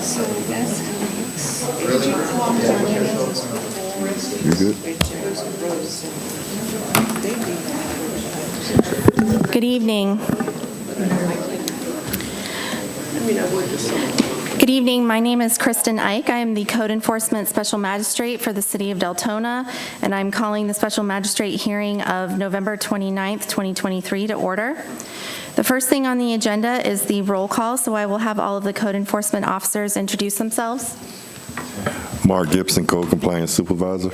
You good? Good evening. Good evening. My name is Kristen Ike. I am the Code Enforcement Special Magistrate for the City of Deltona, and I'm calling the Special Magistrate hearing of November 29th, 2023 to order. The first thing on the agenda is the roll call, so I will have all of the code enforcement officers introduce themselves. Mark Gibson, Code Compliance Supervisor.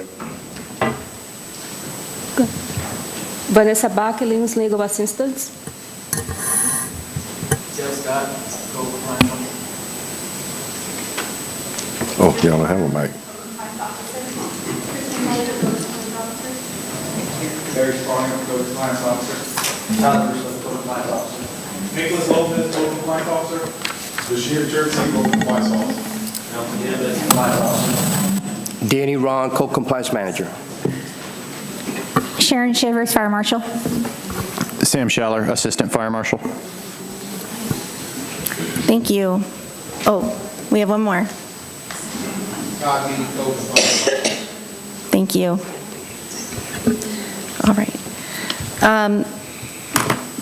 Vanessa Bakelins, Legal Assistance. Oh, yeah, I don't have a mic. Barry Sparling, Code Compliance Officer. Tyler Russo, Code Compliance Officer. Nicholas Lopez, Code Compliance Officer. Bashir Jersey, Code Compliance Officer. Nelson Gibbons, Compliance Officer. Danny Ron, Code Compliance Manager. Sharon Shivers, Fire Marshal. Sam Schaller, Assistant Fire Marshal. Thank you. Oh, we have one more. Todd Meany, Code Compliance Officer. Thank you. All right.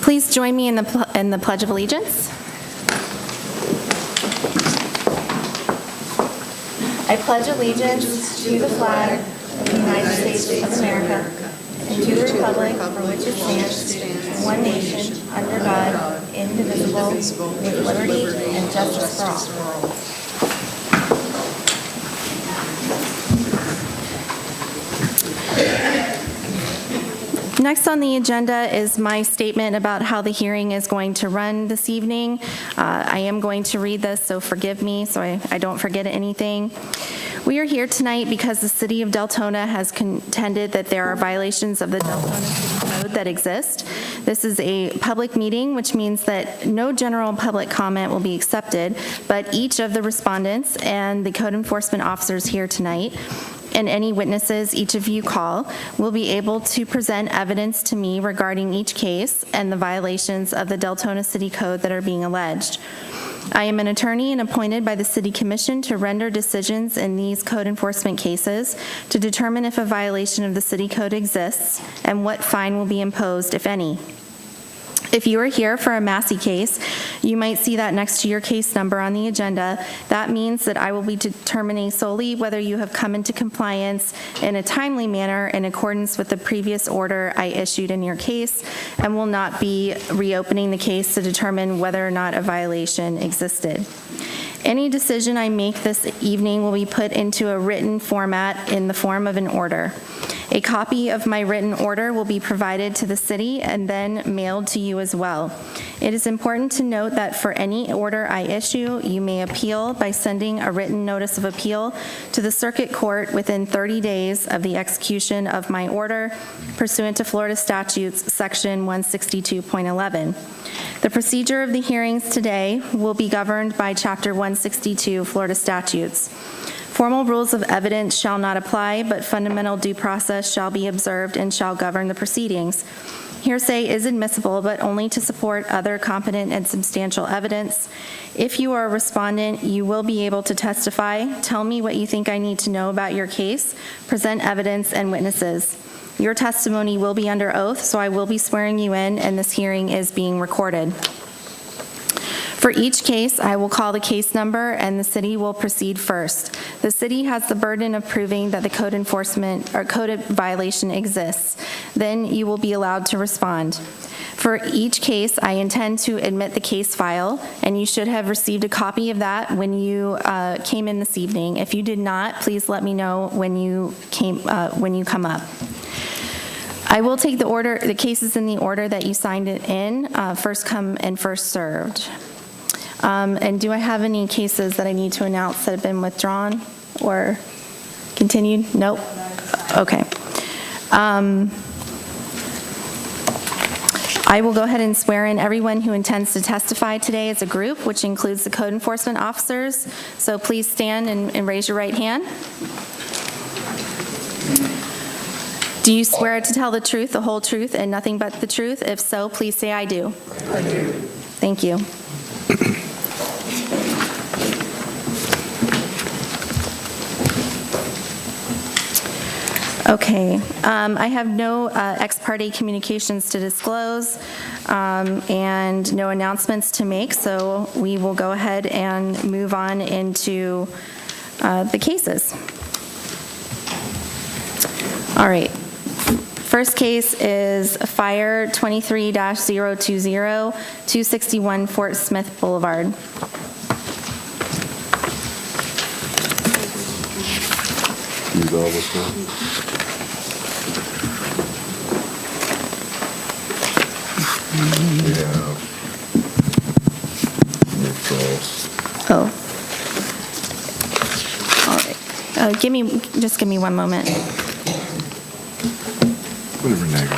Please join me in the Pledge of Allegiance. I pledge allegiance to the flag of the United States of America and to the republic for which it stands, one nation, under God, indivisible, with liberty and justice for all. Next on the agenda is my statement about how the hearing is going to run this evening. I am going to read this, so forgive me so I don't forget anything. We are here tonight because the City of Deltona has contended that there are violations of the Deltona City Code that exist. This is a public meeting, which means that no general public comment will be accepted, but each of the respondents and the code enforcement officers here tonight and any witnesses each of you call will be able to present evidence to me regarding each case and the violations of the Deltona City Code that are being alleged. I am an attorney and appointed by the City Commission to render decisions in these code enforcement cases to determine if a violation of the City Code exists and what fine will be imposed, if any. If you are here for a Massey case, you might see that next to your case number on the agenda. That means that I will be determining solely whether you have come into compliance in a timely manner in accordance with the previous order I issued in your case, and will not be reopening the case to determine whether or not a violation existed. Any decision I make this evening will be put into a written format in the form of an order. A copy of my written order will be provided to the city and then mailed to you as well. It is important to note that for any order I issue, you may appeal by sending a written notice of appeal to the circuit court within 30 days of the execution of my order pursuant to Florida statutes section 162.11. The procedure of the hearings today will be governed by chapter 162 Florida statutes. Formal rules of evidence shall not apply, but fundamental due process shall be observed and shall govern the proceedings. Hearsay is admissible, but only to support other competent and substantial evidence. If you are a respondent, you will be able to testify, tell me what you think I need to know about your case, present evidence and witnesses. Your testimony will be under oath, so I will be swearing you in, and this hearing is being recorded. For each case, I will call the case number and the city will proceed first. The city has the burden of proving that the code enforcement or code violation exists. Then you will be allowed to respond. For each case, I intend to admit the case file, and you should have received a copy of that when you came in this evening. If you did not, please let me know when you come up. I will take the cases in the order that you signed it in, first come and first served. And do I have any cases that I need to announce that have been withdrawn or continued? Nope. Okay. I will go ahead and swear in everyone who intends to testify today as a group, which includes the code enforcement officers. So please stand and raise your right hand. Do you swear to tell the truth, the whole truth, and nothing but the truth? If so, please say I do. I do. Thank you. Okay, I have no ex parte communications to disclose and no announcements to make, so we will go ahead and move on into the cases. All right. First case is Fire 23-020, 261 Fort Smith Boulevard. These all what's going? We have withdrawals. Oh. All right. Just give me one moment. Whatever, Renee.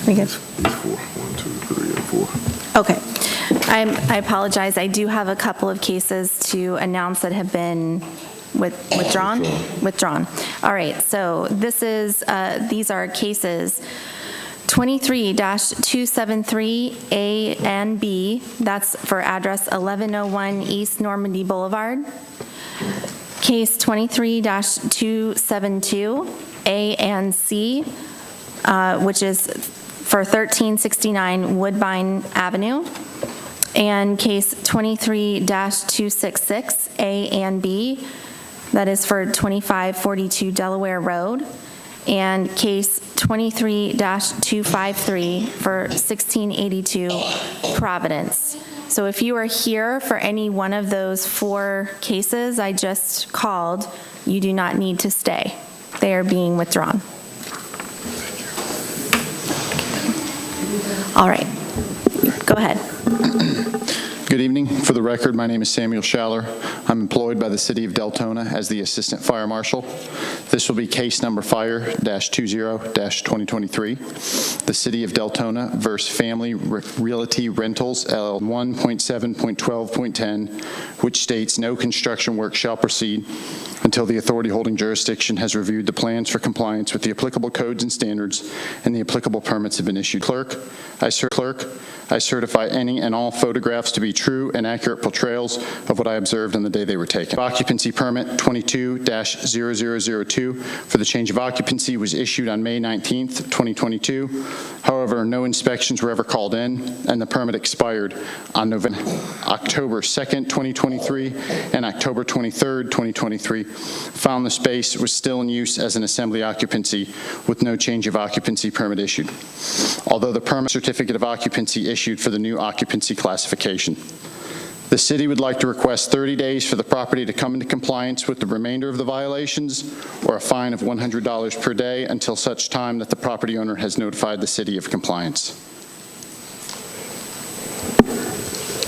We good? These four. 1, 2, 3, and 4. Okay. I apologize. I do have a couple of cases to announce that have been withdrawn. Withdrawn. All right. So these are cases 23-273 A and B. That's for address 1101 East Normandy Boulevard. Case 23-272 A and C, which is for 1369 Woodbine Avenue, and case 23-266 A and B, that is for 2542 Delaware Road, and case 23-253 for 1682 Providence. So if you are here for any one of those 4 cases I just called, you do not need to stay. They are being withdrawn. All right, go ahead. Good evening. For the record, my name is Samuel Schaller. I'm employed by the City of Deltona as the Assistant Fire Marshal. This will be case number Fire-20-2023. The City of Deltona versus Family Realty Rentals, L 1.7.12.10, which states no construction work shall proceed until the authority holding jurisdiction has reviewed the plans for compliance with the applicable codes and standards and the applicable permits have been issued. Clerk, I certify any and all photographs to be true and accurate portrayals of what I observed on the day they were taken. Occupancy permit 22-0002 for the change of occupancy was issued on May 19th, 2022. However, no inspections were ever called in, and the permit expired on October 2nd, 2023, and October 23rd, 2023. Found the space was still in use as an assembly occupancy with no change of occupancy permit issued, although the permit certificate of occupancy issued for the new occupancy classification. The city would like to request 30 days for the property to come into compliance with the remainder of the violations, or a fine of $100 per day until such time that the property owner has notified the city of compliance.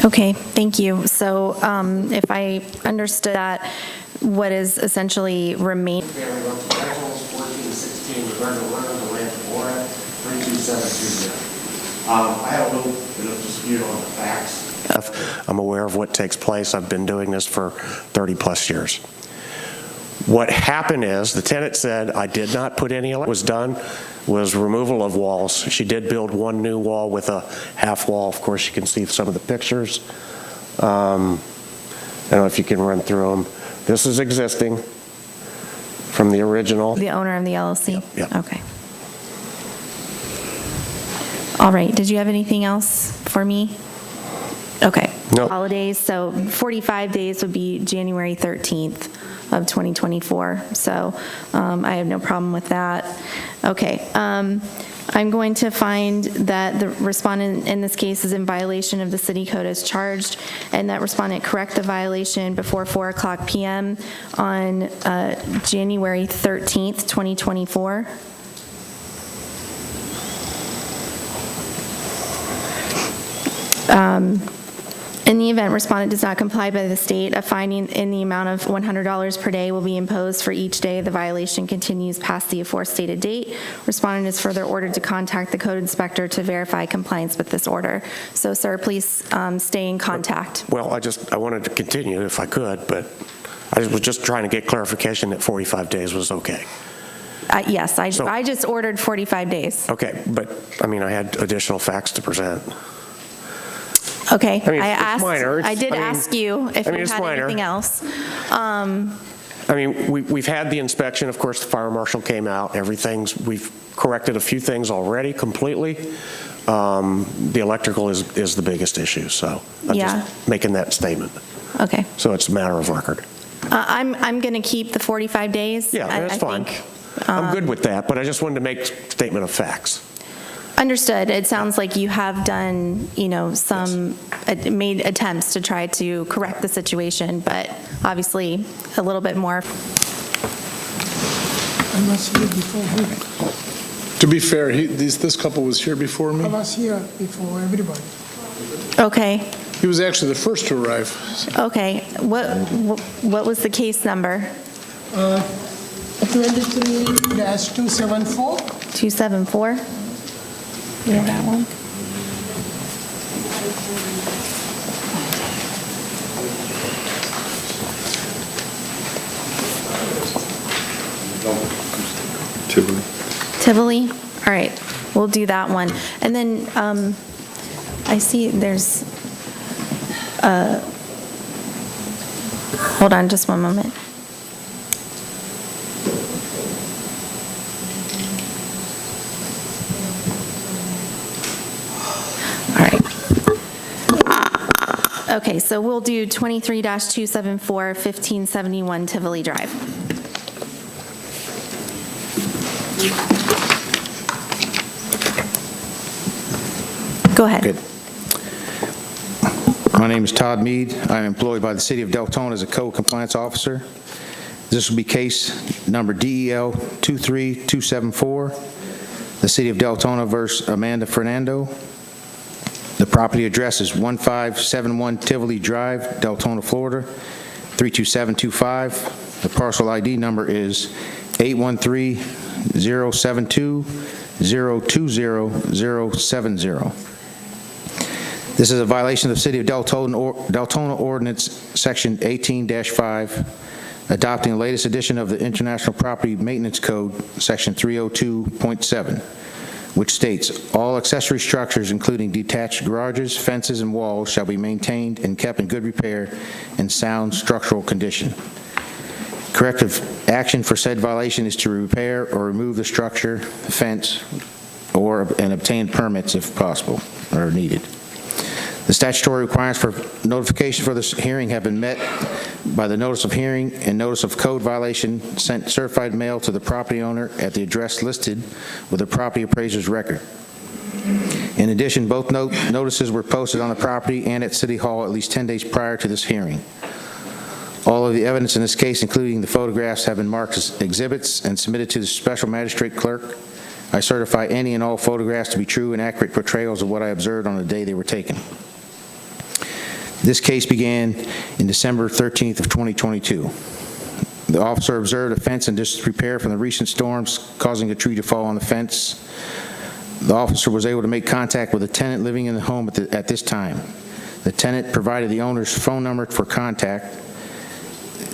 Okay, thank you. So if I understood that, what is essentially remaining? Family rental rentals, 1416 Roberta Road, the land of Laura, 32720. I have a little bit of dispute on the facts. I'm aware of what takes place. I've been doing this for 30 plus years. What happened is the tenant said, I did not put any, was done was removal of walls. She did build one new wall with a half wall. Of course, you can see some of the pictures. I don't know if you can run through them. This is existing from the original. The owner of the LLC? Yep. Okay. All right, did you have anything else for me? Okay. No. Holidays, so 45 days would be January 13th of 2024. So I have no problem with that. Okay. I'm going to find that the respondent in this case is in violation of the city code as charged, and that respondent correct the violation before 4:00 p.m. on January 13th, 2024. In the event respondent does not comply by the state, a fine in the amount of $100 per day will be imposed for each day the violation continues past the aforestated date. Respondent is further ordered to contact the code inspector to verify compliance with this order. So, sir, please stay in contact. Well, I wanted to continue if I could, but I was just trying to get clarification that 45 days was okay. Yes, I just ordered 45 days. Okay, but, I mean, I had additional facts to present. Okay, I mean, it's minor. I did ask you if you it's had minor. anything else. I mean, we've had the inspection. Of course, the fire marshal came out. We've corrected a few things already completely. The electrical is the biggest issue, so I'm just making that statement. Okay. So it's a matter of record. I'm going to keep the 45 days. Yeah, that's fine. I'm good with that, but I just wanted to make a statement of facts. Understood. It sounds like you have done, made attempts to try to correct the situation, but obviously a little bit more. I was here before him. To be fair, this couple was here before I me. was here before everybody. Okay. He was actually the first to arrive. Okay. What was the case number? 23-274. 274? You know that one? Tivoli? All right, we'll do that one. And then I see there's, hold on just one moment. All right. Okay, so we'll do 23-274, 1571 Tivoli Drive. Go ahead. Good. My name is Todd Mead. I'm employed by the City of Deltona as a code compliance officer. This will be case number DEL 23274, the City of Deltona versus Amanda Fernando. The property address is 1571 Tivoli Drive, Deltona, Florida, 32725. The parcel ID number is 813-072-020-070. This is a violation of the City of Deltona Ordinance, Section 18-5, adopting the latest edition of the International Property Maintenance Code, Section 302.7, which states, all accessory structures, including detached garages, fences, and walls, shall be maintained and kept in good repair and sound structural condition. Corrective action for said violation is to repair or remove the structure, fence, and obtain permits if possible or needed. The statutory requirements for notification for this hearing have been met by the notice of hearing and notice of code violation sent certified mail to the property owner at the address listed with the property appraiser's record. In addition, both notices were posted on the property and at City Hall at least 10 days prior to this hearing. All of the evidence in this case, including the photographs, have been marked as exhibits and submitted to the special magistrate clerk. I certify any and all photographs to be true and accurate portrayals of what I observed on the day they were taken. This case began in December 13th of 2022. The officer observed a fence in disrepair from the recent storms, causing a tree to fall on the fence. The officer was able to make contact with a tenant living in the home at this time. The tenant provided the owner's phone number for contact.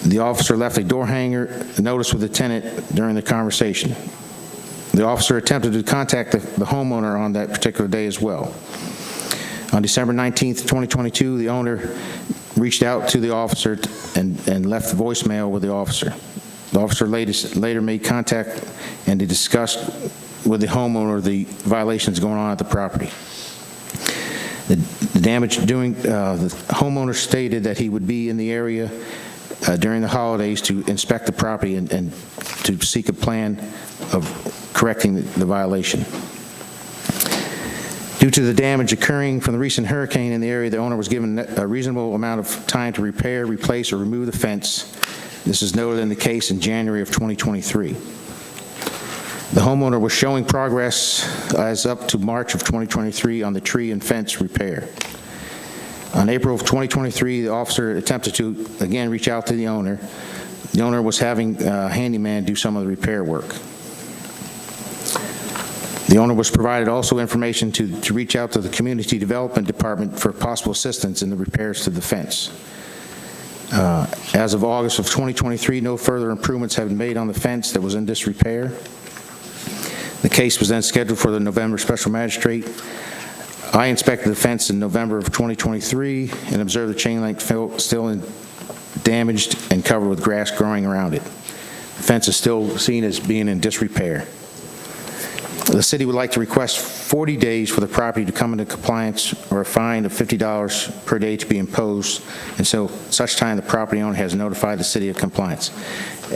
The officer left a door hanger notice with the tenant during the conversation. The officer attempted to contact the homeowner on that particular day as well. On December 19th, 2022, the owner reached out to the officer and left voicemail with the officer. The officer later made contact and they discussed with the homeowner the violations going on at the property. The damage doing, the homeowner stated that he would be in the area during the holidays to inspect the property and to seek a plan of correcting the violation. Due to the damage occurring from the recent hurricane in the area, the owner was given a reasonable amount of time to repair, replace, or remove the fence. This is noted in the case in January of 2023. The homeowner was showing progress as up to March of 2023 on the tree and fence repair. On April of 2023, the officer attempted to, again, reach out to the owner. The owner was having a handyman do some of the repair work. The owner was provided also information to reach out to the Community Development Department for possible assistance in the repairs to the fence. As of August of 2023, no further improvements have been made on the fence that was in disrepair. The case was then scheduled for the November special magistrate. I inspected the fence in November of 2023 and observed the chain link still damaged and covered with grass growing around it. The fence is still seen as being in disrepair. The city would like to request 40 days for the property to come into compliance or a fine of $50 per day to be imposed until such time the property owner has notified the city of compliance.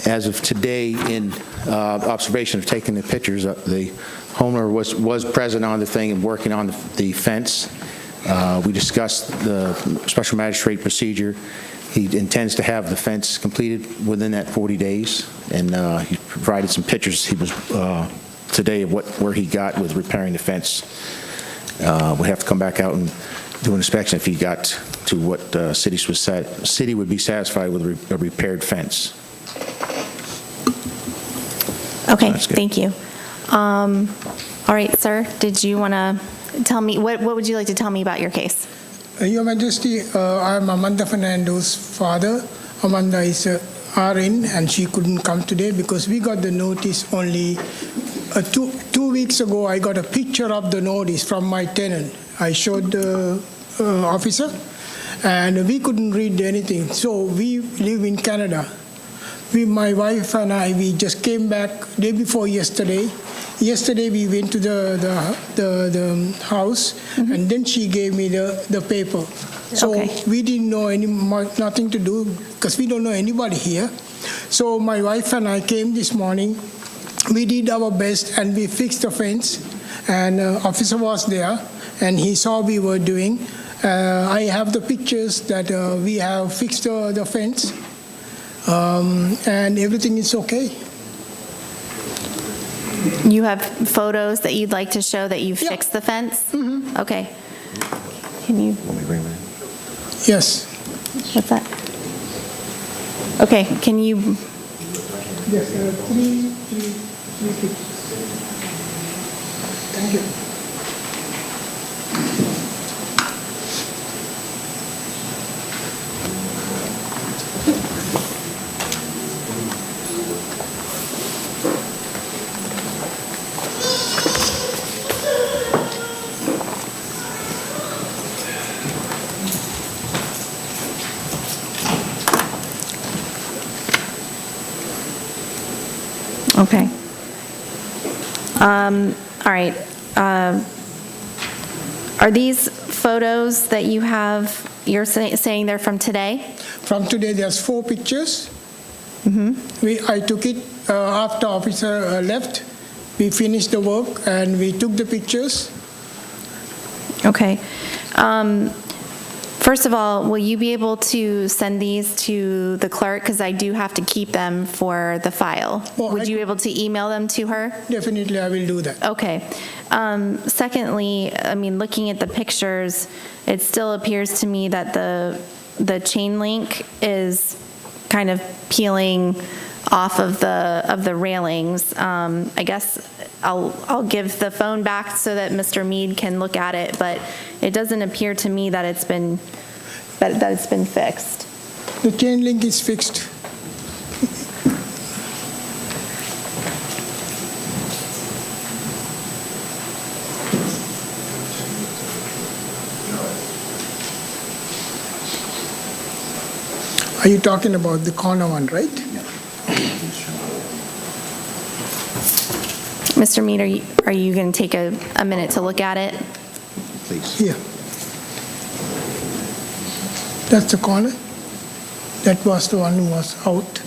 As of today, in observation of taking the pictures, the homeowner was present on the thing and working on the fence. We discussed the special magistrate procedure. He intends to have the fence completed within that 40 days, and he provided some pictures. He was today of where he got with repairing the fence. We have to come back out and do an inspection if he got to what city would be satisfied with a repaired fence. Okay, That's good. thank you. All right, sir, did you want to tell me, what would you like to tell me about your case? Your Majesty, I'm Amanda Fernando's father. Amanda is RN and she couldn't come today because we got the notice only 2 weeks ago. I got a picture of the notice from my tenant. I showed the officer and we couldn't read anything. So we live in Canada. My wife and I, we just came back day before yesterday. Yesterday we went to the house, and then she gave me the paper. So Okay. we didn't know nothing to do because we don't know anybody here. So my wife and I came this morning. We did our best and we fixed the fence. And officer was there and he saw we were doing. I have the pictures that we have fixed the fence. And everything is okay. You have photos that you'd like to show that you've Yeah. fixed the fence? Okay. Can you, Yes. what's that? Okay, can you, Yes, three pictures. Thank you. okay. All right. Are these photos that you have, you're saying they're from today? From today, there's 4 pictures. I took it after officer left. We finished the work and we took the pictures. Okay. First of all, will you be able to send these to the clerk? Because I do have to keep them for the file. Oh, Would you be able to email them to her? Definitely, I will do that. Okay. Secondly, I mean, looking at the pictures, it still appears to me that the chain link is kind of peeling off of the railings. I guess I'll give the phone back so that Mr. Mead can look at it, but it doesn't appear to me that it's been fixed. The chain link is fixed. Are you talking about the corner one, right? Mr. Mead, are you going to take a minute to look at it? Please. Here. That's the corner. That was the one who was out.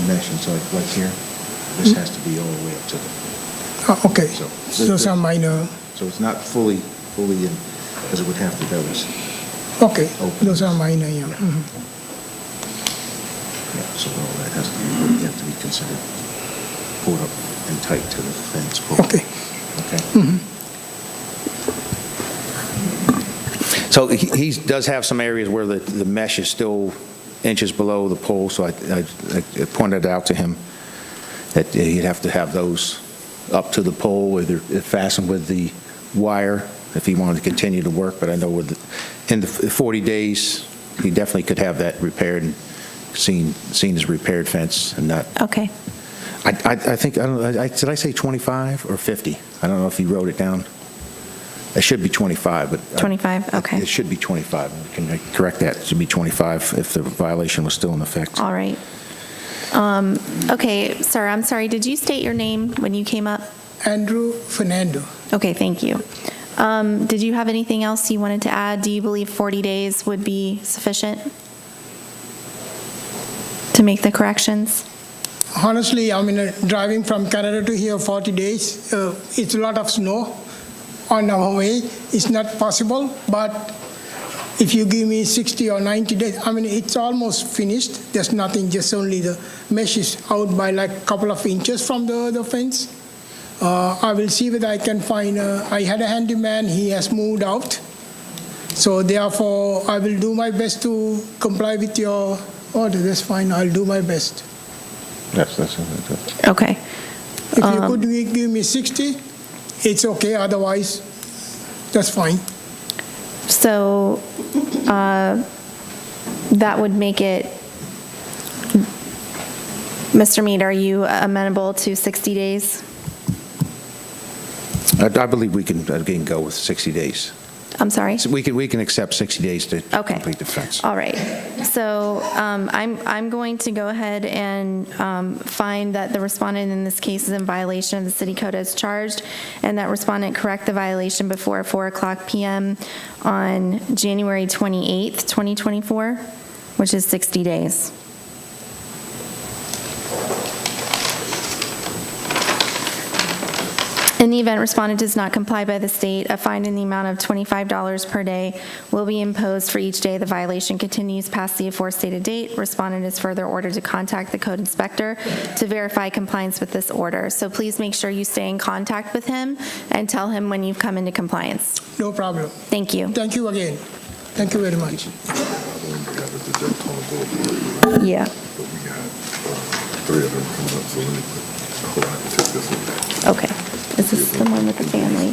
Dimensions like here, this has to be all the way up to the, Okay, So, those are minor. so it's not fully in, because it would have to, that was, Okay, Open. those are minor, yeah. yeah, so all that has to be, you have to be considered pulled up and tight to the fence pole. Okay. Okay? So he does have some areas where the mesh is still inches below the pole, so I pointed out to him that he'd have to have those up to the pole, either fastened with the wire if he wanted to continue to work, but I know in the 40 days, he definitely could have that repaired and seen his repaired fence and not. Okay. I think, I don't know, did I say 25 or 50? I don't know if he wrote it down. It should be 25, but. 25, okay. It should be 25. Can I correct that? It should be 25 if the violation was still in effect. All right. Okay, sir, I'm sorry, did you state your name when you came up? Andrew Fernando. Okay, thank you. Did you have anything else you wanted to add? Do you believe 40 days would be sufficient to make the corrections? Honestly, I mean, driving from Canada to here 40 days, it's a lot of snow on our way. It's not possible, but if you give me 60 or 90 days, I mean, it's almost finished. There's nothing, just only the mesh is out by like a couple of inches from the fence. I will see whether I can find, I had a handyman, he has moved out. So therefore, I will do my best to comply with your order. That's fine, I'll do my best. That's Okay. If you could give me 60, it's okay, otherwise, that's fine. So that would make it, Mr. Mead, are you amenable to 60 days? I believe we can again go with 60 days. I'm sorry? So we can accept 60 days to Okay. complete the fence. All right. So I'm going to go ahead and find that the respondent in this case is in violation of the city code as charged, and that respondent correct the violation before 4:00 p.m. on January 28th, 2024, which is 60 days. In the event respondent does not comply by the state, a fine in the amount of $25 per day will be imposed for each day the violation continues past the aforestated date. Respondent is further ordered to contact the code inspector to verify compliance with this order. So please make sure you stay in contact with him and tell him when you've come into compliance. No problem. Thank you. Thank you again. Thank you very much. Yeah. Okay. Is this the one with the family?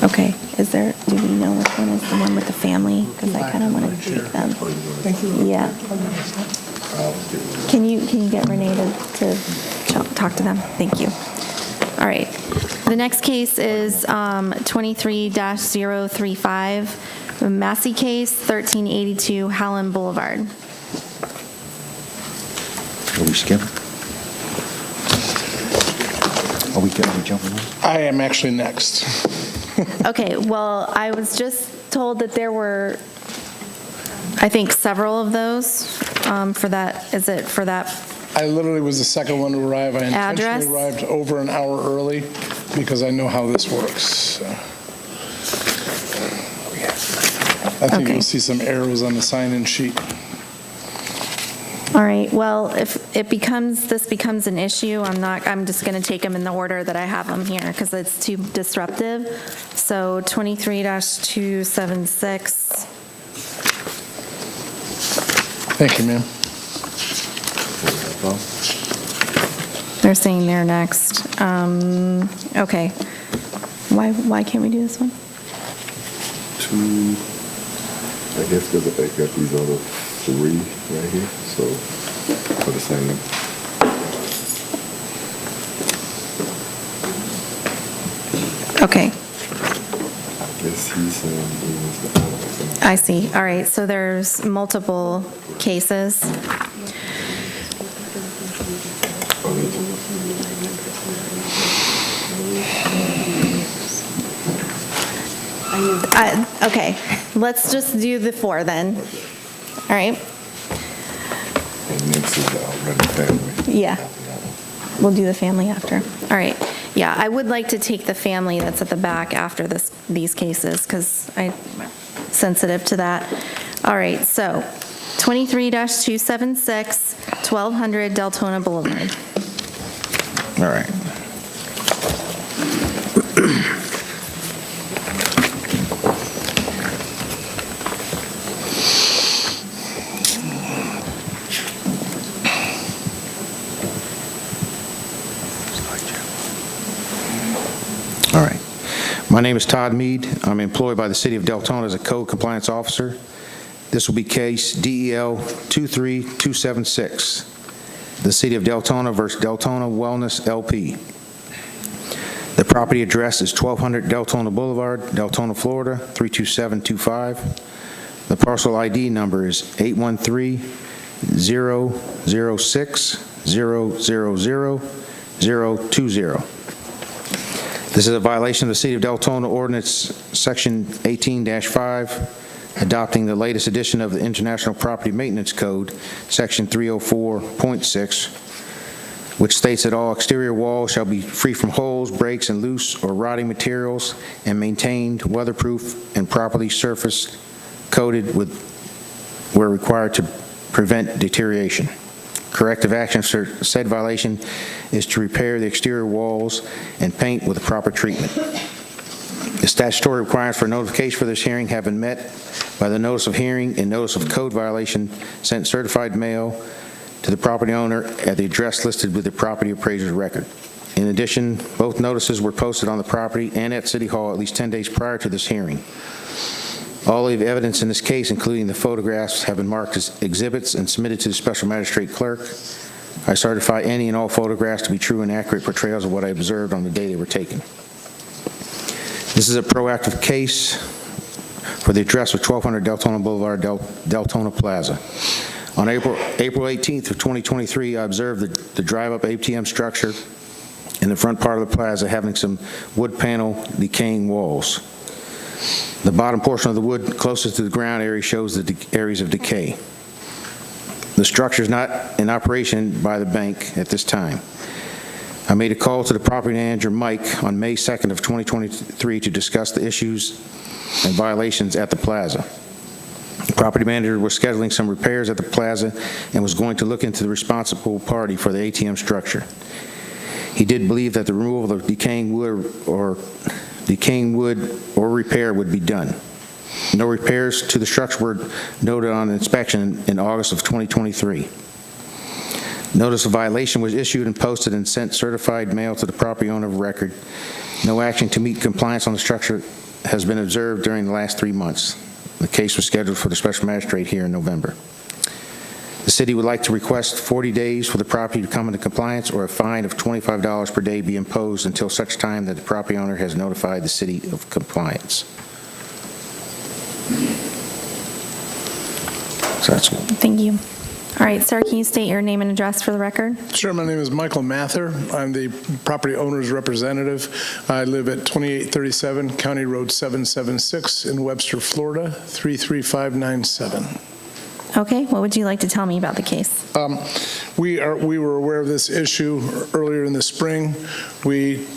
Okay. Is there, do we know which one is the one with the family? Because I kind of want to take them. Thank you. Yeah. Can you get Renee to talk to them? Thank you. All right. The next case is 23-035, the Massey case, 1382 Howland Boulevard. Are we skipping? Are we jumping? I am actually next. Okay, well, I was just told that there were, I think, several of those for that, is it for that? I literally was the second one to arrive. I Address? intentionally arrived over an hour early because I know how this works. So. I think Okay. you'll see some arrows on the sign-in sheet. All right, well, if this becomes an issue, I'm just going to take them in the order that I have them here because it's too disruptive. So 23-276. Thank you, ma'am. They're saying they're next. Okay. Why can't we do this one? Two, I guess because I got these other three right here, so for the same. Okay, I guess he's saying he was the other. I see. All right, so there's multiple cases. Okay, let's just do the four then. All right? And next is the Already family. Yeah. We'll do the family after. All right. Yeah, I would like to take the family that's at the back after these cases because I'm sensitive to that. All right, so 23-276, 1200 Deltona Boulevard. All right. name is Todd Mead. I'm employed by the City of Deltona as a code compliance officer. This will be case DEL 23276, the City of Deltona versus Deltona Wellness LP. The property address is 1200 Deltona Boulevard, Deltona, Florida 32725. The parcel ID number is 813-006-000-020. This is a violation of the City of Deltona Ordinance Section 18-5, adopting the latest edition of the International Property Maintenance Code, Section 304.6, which states that all exterior walls shall be free from holes, breaks, and loose or rotting materials, and maintained weatherproof and properly surfaced, coated with where required to prevent deterioration. Corrective action for said violation is to repair the exterior walls and paint with the proper treatment. The statutory requirements for notification for this hearing have been met by the notice of hearing and notice of code violation sent certified mail to the property owner at the address listed with the property appraiser's record. In addition, both notices were posted on the property and at City Hall at least 10 days prior to this hearing. All of the evidence in this case, including the photographs, have been marked as exhibits and submitted to the Special Magistrate Clerk. I certify any and all photographs to be true and accurate portrayals of what I observed on the day they were taken. This is a proactive case for the address of 1200 Deltona Boulevard, Deltona Plaza. On April 18th of 2023, I observed the drive-up ATM structure in the front part of the plaza having some wood panel decaying walls. The bottom portion of the wood closest to the ground area shows the areas of decay. The structure is not in operation by the bank at this time. I made a call to the property manager, Mike, on May 2nd of 2023 to discuss the issues and violations at the plaza. The property manager was scheduling some repairs at the plaza and was going to look into the responsible party for the ATM structure. He did believe that the removal of decaying wood or repair would be done. No repairs to the structure were noted on inspection in August of 2023. Notice of violation was issued and posted and sent certified mail to the property owner of record. No action to meet compliance on the structure has been observed during the last 3 months. The case was scheduled for the Special Magistrate here in November. The city would like to request 40 days for the property to come into compliance or a fine of $25 per day be imposed until such time that the property owner has notified the city of compliance. So that's all. Thank you. All right, sir, can you state your name and address for the record? Sure, my name is Michael Mather. I'm the property owner's representative. I live at 2837 County Road 776 in Webster, Florida, 33597. Okay, what would you like to tell me about the case? We were aware of this issue earlier in the spring. We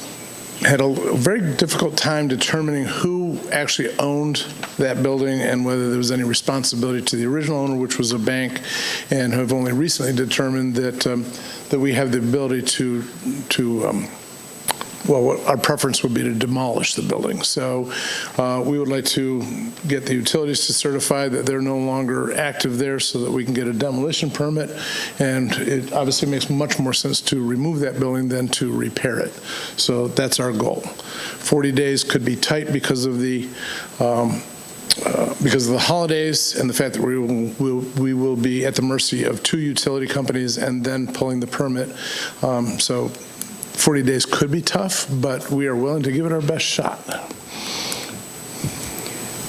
had a very difficult time determining who actually owned that building and whether there was any responsibility to the original owner, which was a bank, and have only recently determined that that we have the ability to well, our preference would be to demolish the building. So we would like to get the utilities to certify that they're no longer active there so that we can get a demolition permit. And it obviously makes much more sense to remove that building than to repair it. So that's our goal. 40 days could be tight because of the holidays and the fact that we will be at the mercy of 2 utility companies and then pulling the permit. So 40 days could be tough, but we are willing to give it our best shot.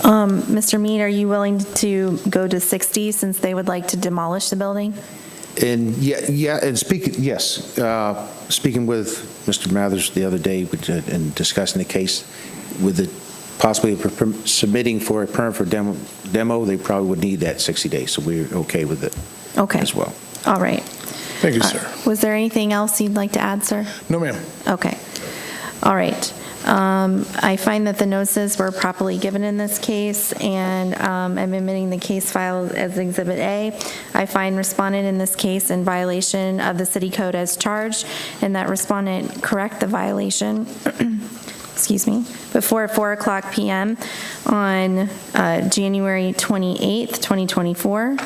Mr. Mead, are you willing to go to 60 since they would like to demolish the building? And and speaking with Mr. Mathers the other day and discussing the case with the possibly submitting for a permit for demo, they probably would need that 60 days, so we're okay with it as well. All right. Thank you, sir. Was there anything else you'd like to add, sir? No, ma'am. Okay. All right. I find that the notices were properly given in this case, and I'm admitting the case file as Exhibit A. I find respondent in this case in violation of the city code as charged, and that respondent correct the violation excuse me, before 4:00 p.m. on January 28th, 2024,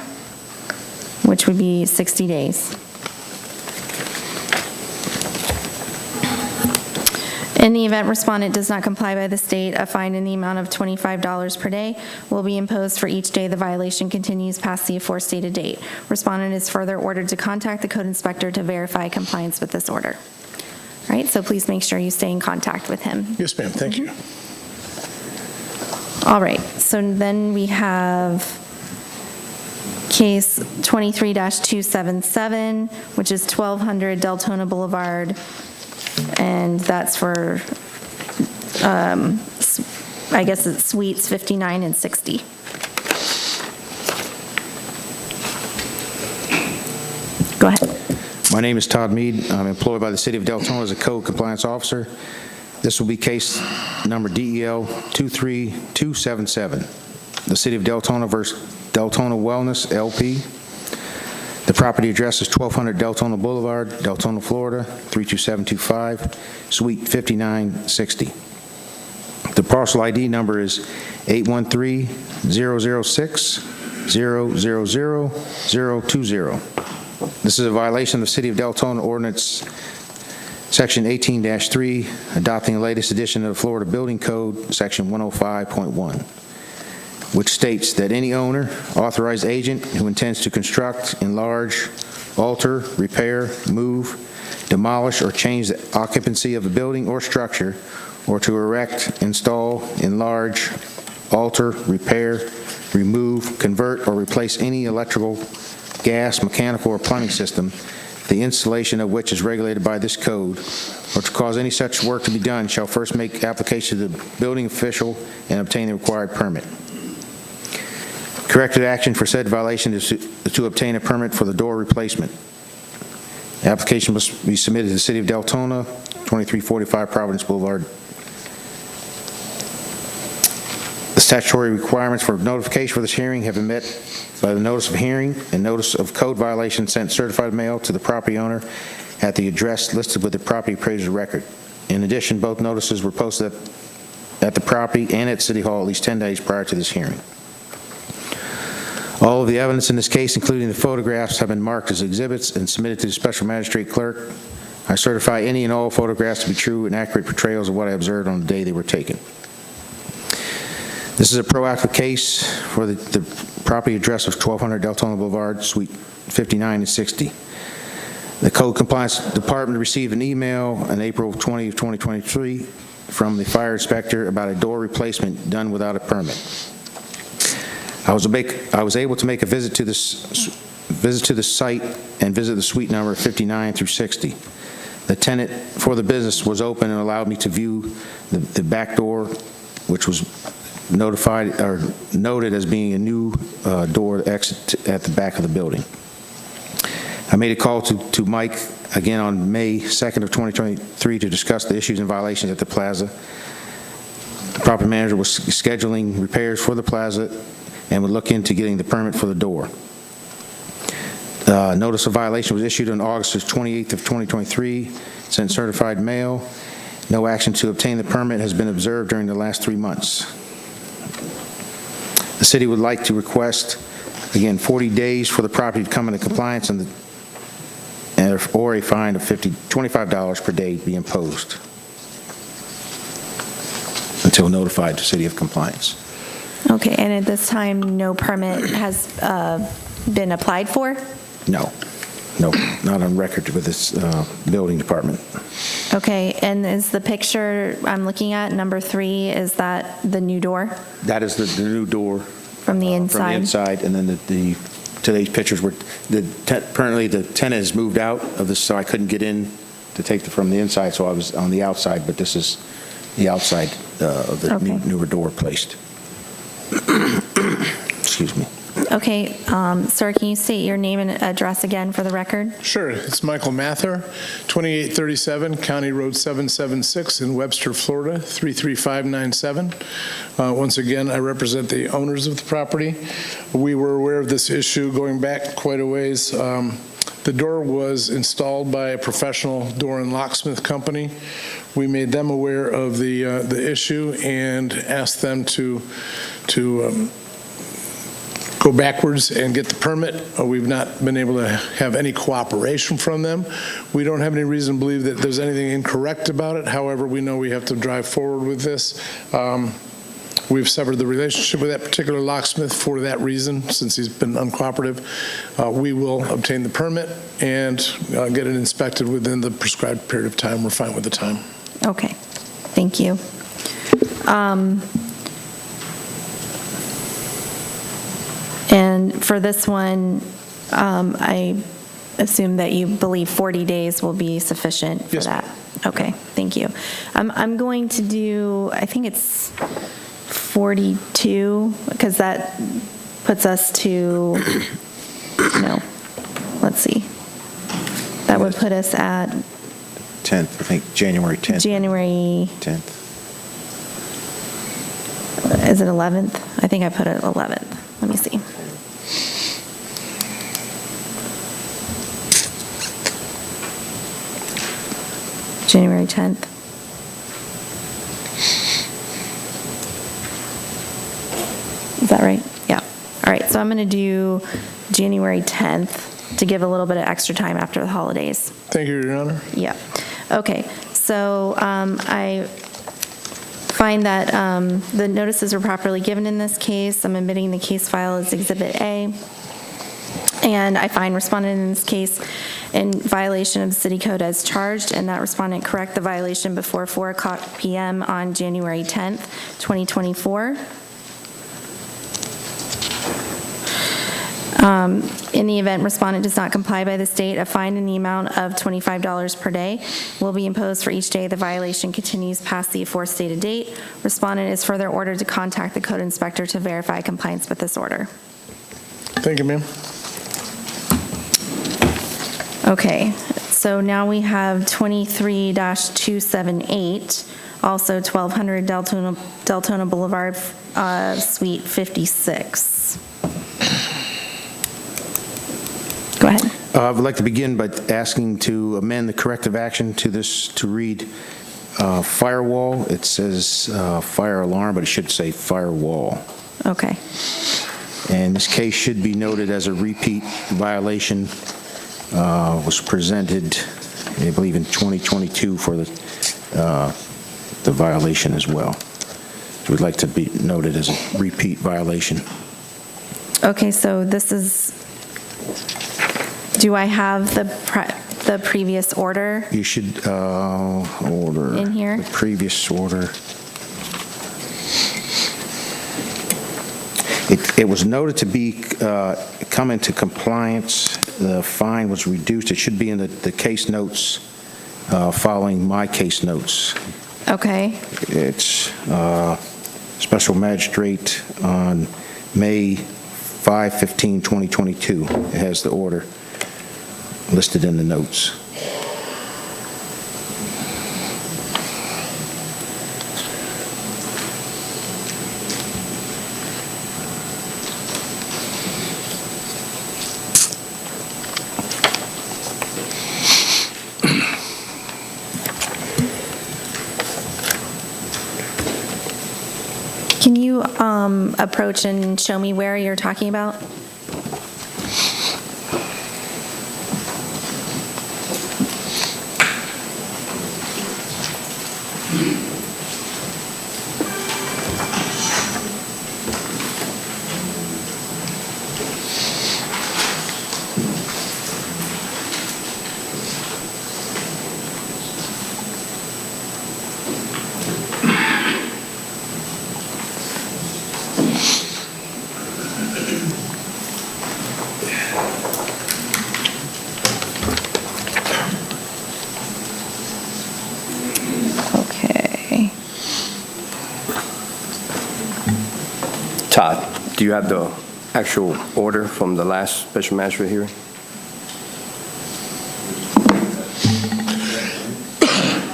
which would be 60 days. In the event respondent does not comply by the state, a fine in the amount of $25 per day will be imposed for each day the violation continues past the aforestated date. Respondent is further ordered to contact the code inspector to verify compliance with this order. All right, so please make sure you stay in contact with him. Yes, ma'am, thank you. All right, so then we have case 23-277, which is 1200 Deltona Boulevard, and that's for, I guess it's suites 59 and 60. Go ahead. My name is Todd Mead. I'm employed by the City of Deltona as a code compliance officer. This will be case number DEL 23277. The City of Deltona versus Deltona Wellness, LP. The property address is 1200 Deltona Boulevard, Deltona, Florida, 32725, Suite 5960. The parcel ID number is 813-006-000-020. This is a violation of the City of Deltona Ordinance Section 18-3, adopting the latest edition of the Florida Building Code, Section 105.1, which states that any owner, authorized agent who intends to construct, enlarge, alter, repair, move, demolish, or change the occupancy of a building or structure, or to erect, install, enlarge, alter, repair, remove, convert, or replace any electrical, gas, mechanical, or plumbing system, the installation of which is regulated by this code, or to cause any such work to be done, shall first make application to the building official and obtain the required permit. Corrective action for said violation is to obtain a permit for the door replacement. The application must be submitted to the City of Deltona, 2345 Providence Boulevard. The statutory requirements for notification for this hearing have been met by the notice of hearing and notice of code violation sent certified mail to the property owner at the address listed with the property appraiser's record. In addition, both notices were posted at the property and at City Hall at least 10 days prior to this hearing. All of the evidence in this case, including the photographs, have been marked as exhibits and submitted to the Special Magistrate Clerk. I certify any and all photographs to be true and accurate portrayals of what I observed on the day they were taken. This is a proactive case for the property address of 1200 Deltona Boulevard, Suite 59 and 60. The Code Compliance Department received an email on April 20 of 2023 from the fire inspector about a door replacement done without a permit. I was able to make a visit to the site and visit the suite number 59 through 60. The tenant for the business was open and allowed me to view the back door, which was notified or noted as being a new door exit at the back of the building. I made a call to Mike again on May 2nd of 2023 to discuss the issues and violations at the plaza. The property manager was scheduling repairs for the plaza and would look into getting the permit for the door. Notice of violation was issued on August 28th of 2023, sent certified mail. No action to obtain the permit has been observed during the last 3 months. The city would like to request, again, 40 days for the property to come into compliance or a fine of $25 per day be imposed until notified to City of Compliance. Okay, and at this time, no permit has been applied for? No, not on record with this building department. Okay, and is the picture I'm looking at, number 3, is that the new door That is the new door from the inside? from the inside, and then today's pictures were, apparently the tenant has moved out of this, so I couldn't get in to take from the inside, so I was on the outside, but this is the outside of the newer door placed. Excuse me. Okay, sir, can you state your name and address again for the record? Sure. It's Michael Mather, 2837 County Road 776 in Webster, Florida, 33597. Once again, I represent the owners of the property. We were aware of this issue going back quite a ways. The door was installed by a professional door and locksmith company. We made them aware of the issue and asked them to go backwards and get the permit. We've not been able to have any cooperation from them. We don't have any reason to believe that there's anything incorrect about it. However, we know we have to drive forward with this. We've severed the relationship with that particular locksmith for that reason, since he's been uncooperative. We will obtain the permit and get it inspected within the prescribed period of time. We're fine with the time. Okay, thank you. And for this one, I assume that you believe 40 days will be sufficient for Yes, that? Okay, thank you. I'm going to do, I think it's 42, because that puts us to, no, let's see. That would put us at 10th, I think, January 10th. January, 10th. is it 11th? I think I put it 11th. Let me see. January 10th. Is that right? Yeah. All right, so I'm going to do January 10th to give a little bit of extra time after the holidays. Thank you, Your Honor. Yeah. Okay, so I find that the notices were properly given in this case. I'm admitting the case file as Exhibit A. And I find respondent in this case in violation of the city code as charged, and that respondent correct the violation before 4:00 p.m. on January 10th, 2024. In the event respondent does not comply by this date, a fine in the amount of $25 per day will be imposed for each day the violation continues past the aforestated date. Respondent is further ordered to contact the code inspector to verify compliance with this order. Thank you, ma'am. Okay, so now we have 23-278, also 1200 Deltona Boulevard, Suite 56. Go ahead. I would like to begin by asking to amend the corrective action to this to read firewall. It says fire alarm, but it should say firewall. Okay. And this case should be noted as a repeat violation. Was presented, I believe, in 2022 for the violation as well. So we'd like to be noted as a repeat violation. Okay, so this is, do I have the previous order? You should order. In here? The previous order. It was noted to be come into compliance. The fine was reduced. It should be in the case notes following my case notes. Okay. It's Special Magistrate on May 5/15/2022. It has the order listed in the notes. Can you approach and show me where you're talking about? Todd, do you have the actual order from the last special magistrate hearing?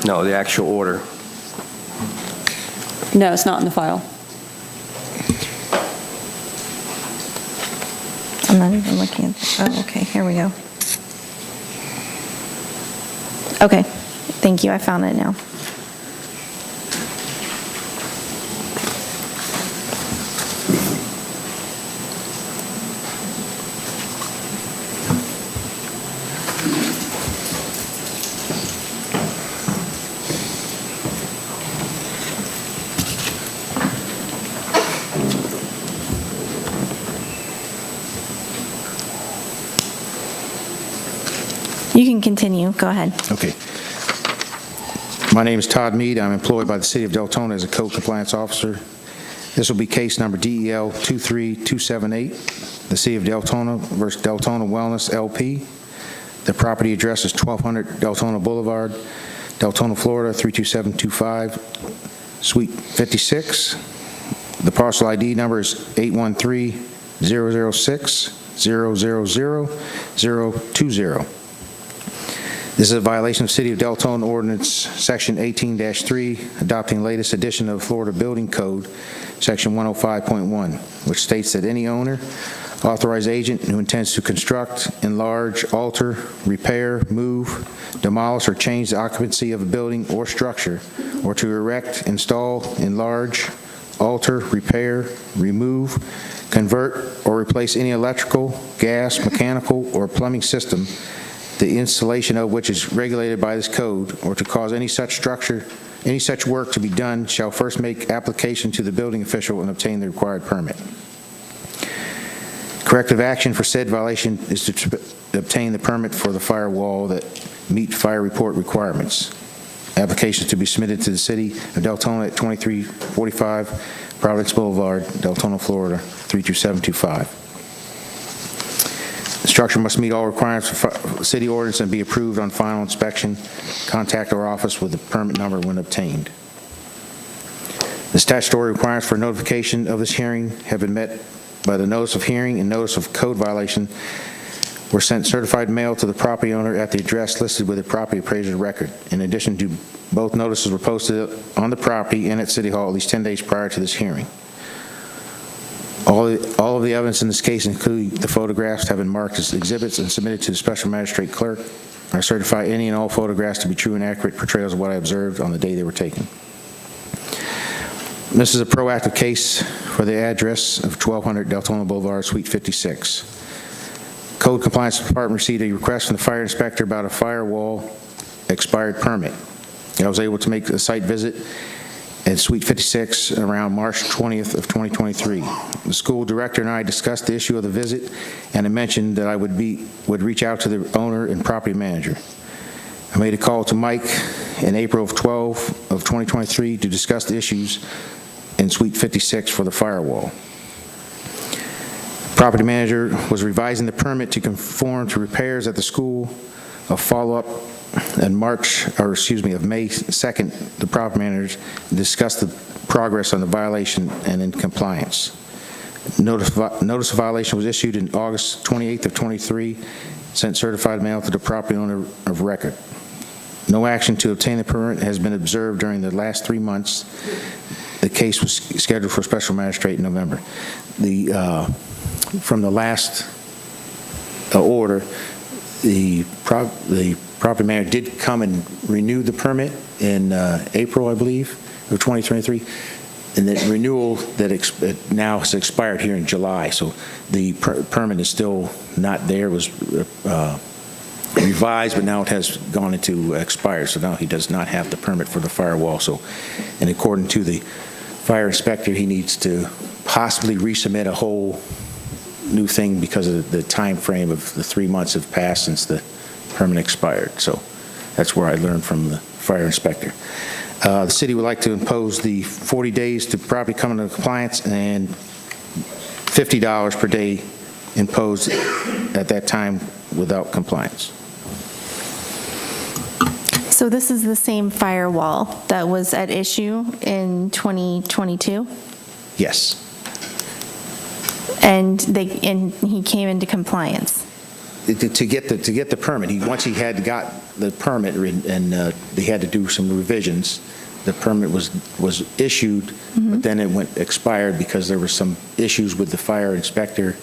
No, the actual order. No, it's not in the file. I'm not even looking at this. Oh, okay, here we go. Okay, thank you, I found it now. You can continue. Go ahead. Okay. My name is Todd Mead. I'm employed by the City of Deltona as a code compliance officer. This will be case number DEL 23278, the City of Deltona versus Deltona Wellness LP. The property address is 1200 Deltona Boulevard, Deltona, Florida 32725, Suite 56. The parcel ID number is 813-006-000-020. This is a violation of City of Deltona Ordinance Section 18-3, adopting latest edition of Florida Building Code, Section 105.1, which states that any owner, authorized agent who intends to construct, enlarge, alter, repair, move, demolish, or change the occupancy of a building or structure, or to erect, install, enlarge, alter, repair, remove, convert, or replace any electrical, gas, mechanical, or plumbing system, the installation of which is regulated by this code, or to cause any such work to be done, shall first make application to the building official and obtain the required permit. Corrective action for said violation is to obtain the permit for the firewall that meet fire report requirements. Applications to be submitted to the City of Deltona at 2345 Providence Boulevard, Deltona, Florida 32725. The structure must meet all requirements for city ordinance and be approved on final inspection. Contact our office with the permit number when obtained. The statutory requirements for notification of this hearing have been met by the notice of hearing and notice of code violation were sent certified mail to the property owner at the address listed with the property appraiser's record. In addition to both notices were posted on the property and at City Hall at least 10 days prior to this hearing. All of the evidence in this case, including the photographs, have been marked as exhibits and submitted to the Special Magistrate Clerk. I certify any and all photographs to be true and accurate portrayals of what I observed on the day they were taken. This is a proactive case for the address of 1200 Deltona Boulevard, Suite 56. Code Compliance Department received a request from the fire inspector about a firewall expired permit. I was able to make a site visit at Suite 56 around March 20th of 2023. The school director and I discussed the issue of the visit, and I mentioned that I would reach out to the owner and property manager. I made a call to Mike in April of 2023 to discuss the issues in Suite 56 for the firewall. Property manager was revising the permit to conform to repairs at the school. A follow-up in May 2nd, the property managers discussed the progress on the violation and in compliance. Notice of violation was issued in August 28th of 23, sent certified mail to the property owner of record. No action to obtain the permit has been observed during the last 3 months. The case was scheduled for special magistrate in November. From the last order, the property manager did come and renew the permit in April, I believe, of 2023, and the renewal that now has expired here in July. So the permit is still not there. It was revised, but now it has gone into expired. So now he does not have the permit for the firewall. So, and according to the fire inspector, he needs to possibly resubmit a whole new thing because of the time frame of the 3 months have passed since the permit expired. So that's where I learned from the fire inspector. The city would like to impose the 40 days to property come into compliance and $50 per day imposed at that time without compliance. So this is the same firewall that was at issue in 2022? Yes. And he came into compliance? To get the permit, once he had got the permit and they had to do some revisions, the permit was issued, but then it went expired because there were some issues with the fire inspector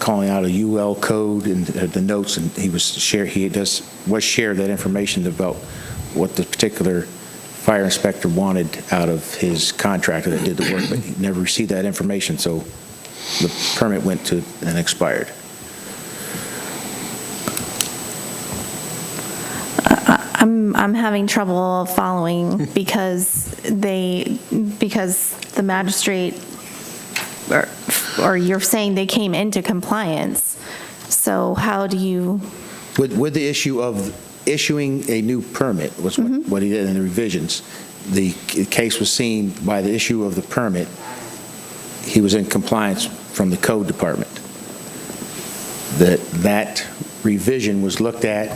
calling out a UL code and the notes, and he was shared that information about what the particular fire inspector wanted out of his contractor that did the work, but he never received that information, so the permit went to and expired. I'm having trouble following because the magistrate or you're saying they came into compliance. So how do you? With the issue of issuing a new permit, was what he did in the revisions, the case was seen by the issue of the permit, he was in compliance from the code department. That revision was looked at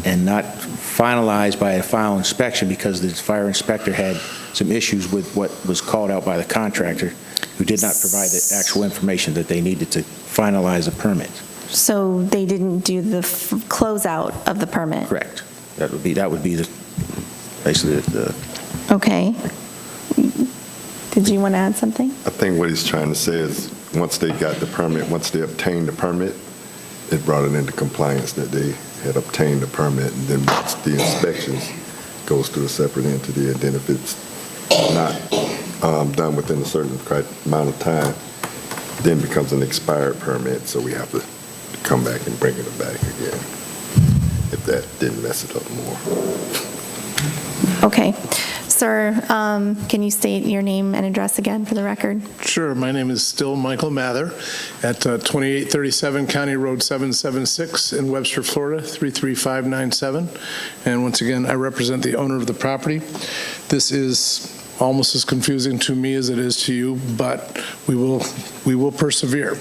and not finalized by a final inspection because the fire inspector had some issues with what was called out by the contractor, who did not provide the actual information that they needed to finalize a permit. So they didn't do the closeout of the permit? Correct. That would be basically the. Okay. Did you want to add something? I think what he's trying to say is, once they got the permit, once they obtained the permit, it brought it into compliance that they had obtained the permit, and then once the inspections goes to a separate entity, and then if it's not done within a certain amount of time, then becomes an expired permit, so we have to come back and bring it back again, if that didn't mess it up more. Okay. Sir, can you state your name and address again for the record? Sure. My name is still Michael Mather at 2837 County Road 776 in Webster, Florida, 33597. And once again, I represent the owner of the property. This is almost as confusing to me as it is to you, but we will persevere.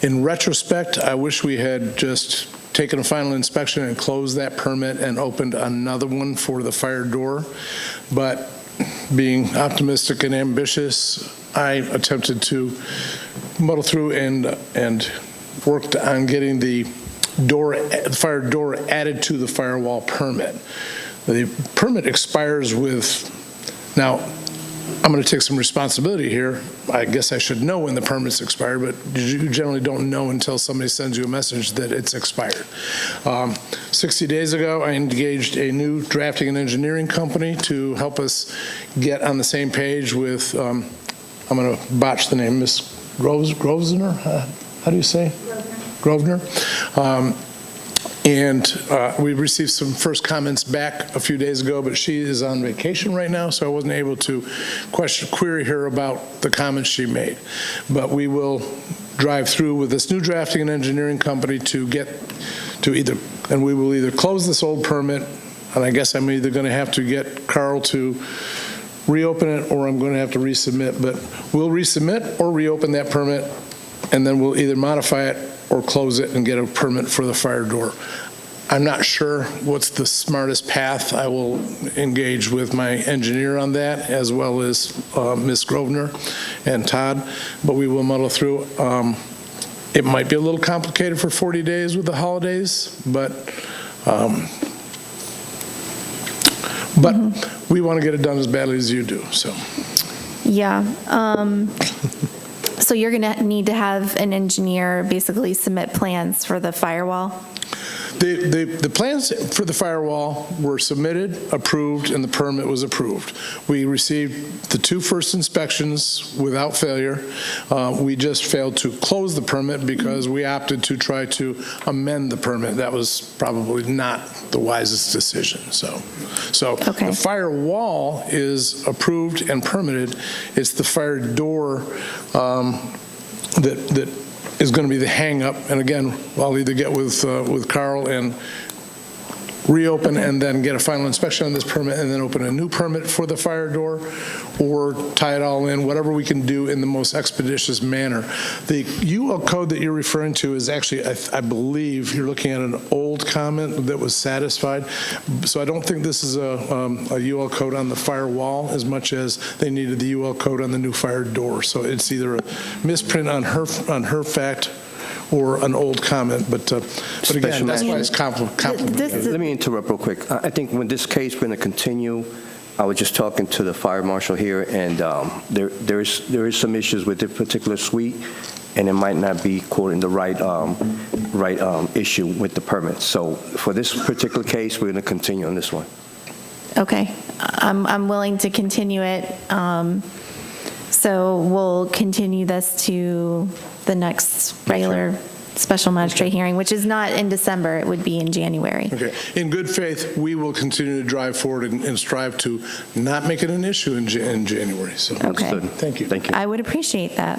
In retrospect, I wish we had just taken a final inspection and closed that permit and opened another one for the fire door. But being optimistic and ambitious, I attempted to muddle through and worked on getting the fire door added to the firewall permit. The permit expires now, I'm going to take some responsibility here. I guess I should know when the permit's expired, but you generally don't know until somebody sends you a message that it's expired. 60 days ago, I engaged a new drafting and engineering company to help us get on the same page with, I'm going to botch the name, Miss Grosvenor? How do you say? Grosvenor. And we received some first comments back a few days ago, but she is on vacation right now, so I wasn't able to query her about the comments she made. But we will drive through with this new drafting and engineering company to we will either close this old permit, and I guess I'm either going to have to get Carl to reopen it or I'm going to have to resubmit. But we'll resubmit or reopen that permit, and then we'll either modify it or close it and get a permit for the fire door. I'm not sure what's the smartest path. I will engage with my engineer on that, as well as Ms. Grosvenor and Todd, but we will muddle through. It might be a little complicated for 40 days with the holidays, but we want to get it done as badly as you do. So. Yeah. So you're going to need to have an engineer basically submit plans for the firewall? The plans for the firewall were submitted, approved, and the permit was approved. We received the two first inspections without failure. We just failed to close the permit because we opted to try to amend the permit. That was probably not the wisest decision. So okay. The firewall is approved and permitted. It's the fire door that is going to be the hang-up. And again, I'll either get with Carl and reopen and then get a final inspection on this permit and then open a new permit for the fire door, or tie it all in, whatever we can do in the most expeditious manner. The UL code that you're referring to is actually, I believe, you're looking at an old comment that was satisfied. So I don't think this is a UL code on the firewall as much as they needed the UL code on the new fire door. So it's either a misprint on her fact or an old comment, but again, that's why it's complicated. Let me interrupt real quick. I think when this case is going to continue, I was just talking to the fire marshal here, and there is some issues with this particular suite, and it might not be quoting the right issue with the permit. So for this particular case, we're going to continue on this one. Okay, I'm willing to continue it. So we'll continue this to the next regular special magistrate hearing, which is not in December. It would be in January. Okay. In good faith, we will continue to drive forward and strive to not make it an issue in January. So, okay. Thank you. Thank you. I would appreciate that.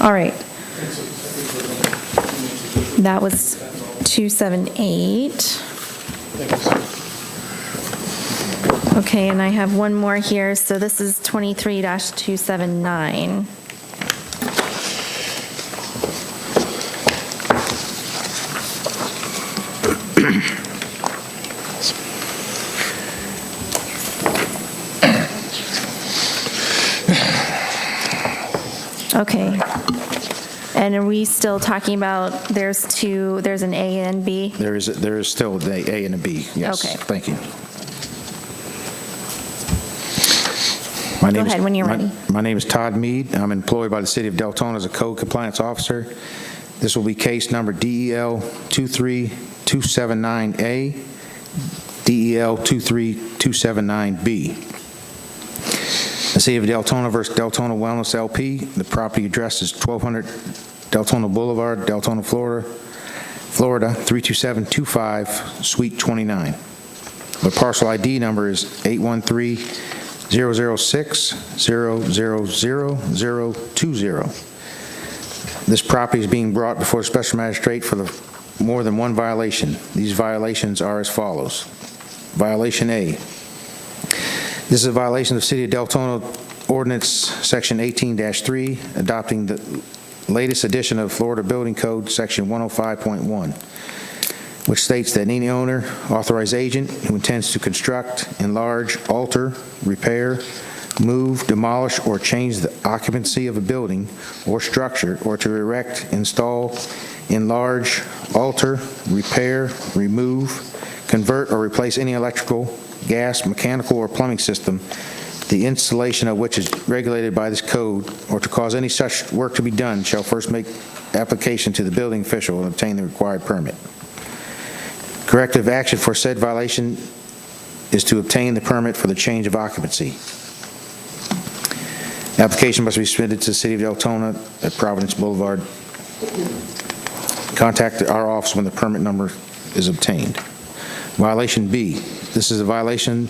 All right. That was 278. Okay, and I have one more here, so this is 23-279. Okay. And are we still talking about, there's an A and B? There is still the A and a B, yes. Okay. Thank you. Go ahead when you're ready. My name is Todd Mead. I'm employed by the City of Deltona as a code compliance officer. This will be case number DEL 23279A, DEL 23279B. The City of Deltona versus Deltona Wellness LP. The property address is 1200 Deltona Boulevard, Deltona, Florida 32725, Suite 29. The parcel ID number is 813-006-0000020. This property is being brought before a special magistrate for more than one violation. These violations are as follows. Violation A. This is a violation of City of Deltona Ordinance Section 18-3, adopting the latest edition of Florida Building Code, Section 105.1, which states that any owner, authorized agent who intends to construct, enlarge, alter, repair, move, demolish, or change the occupancy of a building or structure, or to erect, install, enlarge, alter, repair, remove, convert, or replace any electrical, gas, mechanical, or plumbing system, the installation of which is regulated by this code, or to cause any such work to be done, shall first make application to the building official and obtain the required permit. Corrective action for said violation is to obtain the permit for the change of occupancy. Application must be submitted to the City of Deltona at Providence Boulevard. Contact our office when the permit number is obtained. Violation B. This is a violation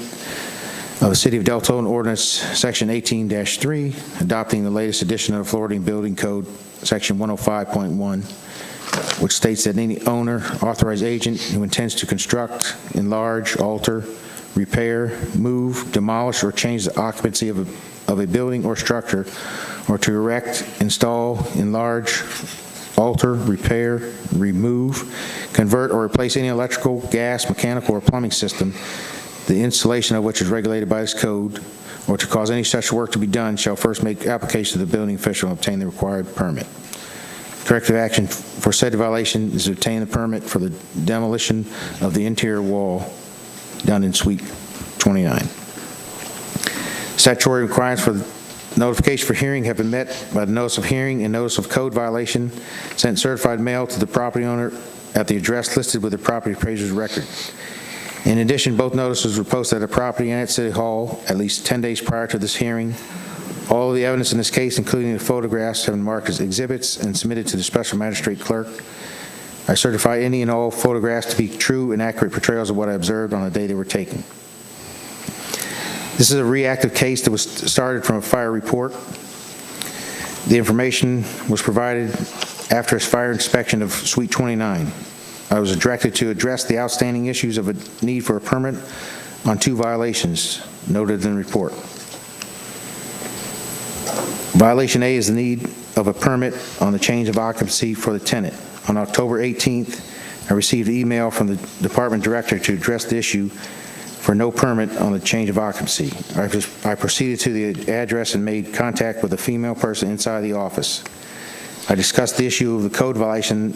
of the City of Deltona Ordinance Section 18-3, adopting the latest edition of the Florida Building Code, Section 105.1, which states that any owner, authorized agent who intends to construct, enlarge, alter, repair, move, demolish, or change the occupancy of a building or structure, or to erect, install, enlarge, alter, repair, remove, convert, or replace any electrical, gas, mechanical, or plumbing system, the installation of which is regulated by this code, or to cause any such work to be done, shall first make application to the building official and obtain the required permit. Corrective action for said violation is to obtain the permit for the demolition of the interior wall done in Suite 29. Statutory requirements for the notification for hearing have been met by the notice of hearing and notice of code violation sent certified mail to the property owner at the address listed with the property appraiser's record. In addition, both notices were posted at the property and at City Hall at least 10 days prior to this hearing. All of the evidence in this case, including the photographs, have been marked as exhibits and submitted to the special magistrate clerk. I certify any and all photographs to be true and accurate portrayals of what I observed on the day they were taken. This is a reactive case that was started from a fire report. The information was provided after a fire inspection of Suite 29. I was directed to address the outstanding issues of a need for a permit on 2 violations noted in the report. Violation A is the need of a permit on the change of occupancy for the tenant. On October 18th, I received an email from the department director to address the issue for no permit on the change of occupancy. I proceeded to the address and made contact with a female person inside the office. I discussed the issue of the code violation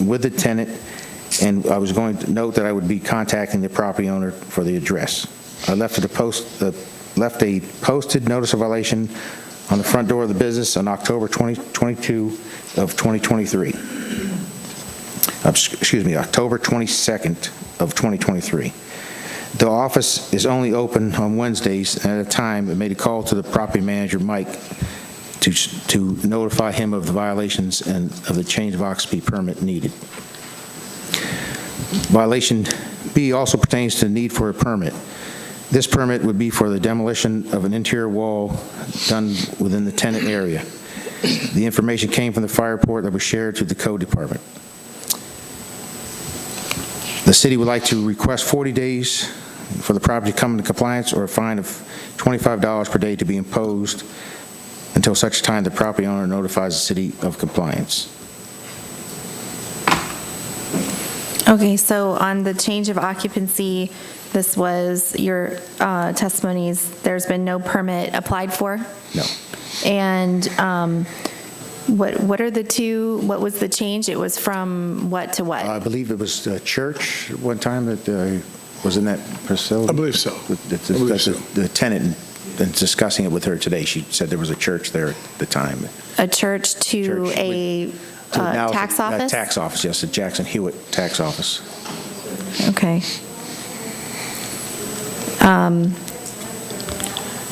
with the tenant, and I was going to note that I would be contacting the property owner for the address. I left a posted notice of violation on the front door of the business on October 22 of 2023. October 22nd of 2023. The office is only open on Wednesdays, and at a time, I made a call to the property manager, Mike, to notify him of the violations and of the change of occupancy permit needed. Violation B also pertains to the need for a permit. This permit would be for the demolition of an interior wall done within the tenant area. The information came from the fire report that was shared to the code department. The city would like to request 40 days for the property to come into compliance, or a fine of $25 per day to be imposed until such time the property owner notifies the city of compliance. Okay, so on the change of occupancy, this was your testimonies, there's been no permit applied for? No. And what are the two, what was the change? It was from what to what? I believe it was a church one time that was in that facility. I believe so. The tenant, in discussing it with her today, she said there was a church there at the time. A church to Church a Now it's tax a office? tax office, yes, the Jackson Hewitt tax office. Okay.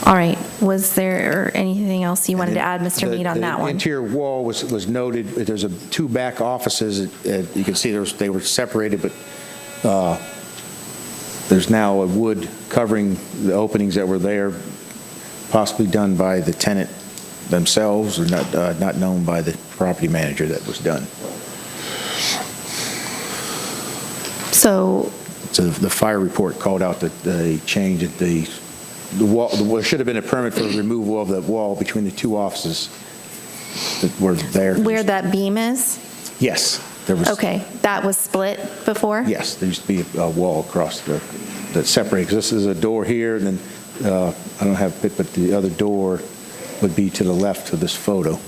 All right, was there anything else you wanted to add, Mr. Mead, on that The one? interior wall was noted. There's two back offices. You can see they were separated, but there's now a wood covering the openings that were there, possibly done by the tenant themselves, or not known by the property manager that was done. So the fire report called out that they changed the wall. There should have been a permit for the removal of the wall between the two offices that were there. where that beam is? Yes, there was. Okay, that was split before? Yes, there used to be a wall across that separates. This is a door here, and then I don't have it, but the other door would be to the left of this photo.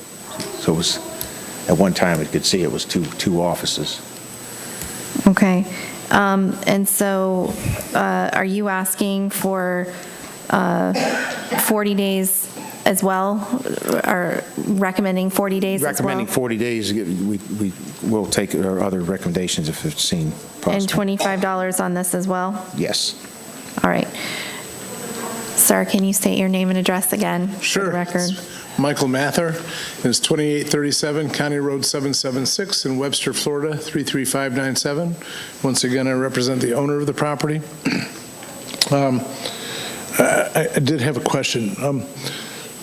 So it was, at one time, it could see it was two offices. Okay. And so are you asking for 40 days as well, or recommending 40 days as well? Recommending 40 days. We will take our other recommendations if it's seen possible. And $25 on this as well? Yes. All right. Sir, can you state your name and address again for Sure. the record? Michael Mather, and it's 2837 County Road 776 in Webster, Florida, 33597. Once again, I represent the owner of the property. I did have a question.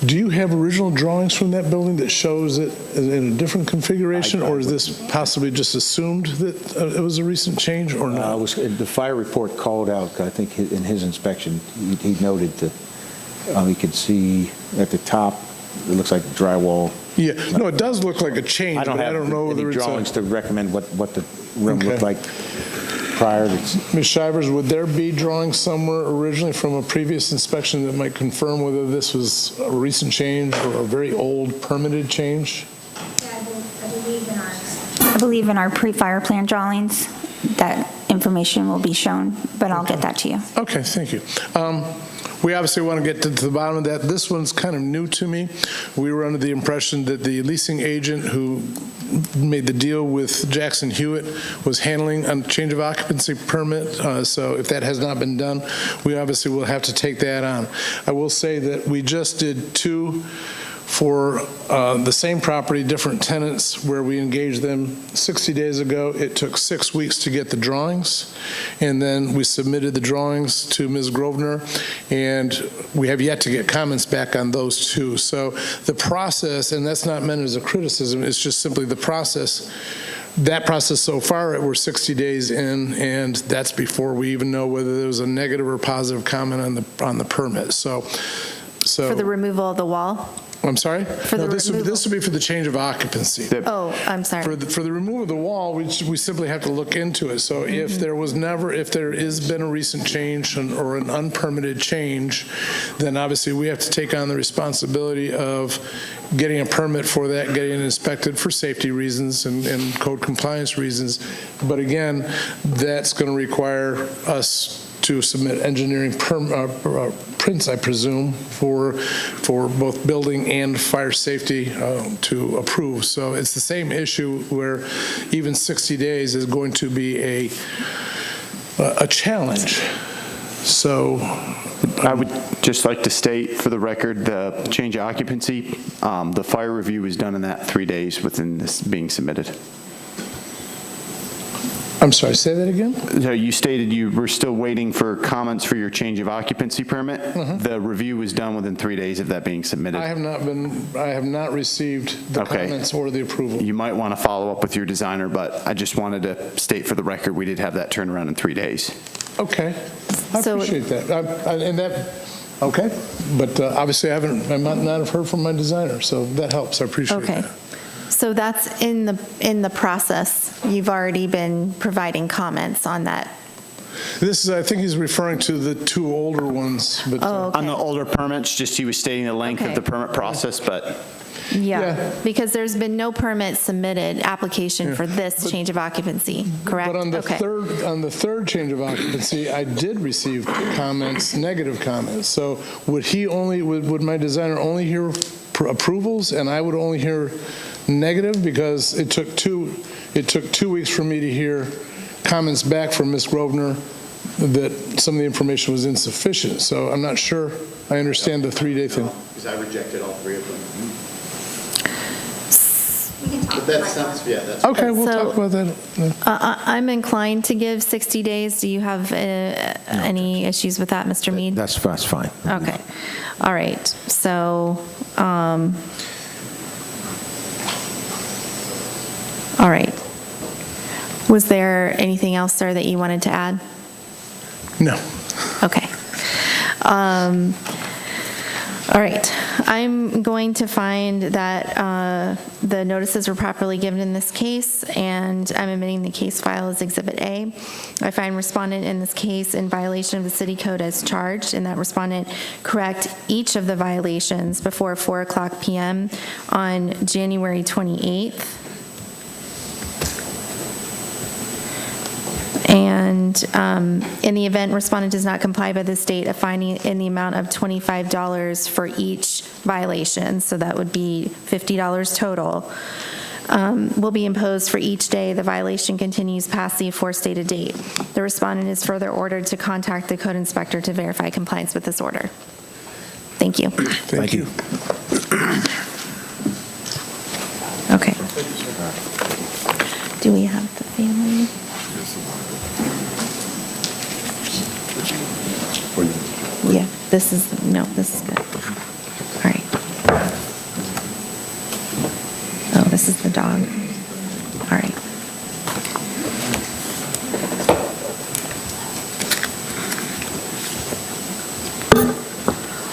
Do you have original drawings from that building that shows it in a different configuration, or is this possibly just assumed that it was a recent change, or not? The fire report called out, I think in his inspection, he noted that he could see at the top, it looks like drywall. Yeah, no, it does look like a change, I don't but have I don't know whether any it's drawings a... to recommend what the room Okay. looked like prior to. Ms. Shivers, would there be drawings somewhere originally from a previous inspection that might confirm whether this was a recent change or a very old permitted change? I believe in our pre-fire plan drawings, that information will be shown, but I'll get that to you. Okay, thank you. We obviously want to get to the bottom of that. This one's kind of new to me. We were under the impression that the leasing agent who made the deal with Jackson Hewitt was handling a change of occupancy permit. So if that has not been done, we obviously will have to take that on. I will say that we just did two for the same property, different tenants, where we engaged them 60 days ago. It took 6 weeks to get the drawings, and then we submitted the drawings to Ms. Grosvenor, and we have yet to get comments back on those two. So the process, and that's not meant as a criticism, it's just simply the process. That process so far, we're 60 days in, and that's before we even know whether there was a negative or positive comment on the permit. So For the removal of the wall? I'm sorry? For the No, this removal. would be for the change of occupancy. Oh, I'm sorry. For the removal of the wall, we simply have to look into it. So if there has been a recent change or an unpermitted change, then obviously we have to take on the responsibility of getting a permit for that, getting it inspected for safety reasons and code compliance reasons. But again, that's going to require us to submit engineering prints, I presume, for both building and fire safety to approve. So it's the same issue where even 60 days is going to be a challenge. So I would just like to state for the record, the change of occupancy, the fire review was done in that 3 days within this being submitted. I'm sorry, say that again? So you stated you were still waiting for comments for your change of occupancy permit. The review was done within 3 days of that being submitted. I have not received the Okay. comments or the approval. You might want to follow up with your designer, but I just wanted to state for the record, we did have that turnaround in 3 days. Okay, I So- appreciate that. And that, okay, but obviously I might not have heard from my designer, so that helps, I appreciate Okay. that. So that's in the process. You've already been providing comments on that. This is, I think he's referring to the two older ones, but. Oh, On the older permits, just he was stating the length Okay. of the permit process, but Yeah, because there's been no permit submitted, application for this change of occupancy, correct? But on the Okay. third change of occupancy, I did receive comments, negative comments. So would my designer only hear approvals and I would only hear negative? Because it took 2 weeks for me to hear comments back from Ms. Grosvenor that some of the information was insufficient. So I'm not sure I understand the 3-day thing. Because I rejected all 3 of them. But that sounds, yeah, that's. Okay, we'll So- talk about that. I'm inclined to give 60 days. Do you have any issues with that, Mr. Mead? That's fine. Okay. All right. So, all right. Was there anything else, sir, that you wanted to add? No. Okay. All right. I'm going to find that the notices were properly given in this case, and I'm admitting the case file as Exhibit A. I find respondent in this case in violation of the city code as charged, and that respondent correct each of the violations before 4:00 p.m. on January 28th. And in the event respondent does not comply by this date, a fine in the amount of $25 for each violation, so that would be $50 total, will be imposed for each day the violation continues past the aforestated date. The respondent is further ordered to contact the code inspector to verify compliance with this order. Thank you. Thank you. Okay. Do we have the family? Yeah, this is good. All right. Oh, this is the dog. All right.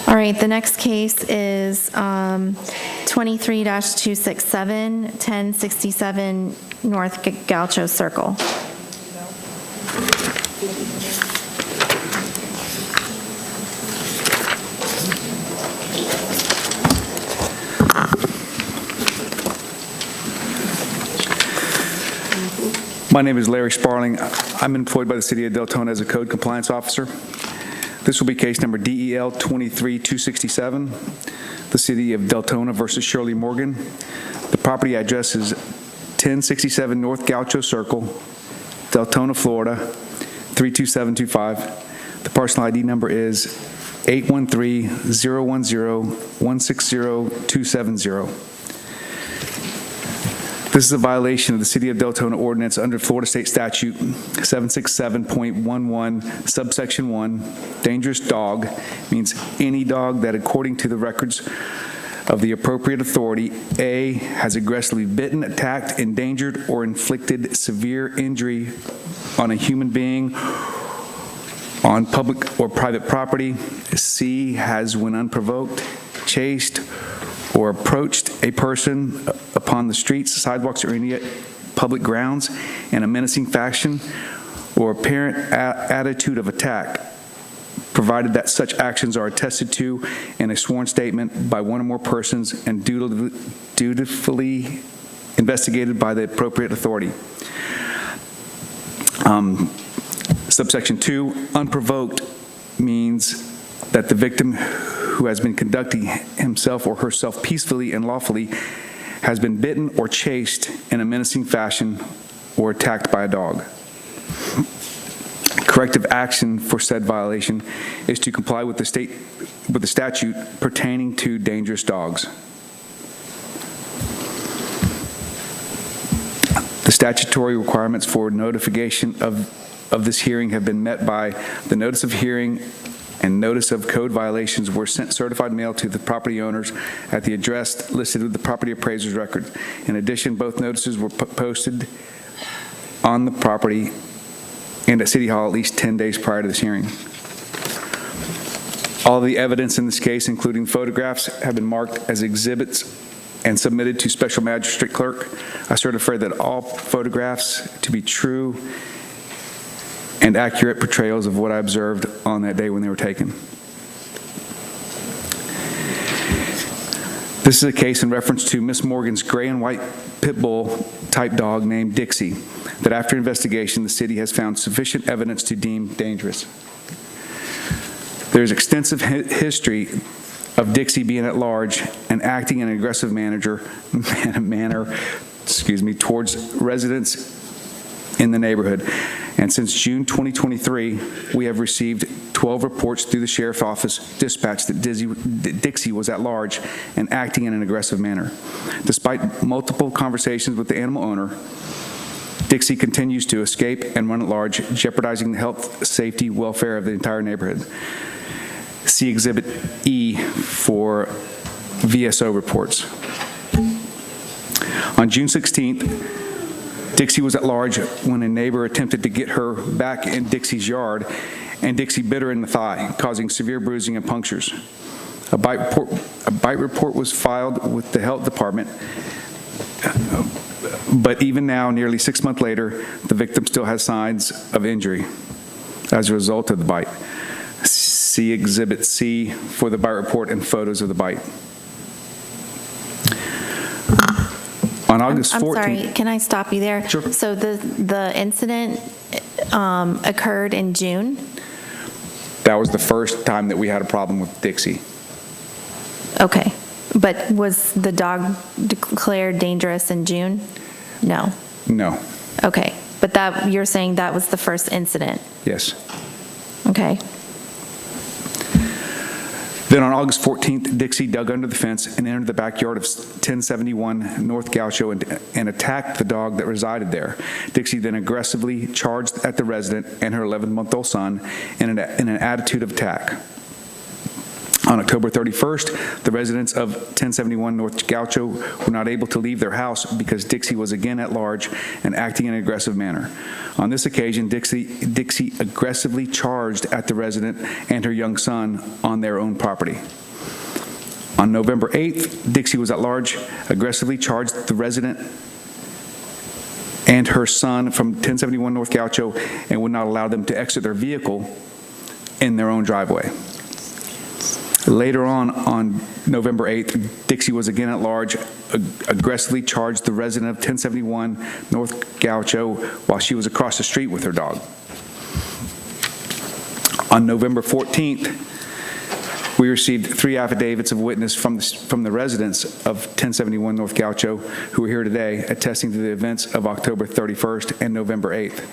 All right, the next case is 23-267, 1067 North Gaucho Circle. My name is Larry Sparling. I'm employed by the City of Deltona as a code compliance officer. This will be case number DEL 23-267, the City of Deltona versus Shirley Morgan. The property address is 1067 North Gaucho Circle, Deltona, Florida, 32725. The parcel ID number is 813-010-160270. This is a violation of the City of Deltona ordinance under Florida State Statute 767.11, subsection 1. Dangerous dog means any dog that, according to the records of the appropriate authority, A, has aggressively bitten, attacked, endangered, or inflicted severe injury on a human being on public or private property. C, has, when unprovoked, chased, or approached a person upon the streets, sidewalks, or any public grounds in a menacing fashion or apparent attitude of attack, provided that such actions are attested to in a sworn statement by one or more persons and dutifully investigated by the appropriate authority. Subsection 2, unprovoked means that the victim who has been conducting himself or herself peacefully and lawfully has been bitten or chased in a menacing fashion or attacked by a dog. Corrective action for said violation is to comply with the statute pertaining to dangerous dogs. The statutory requirements for notification of this hearing have been met by the notice of hearing and notice of code violations were sent certified mail to the property owners at the address listed with the property appraiser's record. In addition, both notices were posted on the property and at City Hall at least 10 days prior to this hearing. All the evidence in this case, including photographs, have been marked as exhibits and submitted to Special Magistrate Clerk. I certify that all photographs to be true and accurate portrayals of what I observed on that day when they were taken. This is a case in reference to Miss Morgan's gray and white pit bull type dog named Dixie, that after investigation, the city has found sufficient evidence to deem dangerous. There's extensive history of Dixie being at large and acting in an aggressive manner towards residents in the neighborhood. And since June 2023, we have received 12 reports through the Sheriff's Office dispatch that Dixie was at large and acting in an aggressive manner. Despite multiple conversations with the animal owner, Dixie continues to escape and run at large, jeopardizing the health, safety, welfare of the entire neighborhood. See Exhibit E for VSO reports. On June 16th, Dixie was at large when a neighbor attempted to get her back in Dixie's yard, and Dixie bit her in the thigh, causing severe bruising and punctures. A bite report was filed with the health department, but even now, nearly 6 months later, the victim still has signs of injury as a result of the bite. See Exhibit C for the bite report and photos of the bite. On August 14th. I'm sorry, can I stop you there? Sure. So the incident occurred in June? That was the first time that we had a problem with Dixie. Okay. But was the dog declared dangerous in June? No. No. Okay. But that you're saying that was the first incident? Yes. Okay. Then on August 14th, Dixie dug under the fence and entered the backyard of 1071 North Gaucho and attacked the dog that resided there. Dixie then aggressively charged at the resident and her 11-month-old son in an attitude of attack. On October 31st, the residents of 1071 North Gaucho were not able to leave their house because Dixie was again at large and acting in an aggressive manner. On this occasion, Dixie aggressively charged at the resident and her young son on their own property. On November 8th, Dixie was at large, aggressively charged the resident and her son from 1071 North Gaucho and would not allow them to exit their vehicle in their own driveway. Later on November 8th, Dixie was again at large, aggressively charged the resident of 1071 North Gaucho while she was across the street with her dog. On November 14th, we received 3 affidavits of witness from the residents of 1071 North Gaucho who are here today attesting to the events of October 31st and November 8th.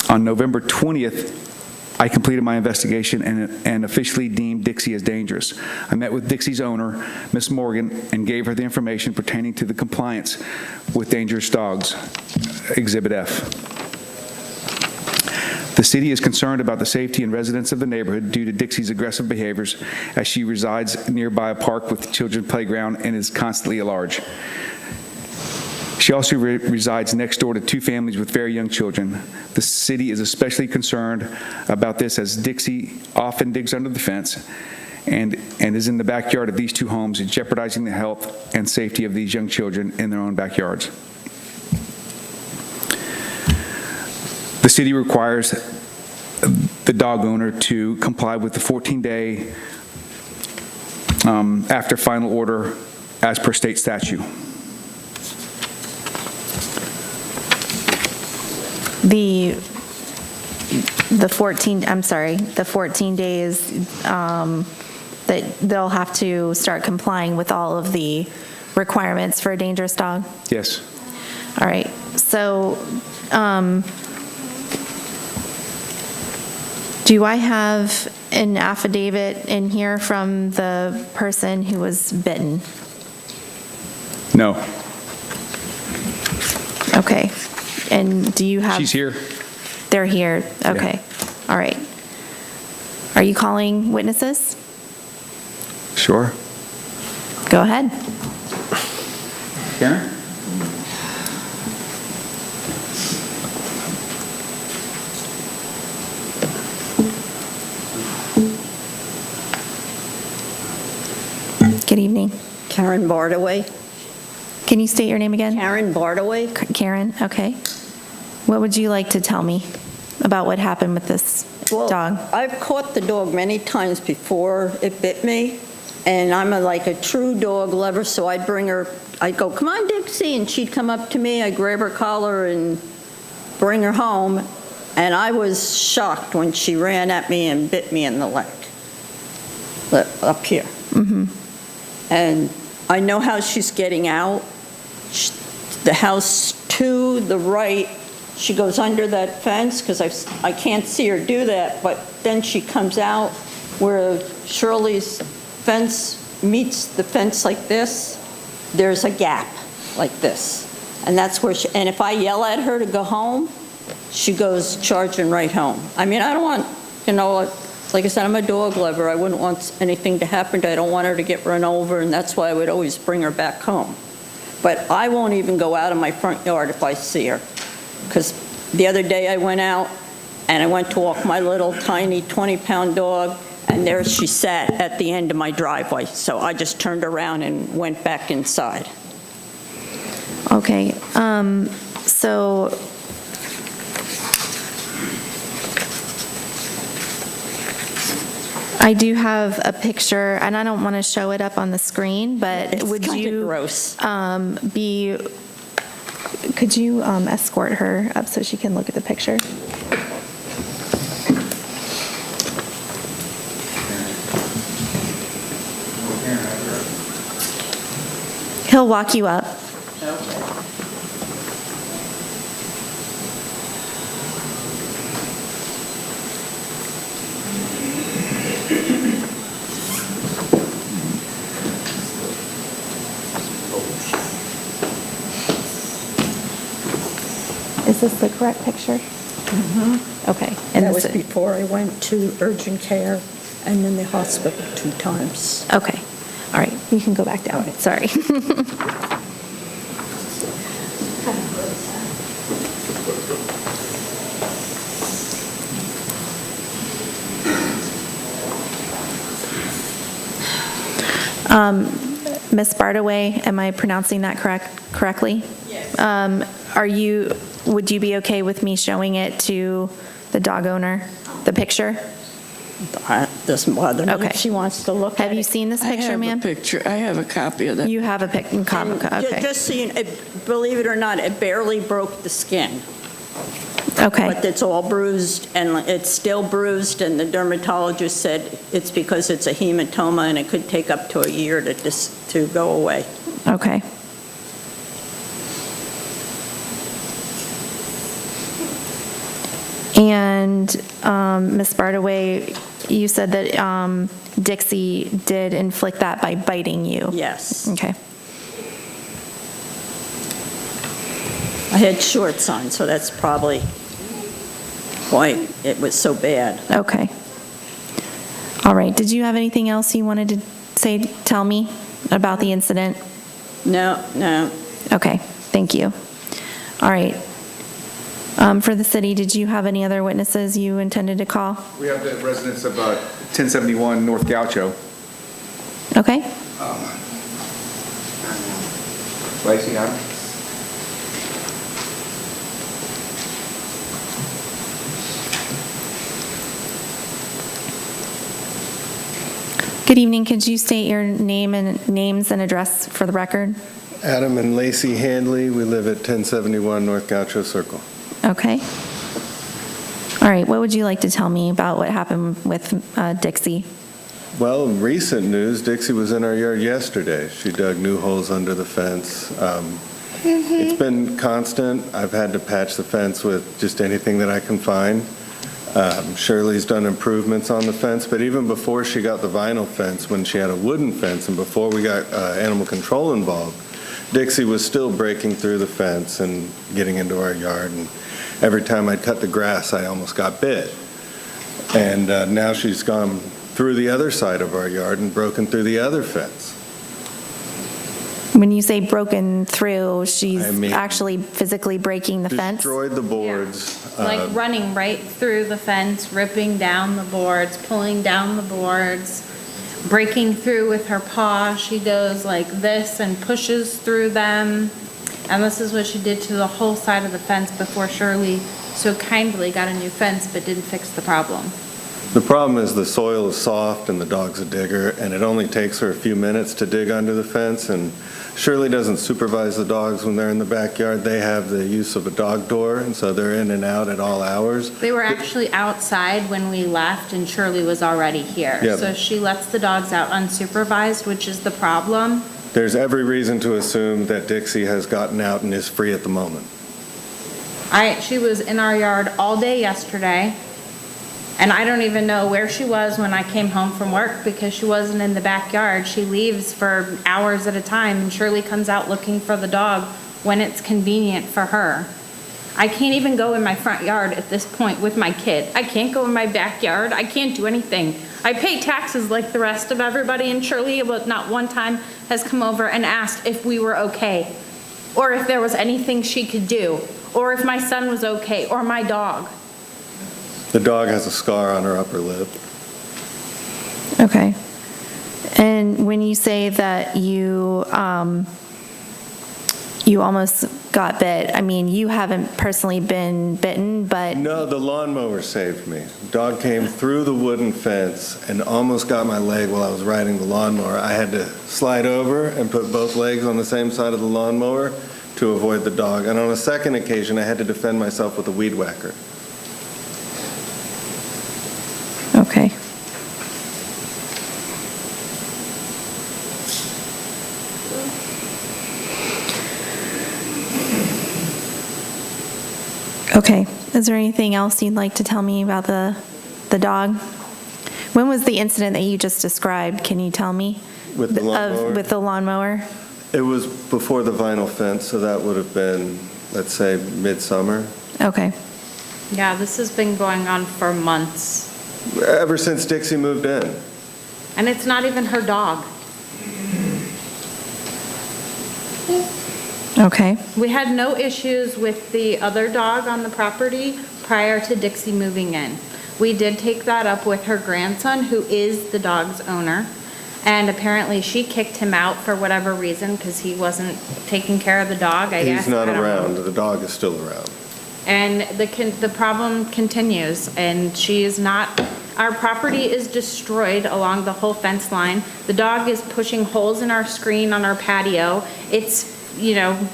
On November 20th, I completed my investigation and officially deemed Dixie as dangerous. I met with Dixie's owner, Miss Morgan, and gave her the information pertaining to the compliance with dangerous dogs, Exhibit F. The city is concerned about the safety and residents of the neighborhood due to Dixie's aggressive behaviors as she resides nearby a park with children's playground and is constantly at large. She also resides next door to 2 families with very young children. The city is especially concerned about this as Dixie often digs under the fence and is in the backyard of these 2 homes, jeopardizing the health and safety of these young children in their own backyards. The city requires the dog owner to comply with the 14-day after final order as per state statute. The 14 days that they'll have to start complying with all of the requirements for a dangerous dog? Yes. All right. So, do I have an affidavit in here from the person who was bitten? No. Okay. And do you have? She's here. They're here. Okay. All right. Are you calling witnesses? Sure. Go ahead. Karen? Good evening. Karen Bardaway. Can you state your name again? Karen Bardaway. Karen, okay. What would you like to tell me about what happened with this dog? I've caught the dog many times before it bit me, and I'm like a true dog lover, so I'd bring her, I'd go, come on, Dixie, and she'd come up to me, I'd grab her collar and bring her home, and I was shocked when she ran at me and bit me in the leg, up here. Mm-hmm. And I know how she's getting out. The house to the right, she goes under that fence, because I can't see her do that, but then she comes out where Shirley's fence meets the fence like this. There's a gap like this. And that's where and if I yell at her to go home, she goes charging right home. I mean, I don't want, like I said, I'm a dog lover. I wouldn't want anything to happen to her. I don't want her to get run over, and that's why I would always bring her back home. But I won't even go out in my front yard if I see her. Because the other day I went out, and I went to walk my little tiny 20-pound dog, and there she sat at the end of my driveway. So I just turned around and went back inside. Okay. So I do have a picture, and I don't want to show it up on the screen, but It's would kinda you gross. could you escort her up so she can look at the picture? He'll walk you up. Is this the correct picture? Mm-hmm. Okay. And And that was this- before I went to urgent care and then the hospital 2 times. Okay. All right. You can go back down. Sorry. Ms. Bardaway, am I pronouncing that correctly? Yes. Would you be okay with me showing it to the dog owner, the picture? That doesn't bother me Okay. if she wants to look at it. Have you seen this picture, ma'am? Picture. I have a copy of that. You have a copy, okay. Just so you know, believe it or not, it barely broke the skin. Okay. But it's all bruised, and it's still bruised, and the dermatologist said it's because it's a hematoma, and it could take up to a year to go away. Okay. And Ms. Bardaway, you said that Dixie did inflict that by biting you? Yes. Okay. I had shorts on, so that's probably why it was so bad. Okay. All right. Did you have anything else you wanted to tell me about the incident? No. Okay. Thank you. All right. For the city, did you have any other witnesses you intended to call? We have the residents of 1071 North Gaucho. Okay. Lacey, huh? Good evening. Could you state your names and address for the record? Adam and Lacey Handley, we live at 1071 North Gaucho Circle. Okay. All right. What would you like to tell me about what happened with Dixie? Well, recent news, Dixie was in our yard yesterday. She dug new holes under the fence. It's been constant. I've had to patch the fence with just anything that I can find. Shirley's done improvements on the fence, but even before she got the vinyl fence, when she had a wooden fence and before we got animal control involved, Dixie was still breaking through the fence and getting into our yard, and every time I'd cut the grass, I almost got bit. And now she's gone through the other side of our yard and broken through the other fence. When you say broken through, she's I mean, actually physically breaking the fence? Destroyed the boards. Like running right through the fence, ripping down the boards, pulling down the boards, breaking through with her paw. She goes like this and pushes through them. And this is what she did to the whole side of the fence before Shirley so kindly got a new fence but didn't fix the problem. The problem is the soil is soft and the dog's a digger, and it only takes her a few minutes to dig under the fence, and Shirley doesn't supervise the dogs when they're in the backyard. They have the use of a dog door, and so they're in and out at all hours. They were actually outside when we left and Shirley was already here. Yeah. So she lets the dogs out unsupervised, which is the problem. There's every reason to assume that Dixie has gotten out and is free at the moment. She was in our yard all day yesterday, and I don't even know where she was when I came home from work because she wasn't in the backyard. She leaves for hours at a time, and Shirley comes out looking for the dog when it's convenient for her. I can't even go in my front yard at this point with my kid. I can't go in my backyard. I can't do anything. I pay taxes like the rest of everybody, and Shirley, not one time, has come over and asked if we were okay, or if there was anything she could do, or if my son was okay, or my dog. The dog has a scar on her upper lip. Okay. And when you say that you almost got bit, I mean, you haven't personally been bitten, but... No, the lawnmower saved me. Dog came through the wooden fence and almost got my leg while I was riding the lawnmower. I had to slide over and put both legs on the same side of the lawnmower to avoid the dog. And on a second occasion, I had to defend myself with a weed whacker. Okay. Okay. Is there anything else you'd like to tell me about the dog? When was the incident that you just described? Can you tell me? With the lawnmower? With the lawnmower? It was before the vinyl fence, so that would have been, let's say, midsummer. Okay. Yeah, this has been going on for months. Ever since Dixie moved in. And it's not even her dog. Okay. We had no issues with the other dog on the property prior to Dixie moving in. We did take that up with her grandson, who is the dog's owner, and apparently she kicked him out for whatever reason because he wasn't taking care of the dog, I guess. He's not I don't know. around. The dog is still around. And the problem continues, and she is not, our property is destroyed along the whole fence line. The dog is pushing holes in our screen on our patio. It's,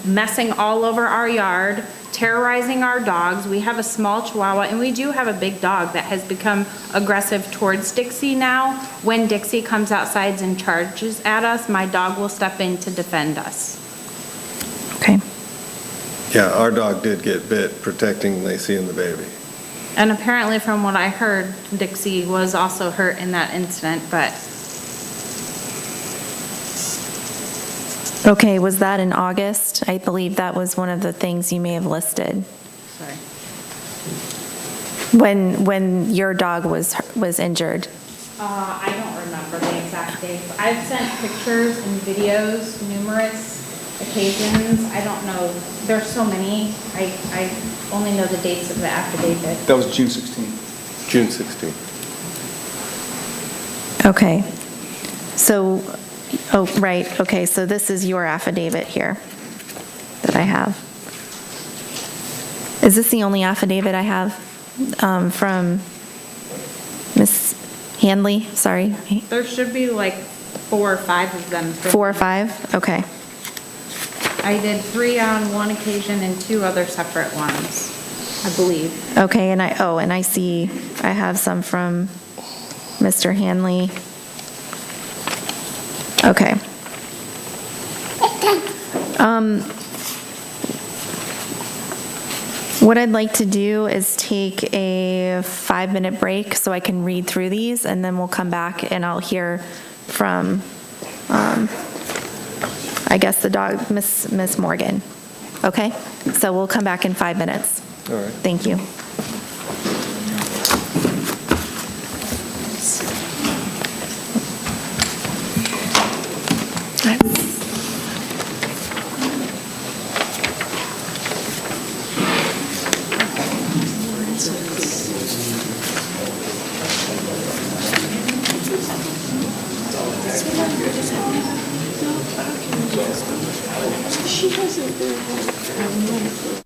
messing all over our yard, terrorizing our dogs. We have a small Chihuahua, and we do have a big dog that has become aggressive towards Dixie now. When Dixie comes outside and charges at us, my dog will step in to defend us. Okay. Yeah, our dog did get bit protecting Lacey and the baby. And apparently, from what I heard, Dixie was also hurt in that incident, but... Okay, was that in August? I believe that was one of the things you may have listed. Sorry. When your dog was injured. I don't remember the exact dates. I've sent pictures and videos, numerous occasions. I don't know. There's so many. I only know the dates of the affidavit. That was June 16th. June 16th. Okay. So, right. Okay, so this is your affidavit here that I have. Is this the only affidavit I have from Ms. Handley? Sorry. There should be like 4 or 5 of them. 4 or 5? Okay. I did 3 on one occasion and 2 other separate ones, I believe. Okay, and I see I have some from Mr. Hanley. Okay. What I'd like to do is take a 5-minute break so I can read through these, and then we'll come back and I'll hear from, I I guess the dog, Miss Morgan. Okay? So we'll come back in 5 minutes. All right. Thank you. She hasn't been.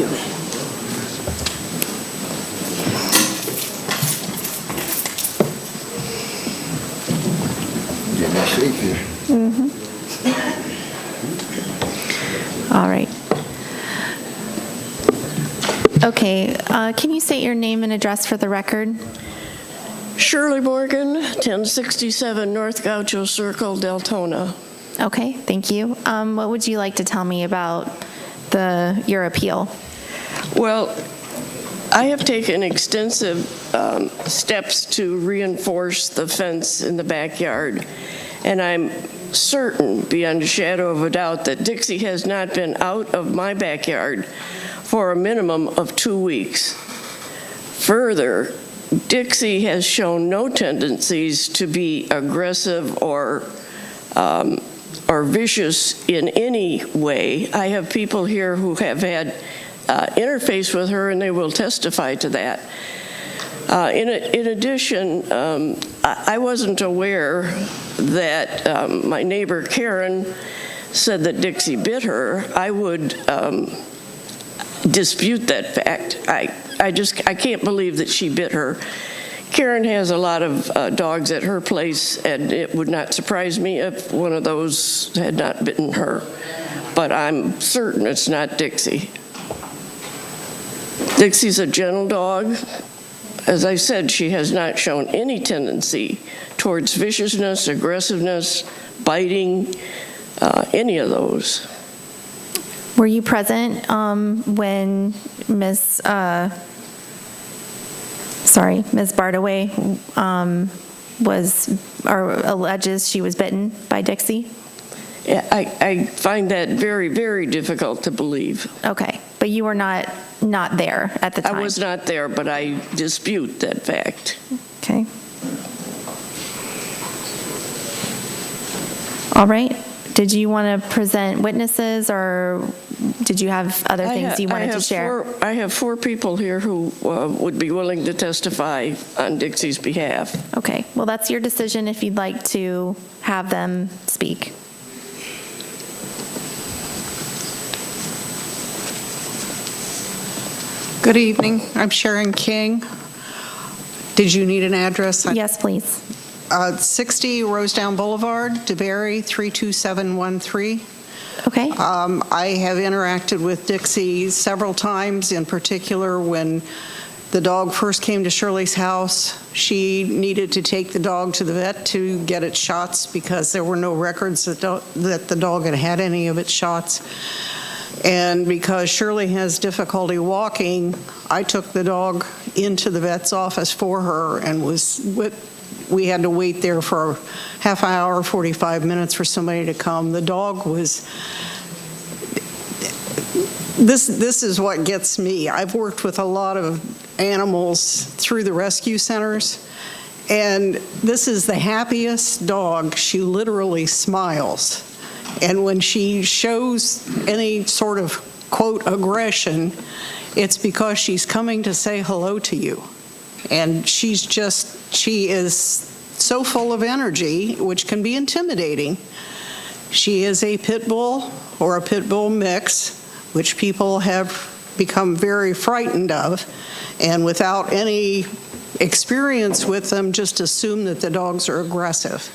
you. Getting in shape here. All right. Okay, can you state your name and address for the record? Shirley Morgan, 1067 North Gaucho Circle, Deltona. Okay, thank you. What would you like to tell me about your appeal? Well, I have taken extensive steps to reinforce the fence in the backyard, and I'm certain, beyond a shadow of a doubt, that Dixie has not been out of my backyard for a minimum of 2 weeks. Further, Dixie has shown no tendencies to be aggressive or vicious in any way. I have people here who have had interface with her, and they will testify to that. In addition, I wasn't aware that my neighbor Karen said that Dixie bit her. I would dispute that fact. I can't believe that she bit her. Karen has a lot of dogs at her place, and it would not surprise me if one of those had not bitten her. But I'm certain it's not Dixie. Dixie's a gentle dog. As I said, she has not shown any tendency towards viciousness, aggressiveness, biting, any of those. Were you present when Ms. Bardaway alleges she was bitten by Dixie? Yeah, I find that very, very difficult to believe. Okay, but you were not there at the time? I was not there, but I dispute that fact. Okay. All right. Did you want to present witnesses, or did you have other things you wanted to share? I have 4 people here who would be willing to testify on Dixie's behalf. Okay. Well, that's your decision if you'd like to have them speak. Good evening. I'm Sharon King. Did you need an address? Yes, please. 60 Rosedown Boulevard, DeBerry, 32713. Okay. I have interacted with Dixie several times, in particular when the dog first came to Shirley's house. She needed to take the dog to the vet to get its shots because there were no records that the dog had had any of its shots. And because Shirley has difficulty walking, I took the dog into the vet's office for her, and we had to wait there for half an hour, 45 minutes for somebody to come. The dog was, this is what gets me. I've worked with a lot of animals through the rescue centers, and this is the happiest dog. She literally smiles. And when she shows any sort of, quote, aggression, it's because she's coming to say hello to you. And she is so full of energy, which can be intimidating. She is a pit bull or a pit bull mix, which people have become very frightened of. And without any experience with them, just assume that the dogs are aggressive.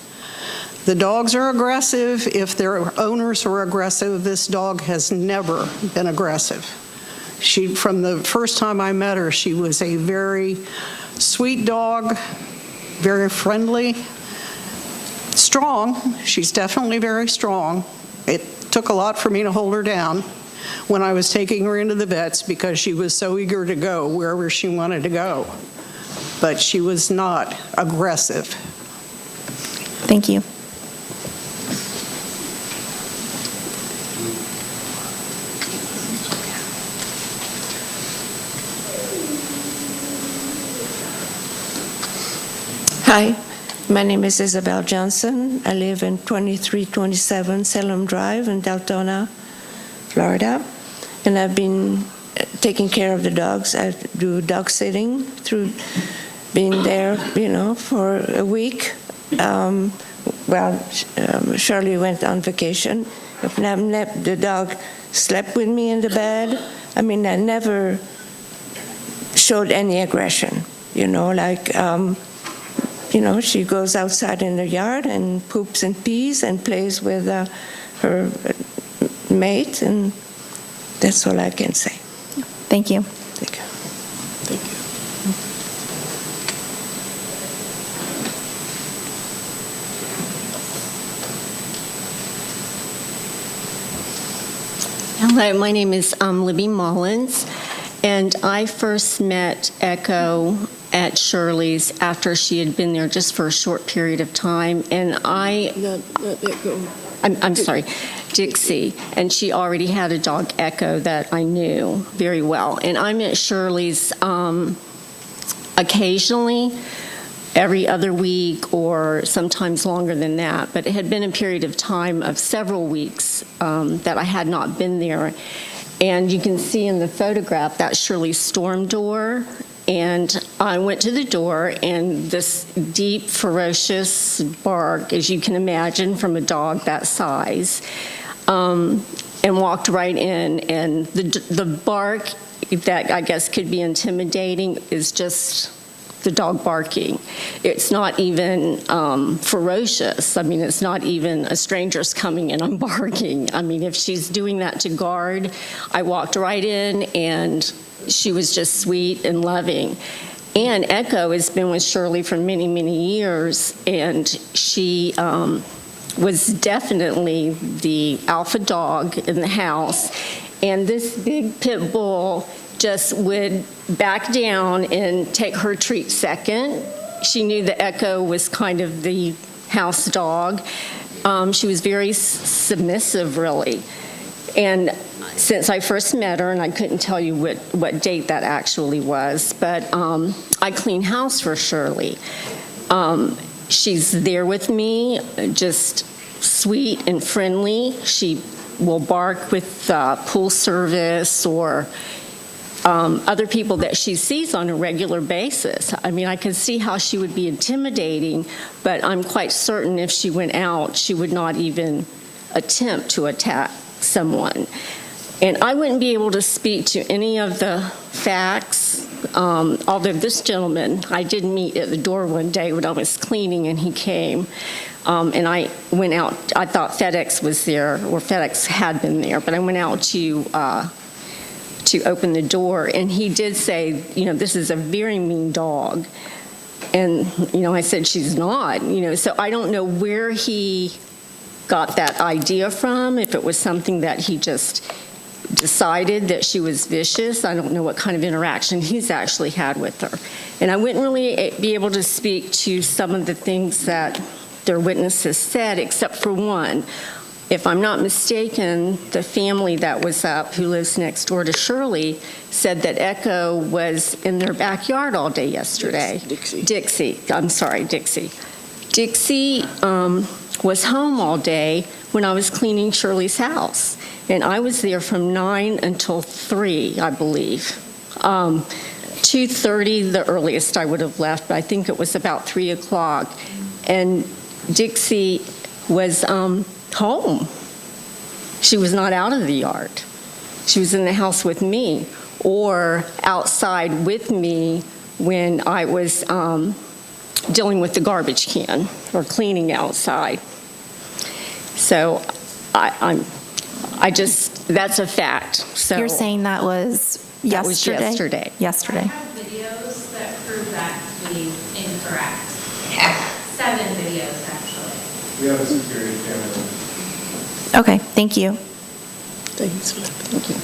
The dogs are aggressive if their owners are aggressive. This dog has never been aggressive. From the first time I met her, she was a very sweet dog, very friendly, strong. She's definitely very strong. It took a lot for me to hold her down when I was taking her into the vets because she was so eager to go wherever she wanted to go. But she was not aggressive. Thank you. Hi, my name is Isabel Johnson. I live in 2327 Salem Drive in Deltona, Florida, and I've been taking care of the dogs. I do dog sitting through being there, for a week. Shirley went on vacation. The dog slept with me in the bed. I mean, I never showed any aggression, like, she goes outside in the yard and poops and pees and plays with her mate, and that's all I can say. Thank you. Thank you. Thank you. Hello, my name is Libby Mullins, and I first met Echo at Shirley's after she had been there just for a short period of time, and I'm sorry, Dixie, and she already had a dog, Echo, that I knew very well. And I met Shirley's occasionally, every other week or sometimes longer than that, but it had been a period of time of several weeks that I had not been there. And you can see in the photograph that Shirley's storm door, and I went to the door, and this deep, ferocious bark, as you can imagine from a dog that size, and walked right in, and the bark that I guess could be intimidating is just the dog barking. It's not even ferocious. I mean, it's not even a stranger's coming in, I'm barking. I mean, if she's doing that to guard, I walked right in, and she was just sweet and loving. And Echo has been with Shirley for many, many years, and she was definitely the alpha dog in the house. And this big pit bull just would back down and take her treat second. She knew that Echo was kind of the house dog. She was very submissive, really. And since I first met her, and I couldn't tell you what date that actually was, but I clean house for Shirley. She's there with me, just sweet and friendly. She will bark with pool service or other people that she sees on a regular basis. I mean, I could see how she would be intimidating, but I'm quite certain if she went out, she would not even attempt to attack someone. And I wouldn't be able to speak to any of the facts, although this gentleman, I did meet at the door one day when I was cleaning, and he came. And I went out, I thought FedEx was there, or FedEx had been there, but I went out to open the door, and he did say, this is a very mean dog. And, I said, she's not, so I don't know where he got that idea from, if it was something that he just decided that she was vicious. I don't know what kind of interaction he's actually had with her. And I wouldn't really be able to speak to some of the things that their witnesses said, except for one. If I'm not mistaken, the family that was up, who lives next door to Shirley, said that Echo was in their backyard all day yesterday. Dixie. I'm sorry, Dixie. Dixie was home all day when I was cleaning Shirley's house. And I was there from 9 until 3, I believe. 2:30, the earliest I would have left, but I think it was about 3 o'clock. And Dixie was home. She was not out of the yard. She was in the house with me, or outside with me when I was dealing with the garbage can or cleaning outside. So that's a fact. So You're saying that was yesterday? That was yesterday. Yesterday. I have videos that prove that to be incorrect. 7 videos, actually. We have a security camera. Okay, thank you. Thanks. Thank you.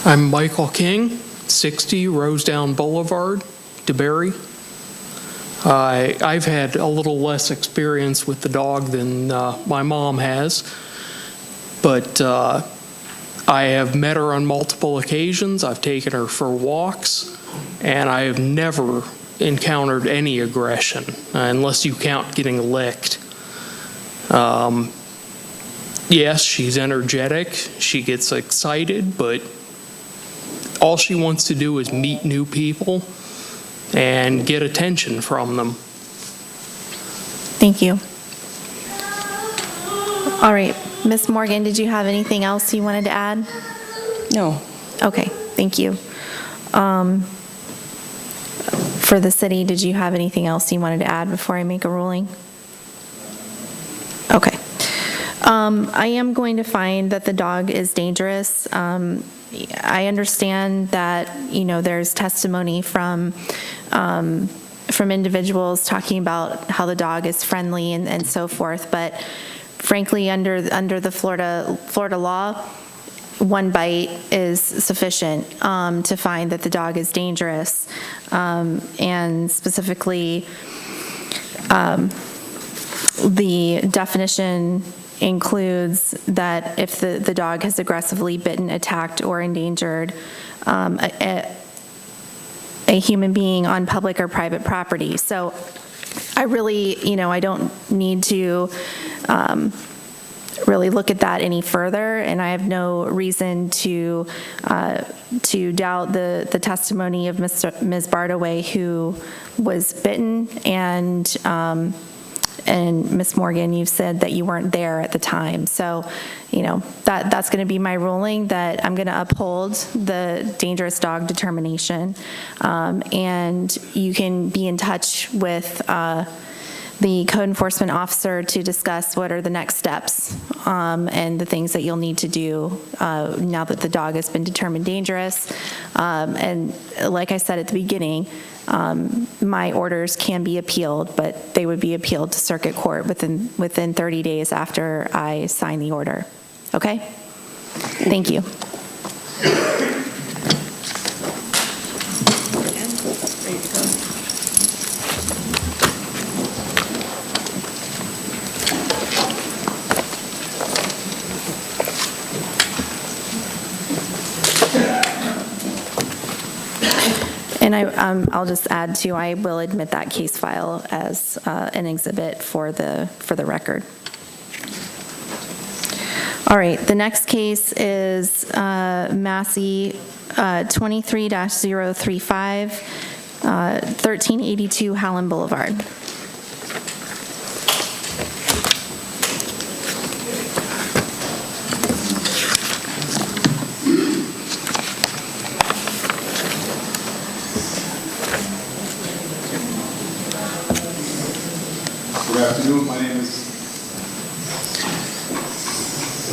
I'm Michael King, 60 Rosedown Boulevard, DeBerry. I've had a little less experience with the dog than my mom has, but I have met her on multiple occasions. I've taken her for walks, and I have never encountered any aggression, unless you count getting licked. Yes, she's energetic. She gets excited, but all she wants to do is meet new people and get attention from them. Thank you. All right, Ms. Morgan, did you have anything else you wanted to add? No. Okay, thank you. For the city, did you have anything else you wanted to add before I make a ruling? Okay. I am going to find that the dog is dangerous. I understand that, there's testimony from individuals talking about how the dog is friendly and so forth, but frankly, under the Florida law, one bite is sufficient to find that the dog is dangerous, and specifically, the definition includes that if the dog has aggressively bitten, attacked, or endangered a human being on public or private property. So I really, I don't need to really look at that any further, and I have no reason to doubt the testimony of Ms. Bardaway, who was bitten, and Ms. Morgan, you've said that you weren't there at the time. So, that's going to be my ruling, that I'm going to uphold the dangerous dog determination. And you can be in touch with the code enforcement officer to discuss what are the next steps and the things that you'll need to do now that the dog has been determined dangerous. And like I said at the beginning, my orders can be appealed, but they would be appealed to circuit court within 30 days after I sign the order. Okay? Thank you. And I'll just add too, I will admit that case file as an exhibit for the record. All right, the next case is Massey 23-035, 1382 Howland Boulevard.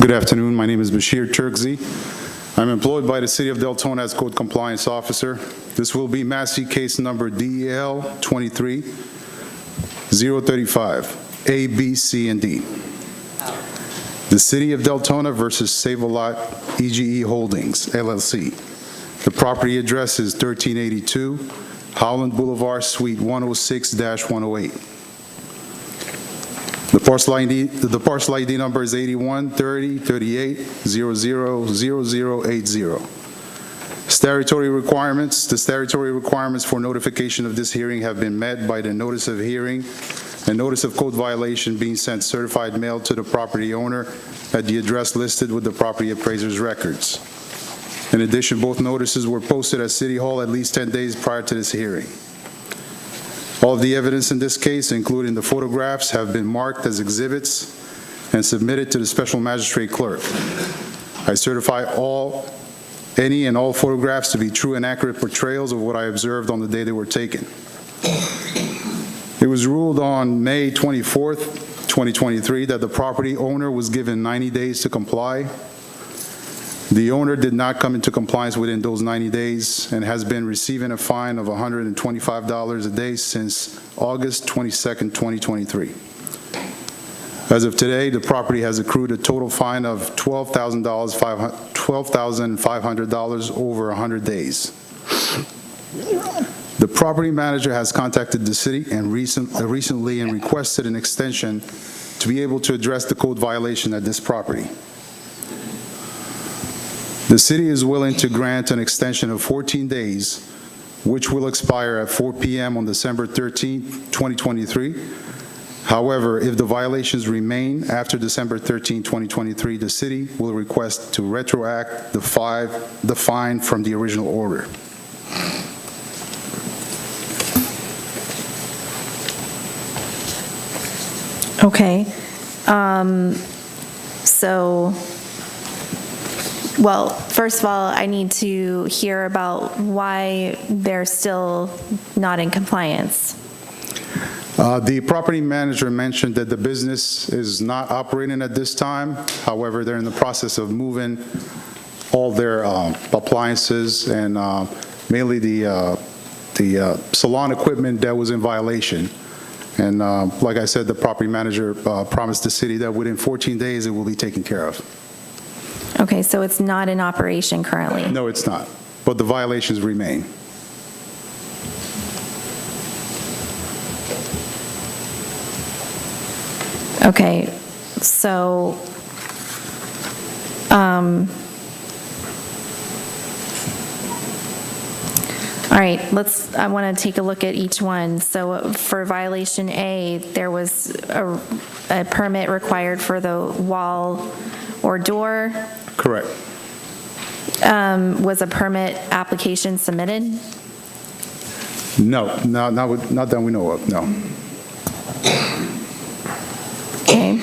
Good afternoon. My name is Bashir Turkzi. I'm employed by the City of Deltona as Code Compliance Officer. This will be Massey case number DEL 23-035, A, B, C, and D. The City of Deltona versus Save-A-Lot EGE Holdings, LLC. The property address is 1382 Howland Boulevard, Suite 106-108. The parcel ID number is 813038000080. Statutory requirements. The statutory requirements for notification of this hearing have been met by the notice of hearing and notice of code violation being sent certified mail to the property owner at the address listed with the property appraiser's records. In addition, both notices were posted at City Hall at least 10 days prior to this hearing. All of the evidence in this case, including the photographs, have been marked as exhibits and submitted to the Special Magistrate Clerk. I certify any and all photographs to be true and accurate portrayals of what I observed on the day they were taken. It was ruled on May 24th, 2023, that the property owner was given 90 days to comply. The owner did not come into compliance within those 90 days and has been receiving a fine of $125 a day since August 22nd, 2023. As of today, the property has accrued a total fine of $12,500 over 100 days. The property manager has contacted the city and recently and requested an extension to be able to address the code violation at this property. The city is willing to grant an extension of 14 days, which will expire at 4 p.m. on December 13, 2023. However, if the violations remain after December 13, 2023, the city will request to retroact the fine from the original order. Okay. So, well, first of all, I need to hear about why they're still not in compliance. The property manager mentioned that the business is not operating at this time. However, they're in the process of moving all their appliances and mainly the salon equipment that was in violation. And like I said, the property manager promised the city that within 14 days it will be taken care of. Okay, so it's not in operation currently? No, it's not, but the violations remain. Okay, so, all right, I want to take a look at each one. So for violation A, there was a permit required for the wall or door. Correct. Was a permit application submitted? No, not that we know of, no. Okay.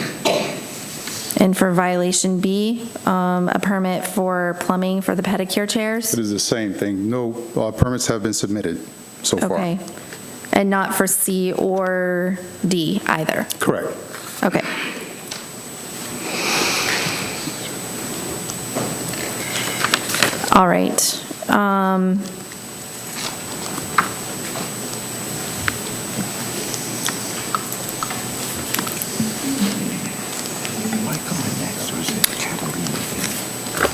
And for violation B, a permit for plumbing for the pedicure chairs? It is the same thing. No permits have been submitted so far. Okay. And not for C or D either? Correct. Okay. All right.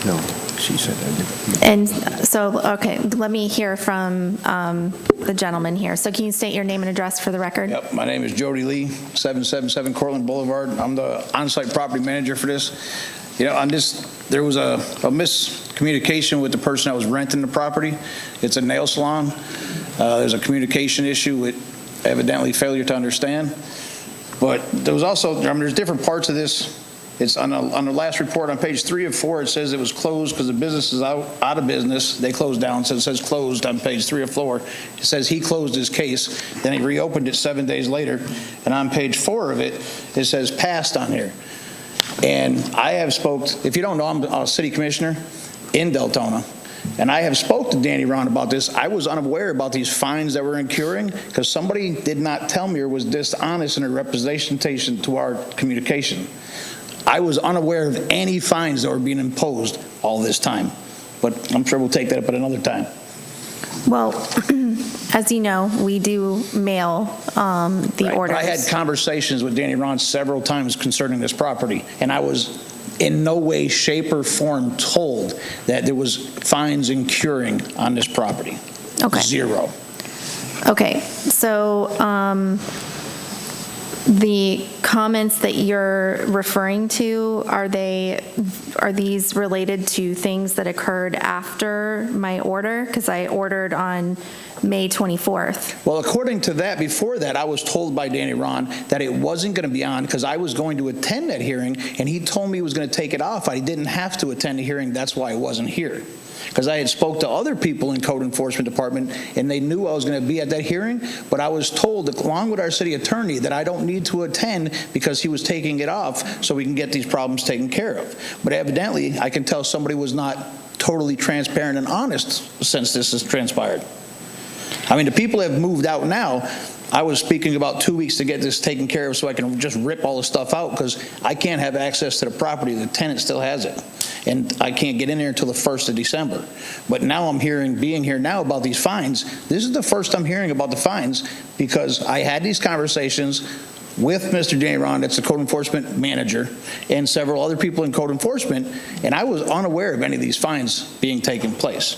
No, she said that. And so, okay, let me hear from the gentleman here. So can you state your name and address for the record? Yep, my name is Jody Lee, 777 Cortland Boulevard. I'm the on-site property manager for this. You know, there was a miscommunication with the person that was renting the property. It's a nail salon. There's a communication issue with evidently failure to understand. But there was also, there's different parts of this. It's on the last report on page 3 of 4, it says it was closed because the business is out of business. They closed down, so it says closed on page 3 of 4. It says he closed his case, then he reopened it 7 days later. And on page 4 of it, it says passed on here. And I have if you don't know, I'm a city commissioner in Deltona. And I have spoke to Danny Ron about this. I was unaware about these fines that we're incurring because somebody did not tell me or was dishonest in their representation to our communication. I was unaware of any fines that were being imposed all this time, but I'm sure we'll take that up at another time. Well, as you know, we do mail the orders. I had conversations with Danny Ron several times concerning this property, and I was in no way, shape, or form told that there was fines incurring on this property. Okay. Zero. Okay, so the comments that you're referring to, are these related to things that occurred after my order? Because I ordered on May 24th. Well, according to that, before that, I was told by Danny Ron that it wasn't going to be on because I was going to attend that hearing, and he told me he was going to take it off. I didn't have to attend the hearing. That's why I wasn't here. Because I had spoke to other people in Code Enforcement Department, and they knew I was going to be at that hearing, but I was told, along with our city attorney, that I don't need to attend because he was taking it off so we can get these problems taken care of. But evidently, I can tell somebody was not totally transparent and honest since this has transpired. I mean, the people have moved out now. I was speaking about 2 weeks to get this taken care of so I can just rip all the stuff out because I can't have access to the property. The tenant still has it. And I can't get in there until the 1st of December. But now I'm being here now about these fines. This is the first I'm hearing about the fines because I had these conversations with Mr. Danny Ron, that's the code enforcement manager, and several other people in code enforcement, and I was unaware of any of these fines being taken place.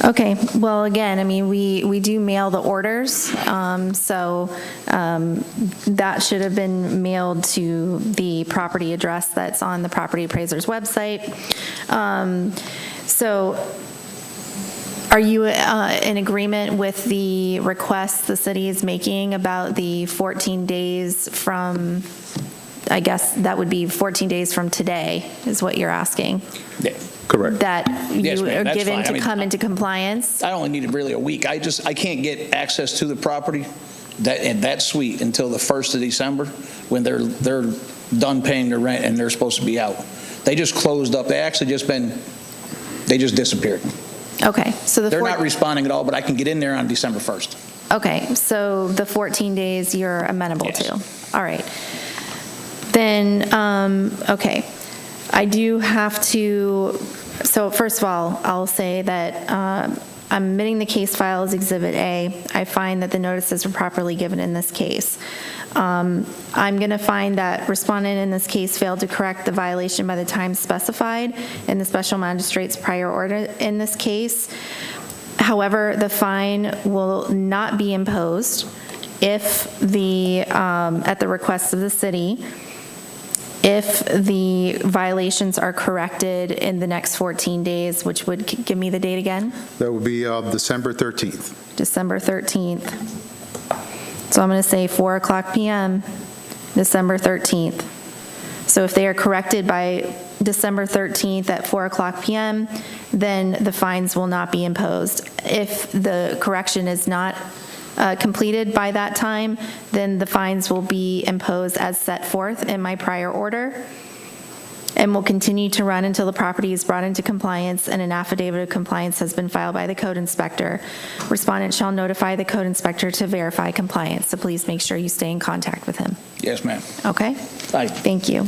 Okay, well, again, I mean, we do mail the orders, so that should have been mailed to the property address that's on the property appraiser's website. So are you in agreement with the request the city is making about the 14 days from, I guess that would be 14 days from today, is what you're asking? Yeah. Correct. That Yes, you ma'am, are that's given fine. to I mean, come into compliance? I only needed really a week. I can't get access to the property that suite until the 1st of December, when they're done paying their rent and they're supposed to be out. They just closed up. They just disappeared. Okay, so They're not responding at all, but I can get in there on December 1st. Okay, so the 14 days you're amenable to. All right. Then, okay, I do have to, so first of all, I'll say that I'm admitting the case file as Exhibit A. I find that the notices were properly given in this case. I'm going to find that respondent in this case failed to correct the violation by the time specified in the special magistrate's prior order in this case. However, the fine will not be imposed if at the request of the city, if the violations are corrected in the next 14 days, which would give me the date again? That would be December 13th. December 13th. So I'm going to say 4 o'clock p.m., December 13th. So if they are corrected by December 13th at 4 o'clock p.m., then the fines will not be imposed. If the correction is not completed by that time, then the fines will be imposed as set forth in my prior order and will continue to run until the property is brought into compliance and an affidavit of compliance has been filed by the code inspector. Respondent shall notify the code inspector to verify compliance, so please make sure you stay in contact with him. Yes, ma'am. Okay? Aye. Thank you.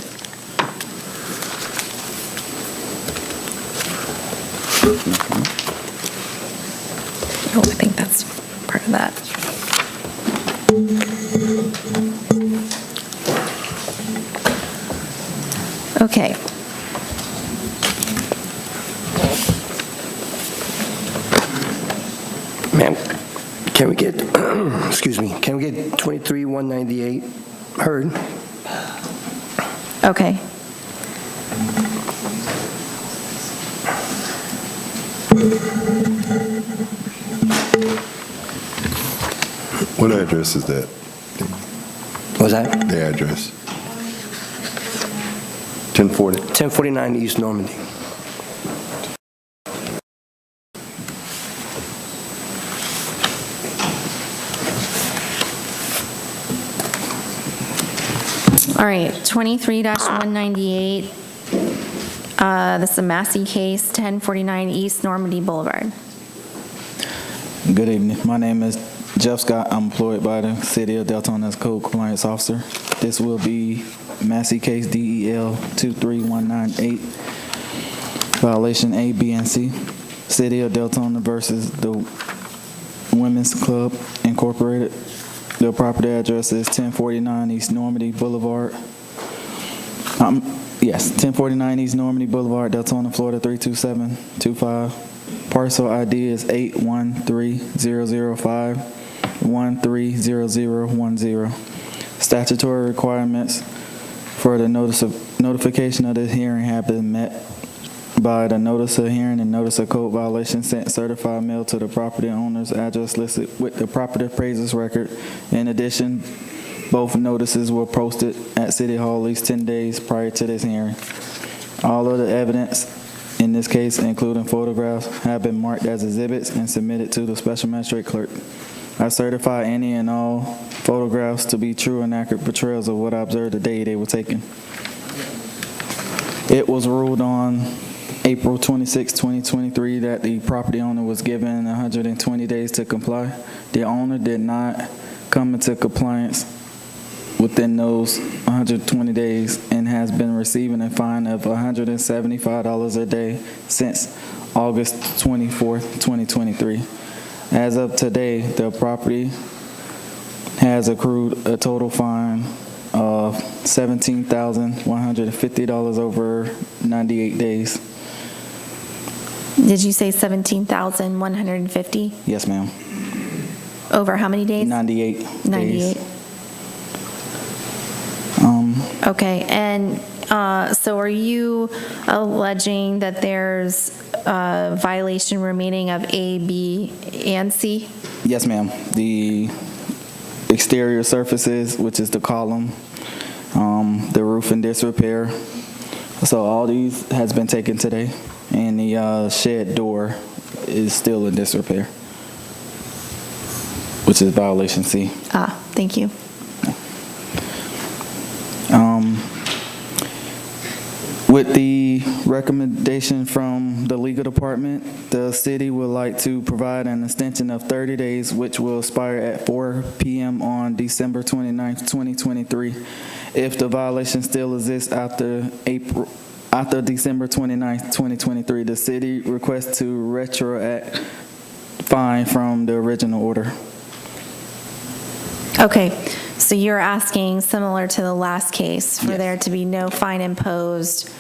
Oh, I think that's part of that. Okay. Ma'am, can we get, excuse me, can we get 23-198 heard? Okay. What address is that? Was that? The address. 1040? 1049 East Normandy. All right, 23-198. This is a Massey case, 1049 East Normandy Boulevard. Good evening. My name is Jeff Scott. I'm employed by the City of Deltona as Code Compliance Officer. This will be Massey case DEL 23198, violation A, B, and C. City of Deltona versus the Women's Club Incorporated. The property address is 1049 East Normandy Boulevard. Yes, 1049 East Normandy Boulevard, Deltona, Florida 32725. Parcel ID is 81300513010. Statutory requirements for the notification of this hearing have been met by the notice of hearing and notice of code violation sent certified mail to the property owner's address listed with the property appraiser's record. In addition, both notices were posted at City Hall at least 10 days prior to this hearing. All of the evidence in this case, including photographs, have been marked as exhibits and submitted to the special magistrate clerk. I certify any and all photographs to be true and accurate portrayals of what I observed the day they were taken. It was ruled on April 26, 2023 that the property owner was given 120 days to comply. The owner did not come into compliance within those 120 days and has been receiving a fine of $175 a day since August 24, 2023. As of today, the property has accrued a total fine of $17,150 over 98 days. Did you say 17,150? Yes, ma'am. Over how many days? 98 98. days. Okay, and so are you alleging that there's a violation remaining of A, B, and C? Yes, ma'am. The exterior surfaces, which is the column, the roof in disrepair. So all these has been taken today, and the shed door is still in disrepair. which is violation C. Thank you. With the recommendation from the legal department, the city would like to provide an extension of 30 days, which will expire at 4 p.m. on December 29th, 2023. If the violation still exists after December 29th, 2023, the city requests to retroact fine from the original order. Okay, so you're asking, similar to the last case, for there to be no fine imposed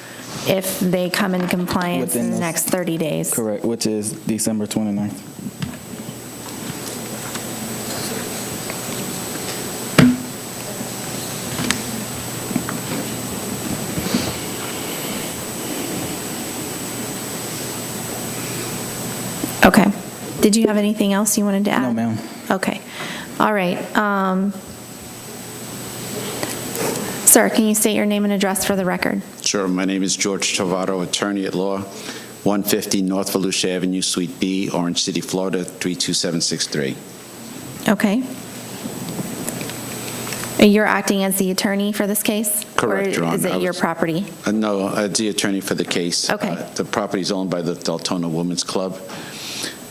if they come in compliance in the next 30 days? Correct, which is December 29th. Okay. Did you have anything else you wanted to add? No, ma'am. Okay. All right. Sir, can you state your name and address for the record? Sure. My name is George Tavaro, attorney at law, 150 North Volusia Avenue, Suite B, Orange City, Florida, 32763. Okay. You're acting as the attorney for this case? Correct, Your Or is Honor. it your property? No, the attorney for the case. Okay. The property is owned by the Deltona Women's Club.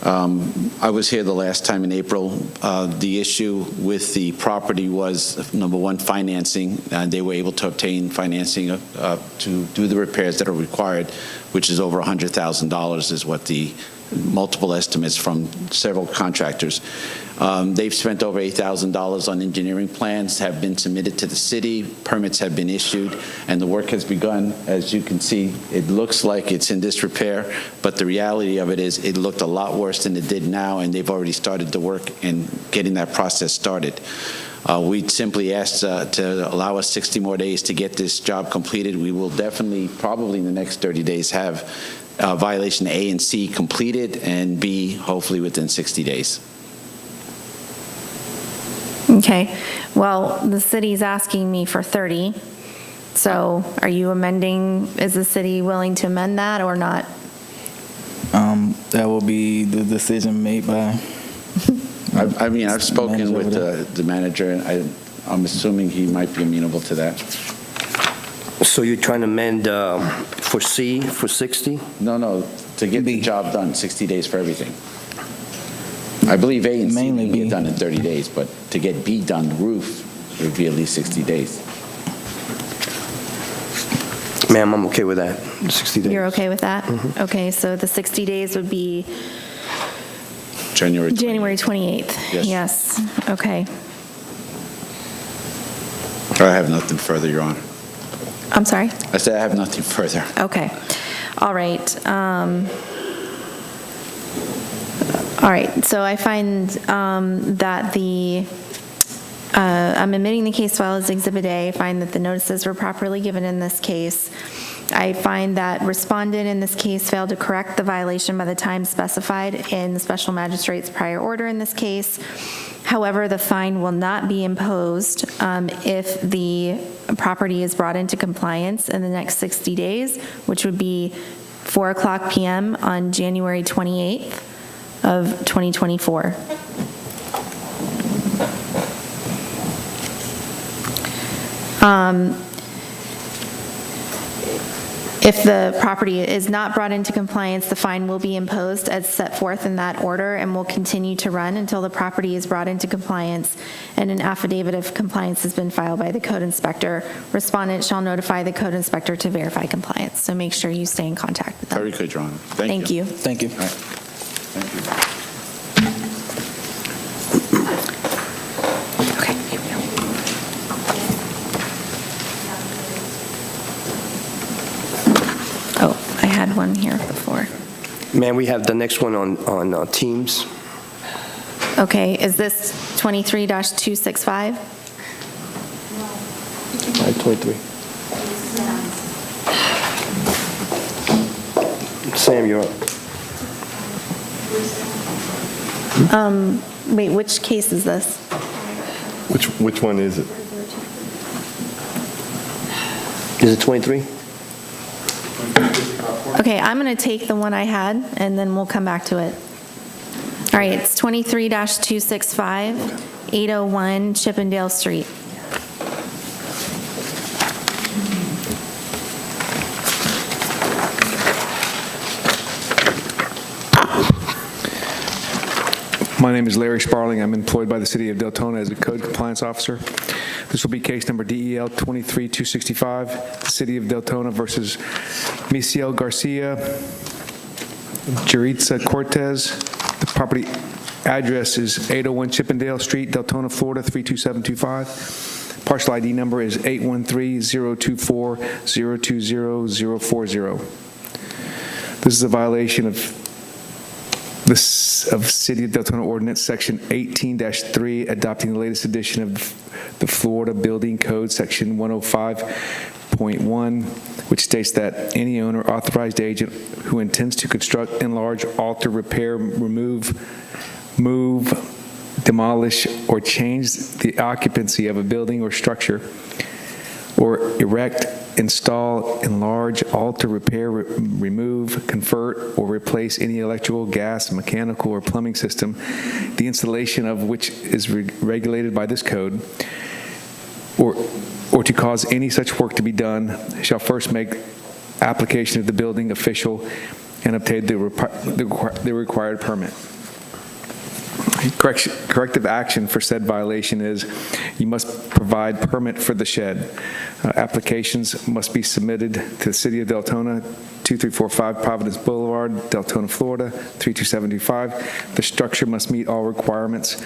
I was here the last time in April. The issue with the property was, number one, financing. They were able to obtain financing to do the repairs that are required, which is over $100,000 is what the multiple estimates from several contractors. They've spent over $8,000 on engineering plans, have been submitted to the city, permits have been issued, and the work has begun. As you can see, it looks like it's in disrepair, but the reality of it is it looked a lot worse than it did now, and they've already started the work and getting that process started. We simply asked to allow us 60 more days to get this job completed. We will definitely, probably in the next 30 days, have violation A and C completed, and B, hopefully within 60 days. Okay. Well, the city's asking me for 30. So are you amending, is the city willing to amend that or not? That will be the decision made by... I mean, I've spoken with the manager, and I'm assuming he might be amenable to that. So you're trying to amend for C, for 60? No, to get the job done, 60 days for everything. I believe A and C can get done in 30 days, but to get B done, the roof, it would be at least 60 days. Ma'am, I'm okay with that, 60 days. You're okay with that? Okay, so the 60 days would be January 28th? Yes. Okay. I have nothing further, Your Honor. I'm sorry? I said I have nothing further. Okay. All right. All right, so I find that I'm admitting the case file as Exhibit A. I find that the notices were properly given in this case. I find that respondent in this case failed to correct the violation by the time specified in the special magistrate's prior order in this case. However, the fine will not be imposed if the property is brought into compliance in the next 60 days, which would be 4:00 p.m. on January 28th of 2024. If the property is not brought into compliance, the fine will be imposed as set forth in that order and will continue to run until the property is brought into compliance and an affidavit of compliance has been filed by the code inspector. Respondent shall notify the code inspector to verify compliance. So make sure you stay in contact with them. Very good, Your Honor. Thank you. Thank you. All right. Thank you. Oh, I had one here before. Ma'am, we have the next one on Teams. Okay, is this 23-265? 23. Sam, you're up. Wait, which case is this? Which one is it? Is it 23? Okay, I'm going to take the one I had, and then we'll come back to it. All right, it's 23-265, 801 Chippendale Street. My name is Larry Sparling. I'm employed by the City of Deltona as a code compliance officer. This will be case number DEL 23-265, the City of Deltona versus Misael Garcia, Jaritza Cortez. The property address is 801 Chippendale Street, Deltona, Florida 32725. Parcel ID number is 813-024-020-040. This is a violation of City of Deltona Ordinance Section 18-3, adopting the latest edition of the Florida Building Code, Section 105.1, which states that any owner, authorized agent who intends to construct, enlarge, alter, repair, remove, move, demolish, or change the occupancy of a building or structure, or erect, install, enlarge, alter, repair, remove, convert, or replace any electrical, gas, mechanical, or plumbing system, the installation of which is regulated by this code, or to cause any such work to be done, shall first make application of the building official and obtain the required permit. Corrective action for said violation is you must provide permit for the shed. Applications must be submitted to the City of Deltona, 2345 Providence Boulevard, Deltona, Florida, 32725. The structure must meet all requirements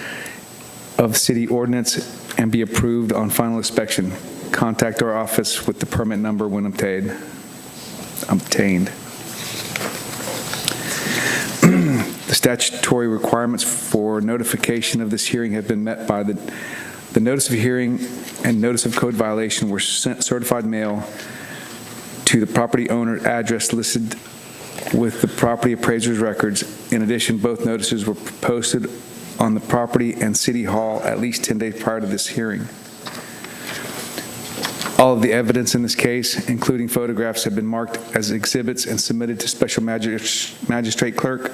of city ordinance and be approved on final inspection. Contact our office with the permit number when obtained. The statutory requirements for notification of this hearing have been met by the notice of hearing and notice of code violation were sent certified mail to the property owner address listed with the property appraiser's records. In addition, both notices were posted on the property and City Hall at least 10 days prior to this hearing. All of the evidence in this case, including photographs, have been marked as exhibits and submitted to Special Magistrate Clerk.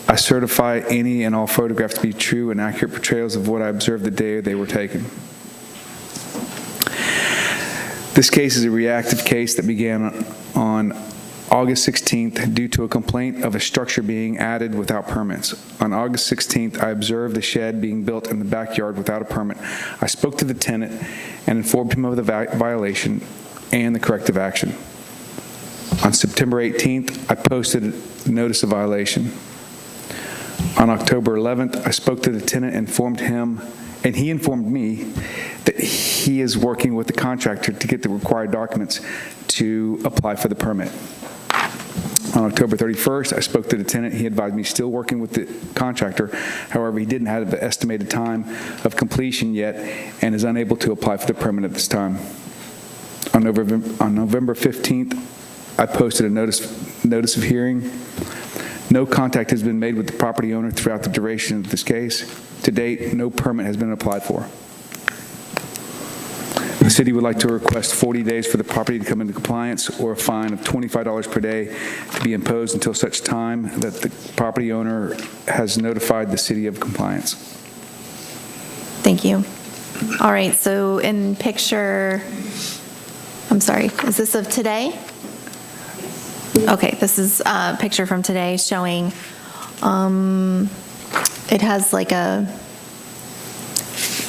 I certify any and all photographs to be true and accurate portrayals of what I observed the day they were taken. This case is a reactive case that began on August 16th due to a complaint of a structure being added without permits. On August 16th, I observed the shed being built in the backyard without a permit. I spoke to the tenant and informed him of the violation and the corrective action. On September 18th, I posted a notice of violation. On October 11th, I spoke to the tenant, informed him, and he informed me that he is working with the contractor to get the required documents to apply for the permit. On October 31st, I spoke to the tenant. He advised me still working with the contractor. However, he didn't have the estimated time of completion yet and is unable to apply for the permit at this time. On November 15th, I posted a notice of hearing. No contact has been made with the property owner throughout the duration of this case. To date, no permit has been applied for. The city would like to request 40 days for the property to come into compliance or a fine of $25 per day to be imposed until such time that the property owner has notified the city of compliance. Thank you. All right, so in picture, I'm sorry, is this of today? Okay, this is a picture from today showing, it has like a,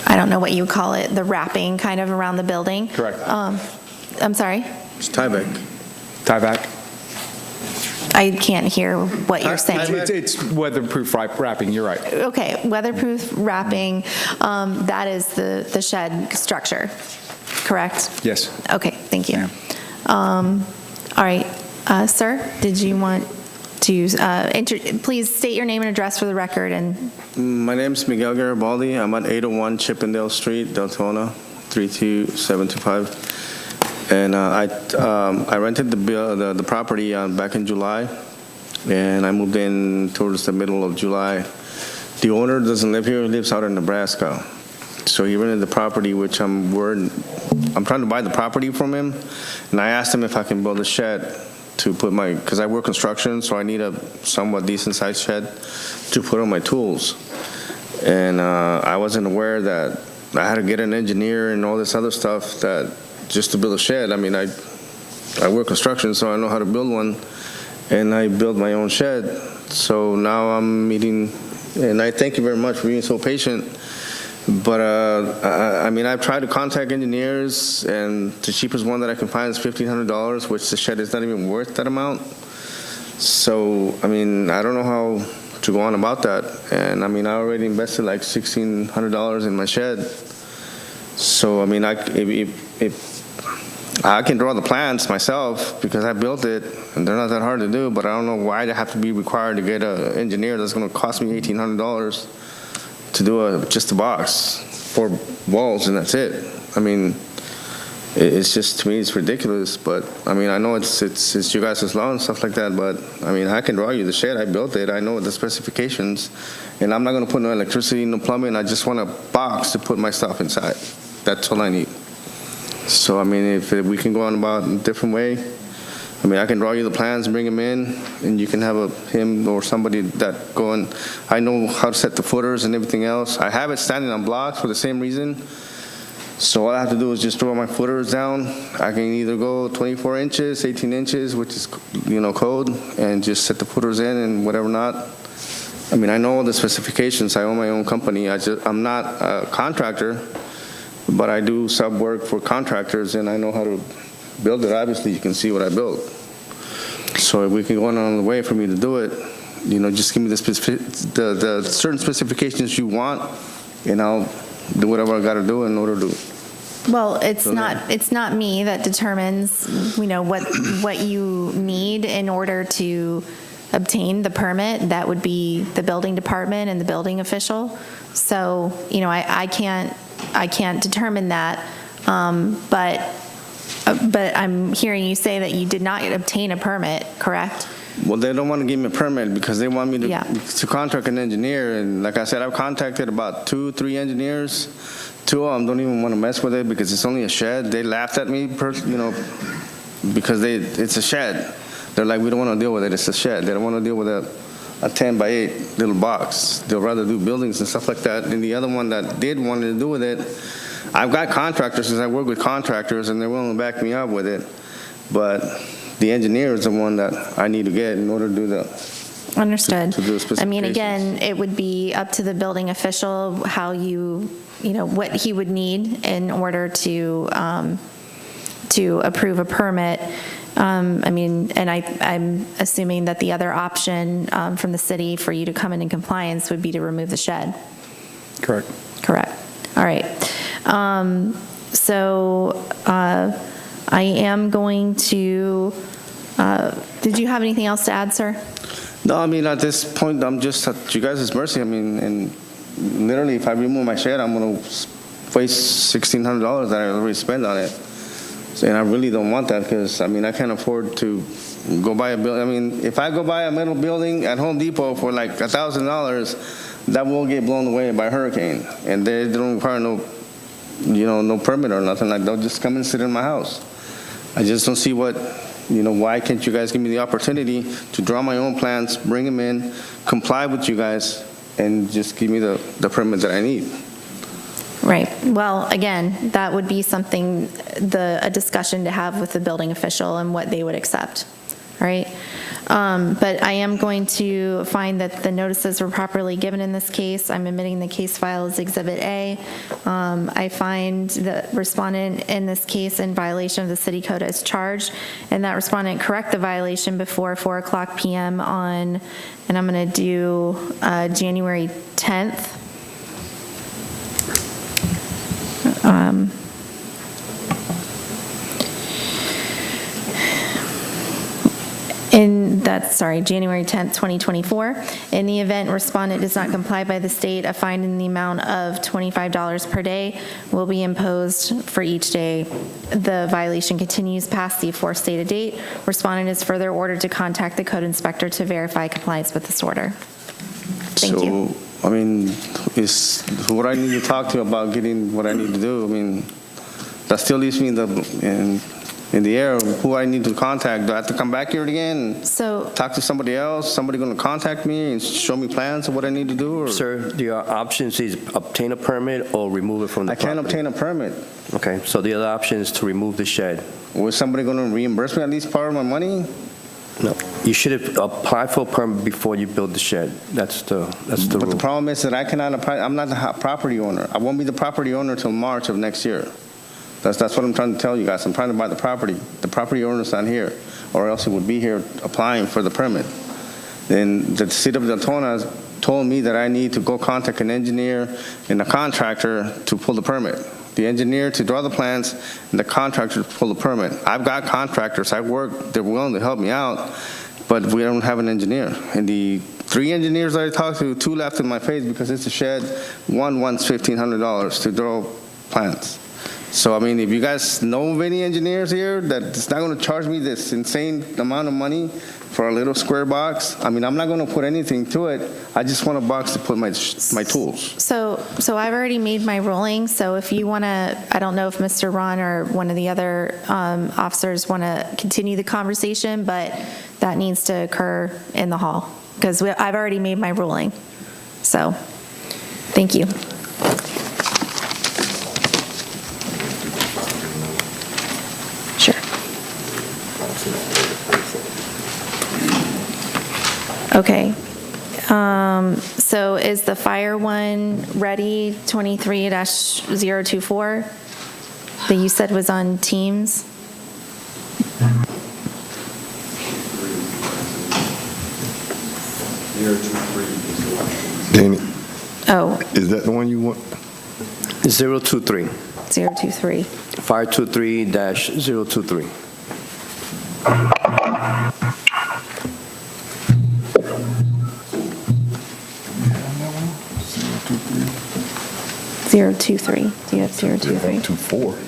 I don't know what you call it, the wrapping kind of around the building. Correct. I'm sorry? It's tieback. Tieback. I can't hear what you're saying. It's weatherproof wrapping, you're right. Okay, weatherproof wrapping, that is the shed structure, correct? Yes. Okay, thank you. All right, sir, did you want to, please state your name and address for the record and. My name is Miguel Garibaldi. I'm at 801 Chippendale Street, Deltona, 32725. And I rented the property back in July, and I moved in towards the middle of July. The owner doesn't live here; he lives out in Nebraska. So he rented the property, which I'm trying to buy the property from him, and I asked him if I can build a shed to put my, because I work construction, so I need a somewhat decent-sized shed to put on my tools. And I wasn't aware that I had to get an engineer and all this other stuff that just to build a shed. I mean, I work construction, so I know how to build one, and I built my own shed. So now I'm meeting, and I thank you very much for being so patient. But I mean, I've tried to contact engineers, and the cheapest one that I can find is $1,500, which the shed is not even worth that amount. So, I mean, I don't know how to go on about that. And I mean, I already invested like $1,600 in my shed. So, I mean, if I can draw the plans myself because I built it, and they're not that hard to do, but I don't know why they have to be required to get an engineer that's going to cost me $1,800 to do just a box, 4 walls, and that's it. I mean, it's just, to me, it's ridiculous. But I mean, I know it's you guys' law and stuff like that. But I mean, I can draw you the shed. I built it. I know the specifications, and I'm not going to put no electricity, no plumbing. I just want a box to put my stuff inside. That's all I need. So I mean, if we can go on about a different way, I mean, I can draw you the plans, bring them in, and you can have him or somebody that go and, I know how to set the footers and everything else. I have it standing on blocks for the same reason. So all I have to do is just throw my footers down. I can either go 24 inches, 18 inches, which is, code, and just set the footers in and whatever not. I mean, I know all the specifications. I own my own company. I'm not a contractor, but I do sub work for contractors, and I know how to build it. Obviously, you can see what I built. So if we can go on the way for me to do it, just give me the certain specifications you want, and I'll do whatever I got to do in order to. Well, it's not me that determines, what you need in order to obtain the permit. That would be the building department and the building official. So, I can't determine that. But I'm hearing you say that you did not obtain a permit, correct? Well, they don't want to give me a permit because they want me to contract an engineer. And like I said, I've contacted about 2-3 engineers. 2 of them don't even want to mess with it because it's only a shed. They laughed at me, because it's a shed. They're like, we don't want to deal with it. It's a shed. They don't want to deal with a 10 by 8 little box. They'll rather do buildings and stuff like that. And the other one that did want to do with it, I've got contractors because I work with contractors, and they're willing to back me up with it. But the engineer is the one that I need to get in order to do the. Understood. To do the specifications. I mean, again, it would be up to the building official how what he would need in order to approve a permit. I mean, and I'm assuming that the other option from the city for you to come in compliance would be to remove the shed. Correct. Correct. All right. So I am going to, did you have anything else to add, sir? No, I mean, at this point, I'm just at you guys' mercy. I mean, and literally, if I remove my shed, I'm going to waste $1,600 that I already spent on it. And I really don't want that because, I mean, I can't afford to go buy a building. I mean, if I go buy a metal building at Home Depot for like $1,000, that will get blown away by a hurricane. And they don't require no permit or nothing. Like, they'll just come and sit in my house. I just don't see why can't you guys give me the opportunity to draw my own plans, bring them in, comply with you guys, and just give me the permit that I need. Right. Well, again, that would be something, a discussion to have with the building official and what they would accept. Right. But I am going to find that the notices were properly given in this case. I'm admitting the case file as Exhibit A. I find the respondent in this case in violation of the city code as charged, and that respondent correct the violation before 4:00 p.m. on, and I'm going to do January 10th. January 10th, 2024. In the event respondent does not comply by the state, a fine in the amount of $25 per day will be imposed for each day the violation continues past the aforestated date. Respondent is further ordered to contact the code inspector to verify compliance with this order. Thank you. I mean, is what I need to talk to about getting what I need to do. I mean, that still leaves me in the air. Who I need to contact? Do I have to come back here again? So Talk to somebody else? Somebody going to contact me and show me plans of what I need to do? Or? Sir, the options is obtain a permit or remove it from the I can't property. obtain a permit. Okay, so the other option is to remove the shed. Was somebody going to reimburse me at least part of my money? No, you should have applied for a permit before you build the shed. That's the But rule. the problem is that I cannot apply. I'm not the property owner. I won't be the property owner until March of next year. That's what I'm trying to tell you guys. I'm trying to buy the property. The property owner's not here, or else he would be here applying for the permit. Then the city of Deltona told me that I need to go contact an engineer and a contractor to pull the permit. The engineer to draw the plans and the contractor to pull the permit. I've got contractors. I work. They're willing to help me out, but we don't have an engineer. And the 3 engineers I talked to, 2 laughed in my face because it's a shed. One wants $1,500 to draw plans. So, I mean, if you guys know of any engineers here that's not going to charge me this insane amount of money for a little square box, I mean, I'm not going to put anything to it. I just want a box to put my tools. So I've already made my ruling, so if you want to, I don't know if Mr. Ron or one of the other officers want to continue the conversation, but that needs to occur in the hall, because I've already made my ruling. So, thank you. Sure. Okay. So is the fire one ready, 23-024, that you said was on Teams? Danny, Oh, is that the one you want? 023. 023. Fire 23-023. 023. Do you have 023? 24.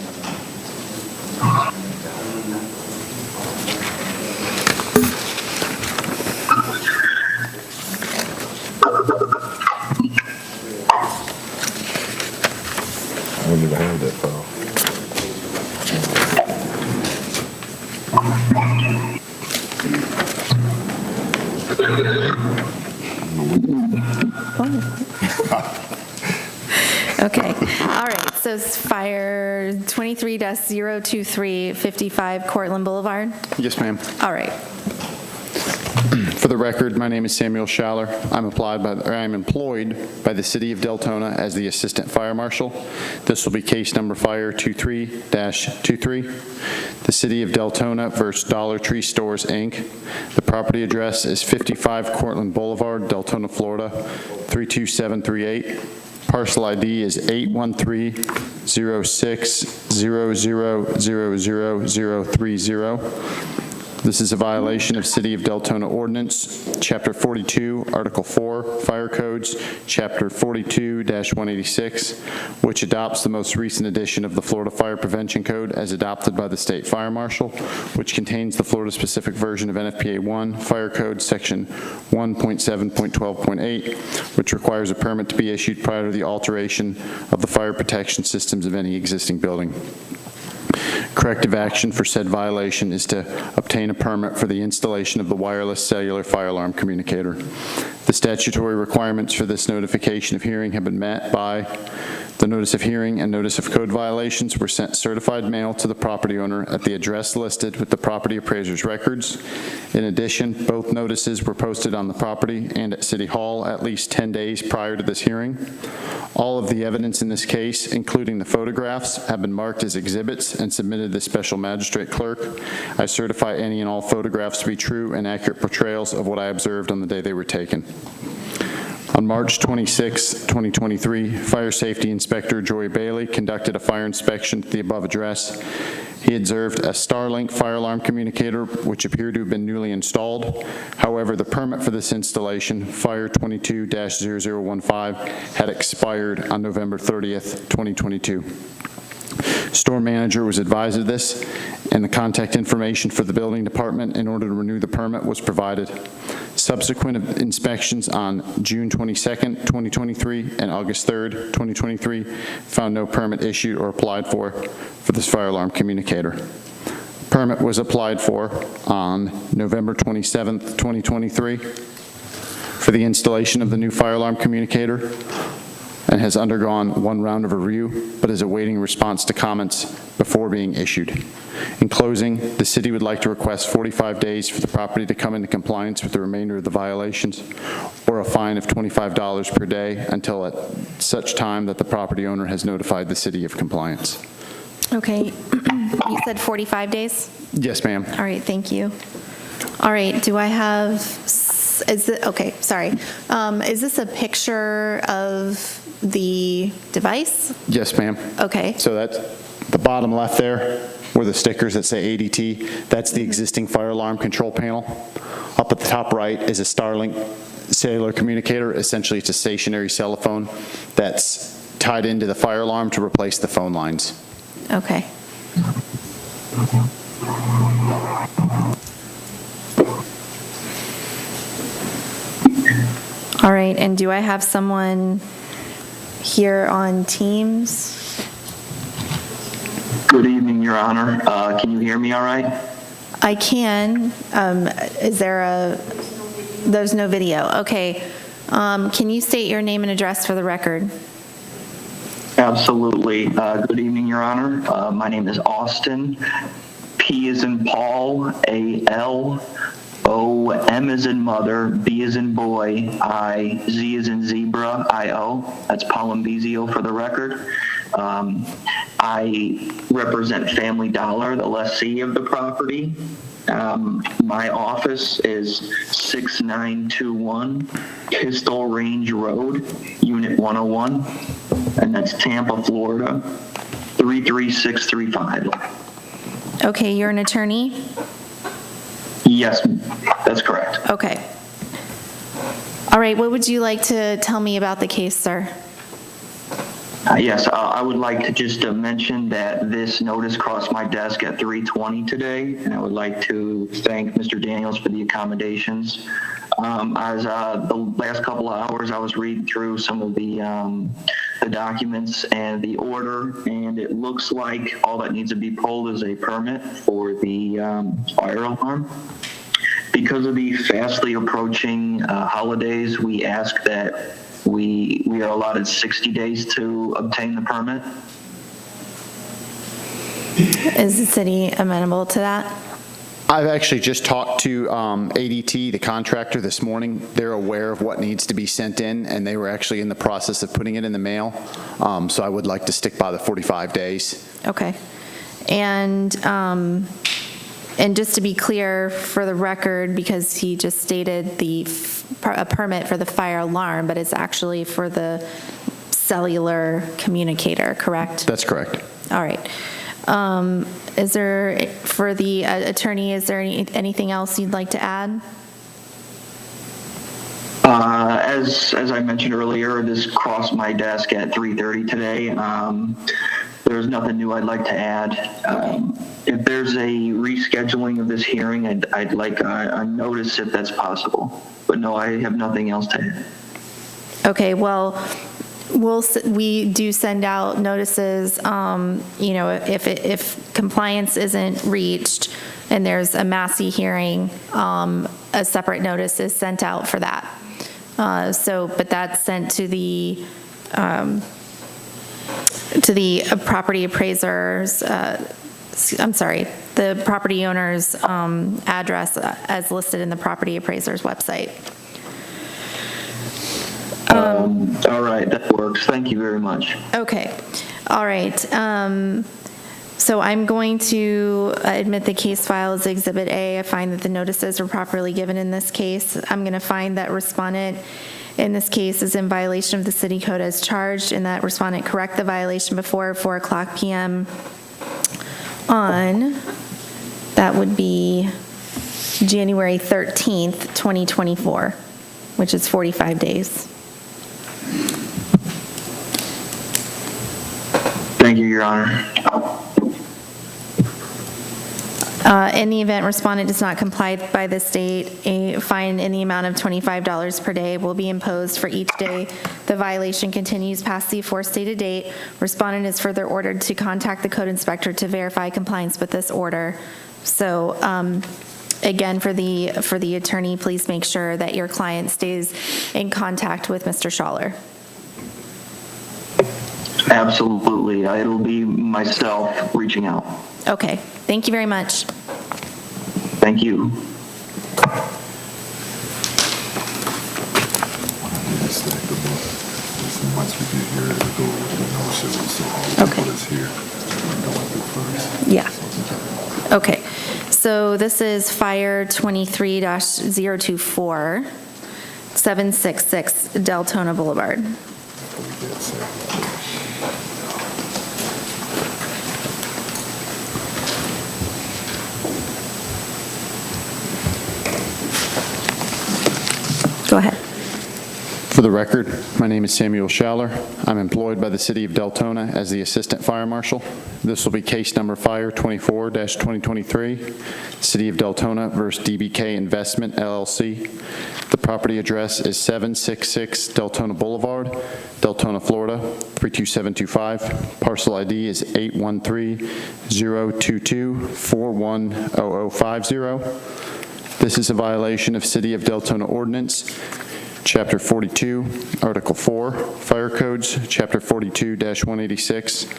I wouldn't even have that file. Okay, all right, so it's fire 23-023, 55 Cortland Boulevard? Yes, ma'am. All right, For the record, my name is Samuel Schaller. I'm employed by the City of Deltona as the Assistant Fire Marshal. This will be case number fire 23-23. The City of Deltona versus Dollar Tree Stores, Inc. The property address is 55 Cortland Boulevard, Deltona, Florida, 32738. Parcel ID is 813-06-000030. This is a violation of City of Deltona Ordinance, Chapter 42, Article 4, Fire Codes, Chapter 42-186, which adopts the most recent edition of the Florida Fire Prevention Code as adopted by the State Fire Marshal, which contains the Florida-specific version of NFPA 1, Fire Code, Section 1.7.12.8, which requires a permit to be issued prior to the alteration of the fire protection systems of any existing building. Corrective action for said violation is to obtain a permit for the installation of the wireless cellular fire alarm communicator. The statutory requirements for this notification of hearing have been met by the notice of hearing and notice of code violations were sent certified mail to the property owner at the address listed with the property appraiser's records. In addition, both notices were posted on the property and at City Hall at least 10 days prior to this hearing. All of the evidence in this case, including the photographs, have been marked as exhibits and submitted to the special magistrate clerk. I certify any and all photographs to be true and accurate portrayals of what I observed on the day they were taken. On March 26, 2023, Fire Safety Inspector Joy Bailey conducted a fire inspection at the above address. He observed a Starlink fire alarm communicator, which appeared to have been newly installed. However, the permit for this installation, Fire 22-0015, had expired on November 30th, 2022. Store manager was advised of this, and the contact information for the building department in order to renew the permit was provided. Subsequent inspections on June 22nd, 2023 and August 3rd, 2023 found no permit issued or applied for this fire alarm communicator. Permit was applied for on November 27th, 2023 for the installation of the new fire alarm communicator and has undergone one round of review, but is awaiting response to comments before being issued. In closing, the city would like to request 45 days for the property to come into compliance with the remainder of the violations, or a fine of $25 per day until at such time that the property owner has notified the city of compliance. Okay, you said 45 days? Yes, ma'am. All right, thank you. All right, do I have, okay, sorry. Is this a picture of the device? Yes, ma'am. Okay. So that's the bottom left there, where the stickers that say ADT, that's the existing fire alarm control panel. Up at the top right is a Starlink cellular communicator. Essentially, it's a stationary cell phone that's tied into the fire alarm to replace the phone lines. Okay. All right, and do I have someone here on Teams? Good evening, Your Honor. Can you hear me all right? I can. Is there there's no video. Okay. Can you state your name and address for the record? Absolutely. Good evening, Your Honor. My name is Austin. P as in Paul, A-L, O, M as in mother, B as in boy, I, Z as in zebra, I-O. That's Palambizio for the record. I represent Family Dollar, the lessee of the property. My office is 6921 Pistol Range Road, Unit 101, and that's Tampa, Florida, 33635. Okay, you're an attorney? Yes, that's correct. Okay. All right, what would you like to tell me about the case, sir? Yes, I would like to just mention that this notice crossed my desk at 3:20 today, and I would like to thank Mr. Daniels for the accommodations. As the last couple of hours, I was reading through some of the documents and the order, and it looks like all that needs to be pulled is a permit for the fire alarm. Because of the fastly approaching holidays, we ask that we are allotted 60 days to obtain the permit. Is the city amenable to that? I've actually just talked to ADT, the contractor, this morning. They're aware of what needs to be sent in, and they were actually in the process of putting it in the mail. So I would like to stick by the 45 days. Okay. And just to be clear for the record, because he just stated a permit for the fire alarm, but it's actually for the cellular communicator, correct? That's correct. All right. Is there, for the attorney, is there anything else you'd like to add? As I mentioned earlier, this crossed my desk at 3:30 today. There's nothing new I'd like to add. If there's a rescheduling of this hearing, I'd like a notice if that's possible. But no, I have nothing else to add. Okay, well, we do send out notices, if compliance isn't reached and there's a Massey hearing, a separate notice is sent out for that. But that's sent to the property appraiser's, the property owner's address as listed in the property appraiser's website. All right, that works. Thank you very much. Okay. All right. So I'm going to admit the case file as Exhibit A. I find that the notices were properly given in this case. I'm going to find that respondent in this case is in violation of the city code as charged, and that respondent correct the violation before 4:00 p.m. on, that would be January 13th, 2024, which is 45 days. Thank you, Your Honor. In the event respondent does not comply by this date, a fine in the amount of $25 per day will be imposed for each day the violation continues past the aforestated date. Respondent is further ordered to contact the code inspector to verify compliance with this order. So again, for the attorney, please make sure that your client stays in contact with Mr. Schaller. Absolutely. It'll be myself reaching out. Okay, thank you very much. Thank you. Once we get here, it'll go with the notices, so all the people that's here going through first. Yeah. Okay, so this is Fire 23-024, 766 Deltona Boulevard. Go ahead. For the record, my name is Samuel Schaller. I'm employed by the City of Deltona as the Assistant Fire Marshal. This will be case number Fire 24-2023, City of Deltona versus DBK Investment, LLC. The property address is 766 Deltona Boulevard, Deltona, Florida, 32725. Parcel ID is 813-022-410050. This is a violation of City of Deltona Ordinance, Chapter 42, Article 4, Fire Codes, Chapter 42-186,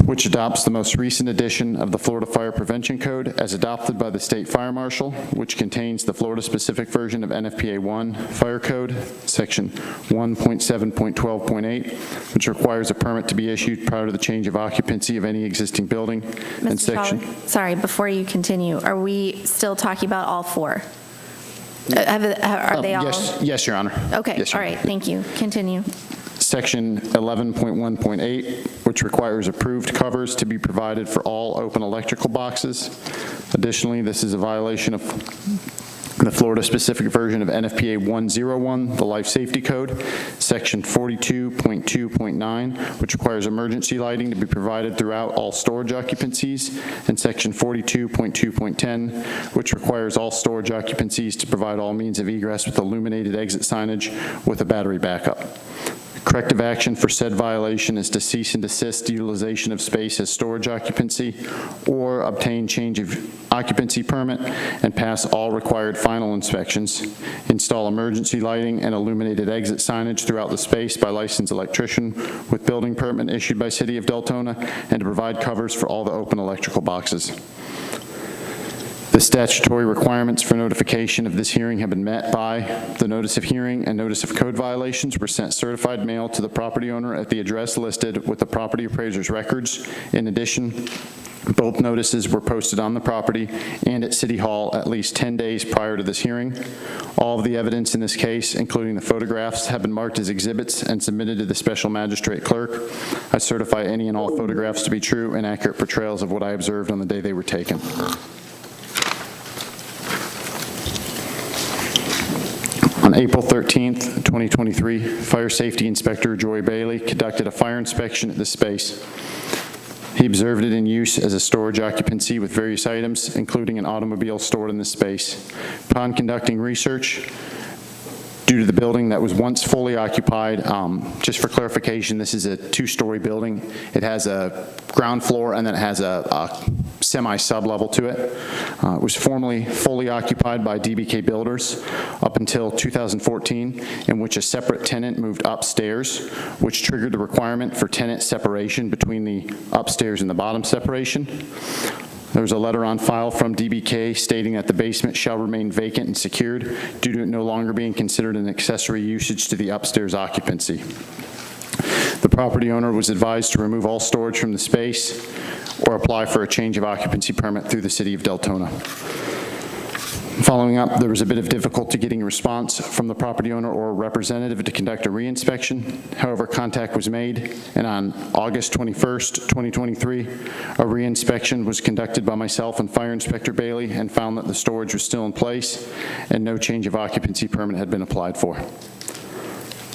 which adopts the most recent edition of the Florida Fire Prevention Code as adopted by the State Fire Marshal, which contains the Florida-specific version of NFPA 1 Fire Code, Section 1.7.12.8, which requires a permit to be issued prior to the change of occupancy of any existing building. And Mr. Schaller, sorry, before you continue, are we still talking about all four? Are they all? Yes, Your Honor. Okay, Yes, Your all Honor. right, thank you. Continue. Section 11.1.8, which requires approved covers to be provided for all open electrical boxes. Additionally, this is a violation of the Florida-specific version of NFPA 101, the Life Safety Code, Section 42.2.9, which requires emergency lighting to be provided throughout all storage occupancies, and Section 42.2.10, which requires all storage occupancies to provide all means of egress with illuminated exit signage with a battery backup. Corrective action for said violation is to cease and desist utilization of space as storage occupancy or obtain change of occupancy permit and pass all required final inspections, install emergency lighting and illuminated exit signage throughout the space by licensed electrician with building permit issued by City of Deltona, and to provide covers for all the open electrical boxes. The statutory requirements for notification of this hearing have been met by the notice of hearing and notice of code violations were sent certified mail to the property owner at the address listed with the property appraiser's records. In addition, both notices were posted on the property and at City Hall at least 10 days prior to this hearing. All of the evidence in this case, including the photographs, have been marked as exhibits and submitted to the special magistrate clerk. I certify any and all photographs to be true and accurate portrayals of what I observed on the day they were taken. On April 13th, 2023, Fire Safety Inspector Joy Bailey conducted a fire inspection at this space. He observed it in use as a storage occupancy with various items, including an automobile stored in this space. Upon conducting research, due to the building that was once fully occupied, just for clarification, this is a two-story building. It has a ground floor and then it has a semi-sub-level to it. It was formerly fully occupied by DBK Builders up until 2014, in which a separate tenant moved upstairs, which triggered the requirement for tenant separation between the upstairs and the bottom separation. There's a letter on file from DBK stating that the basement shall remain vacant and secured due to it no longer being considered an accessory usage to the upstairs occupancy. The property owner was advised to remove all storage from the space or apply for a change of occupancy permit through the City of Deltona. Following up, there was a bit of difficulty getting a response from the property owner or a representative to conduct a reinspection. However, contact was made, and on August 21st, 2023, a reinspection was conducted by myself and Fire Inspector Bailey and found that the storage was still in place and no change of occupancy permit had been applied for.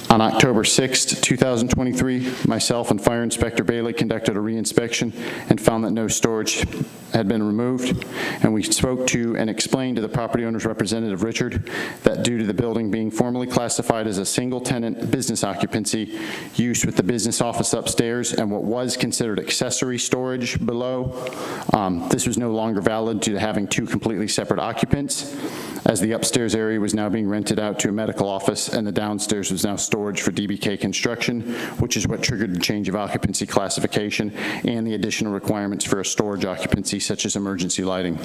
On October 6th, 2023, myself and Fire Inspector Bailey conducted a re-inspection and found that no storage had been removed. And we spoke to and explained to the property owner's representative, Richard, that due to the building being formally classified as a single-tenant business occupancy, use with the business office upstairs and what was considered accessory storage below, this was no longer valid due to having two completely separate occupants, as the upstairs area was now being rented out to a medical office and the downstairs was now storage for DBK construction, which is what triggered the change of occupancy classification and the additional requirements for a storage occupancy such as emergency lighting.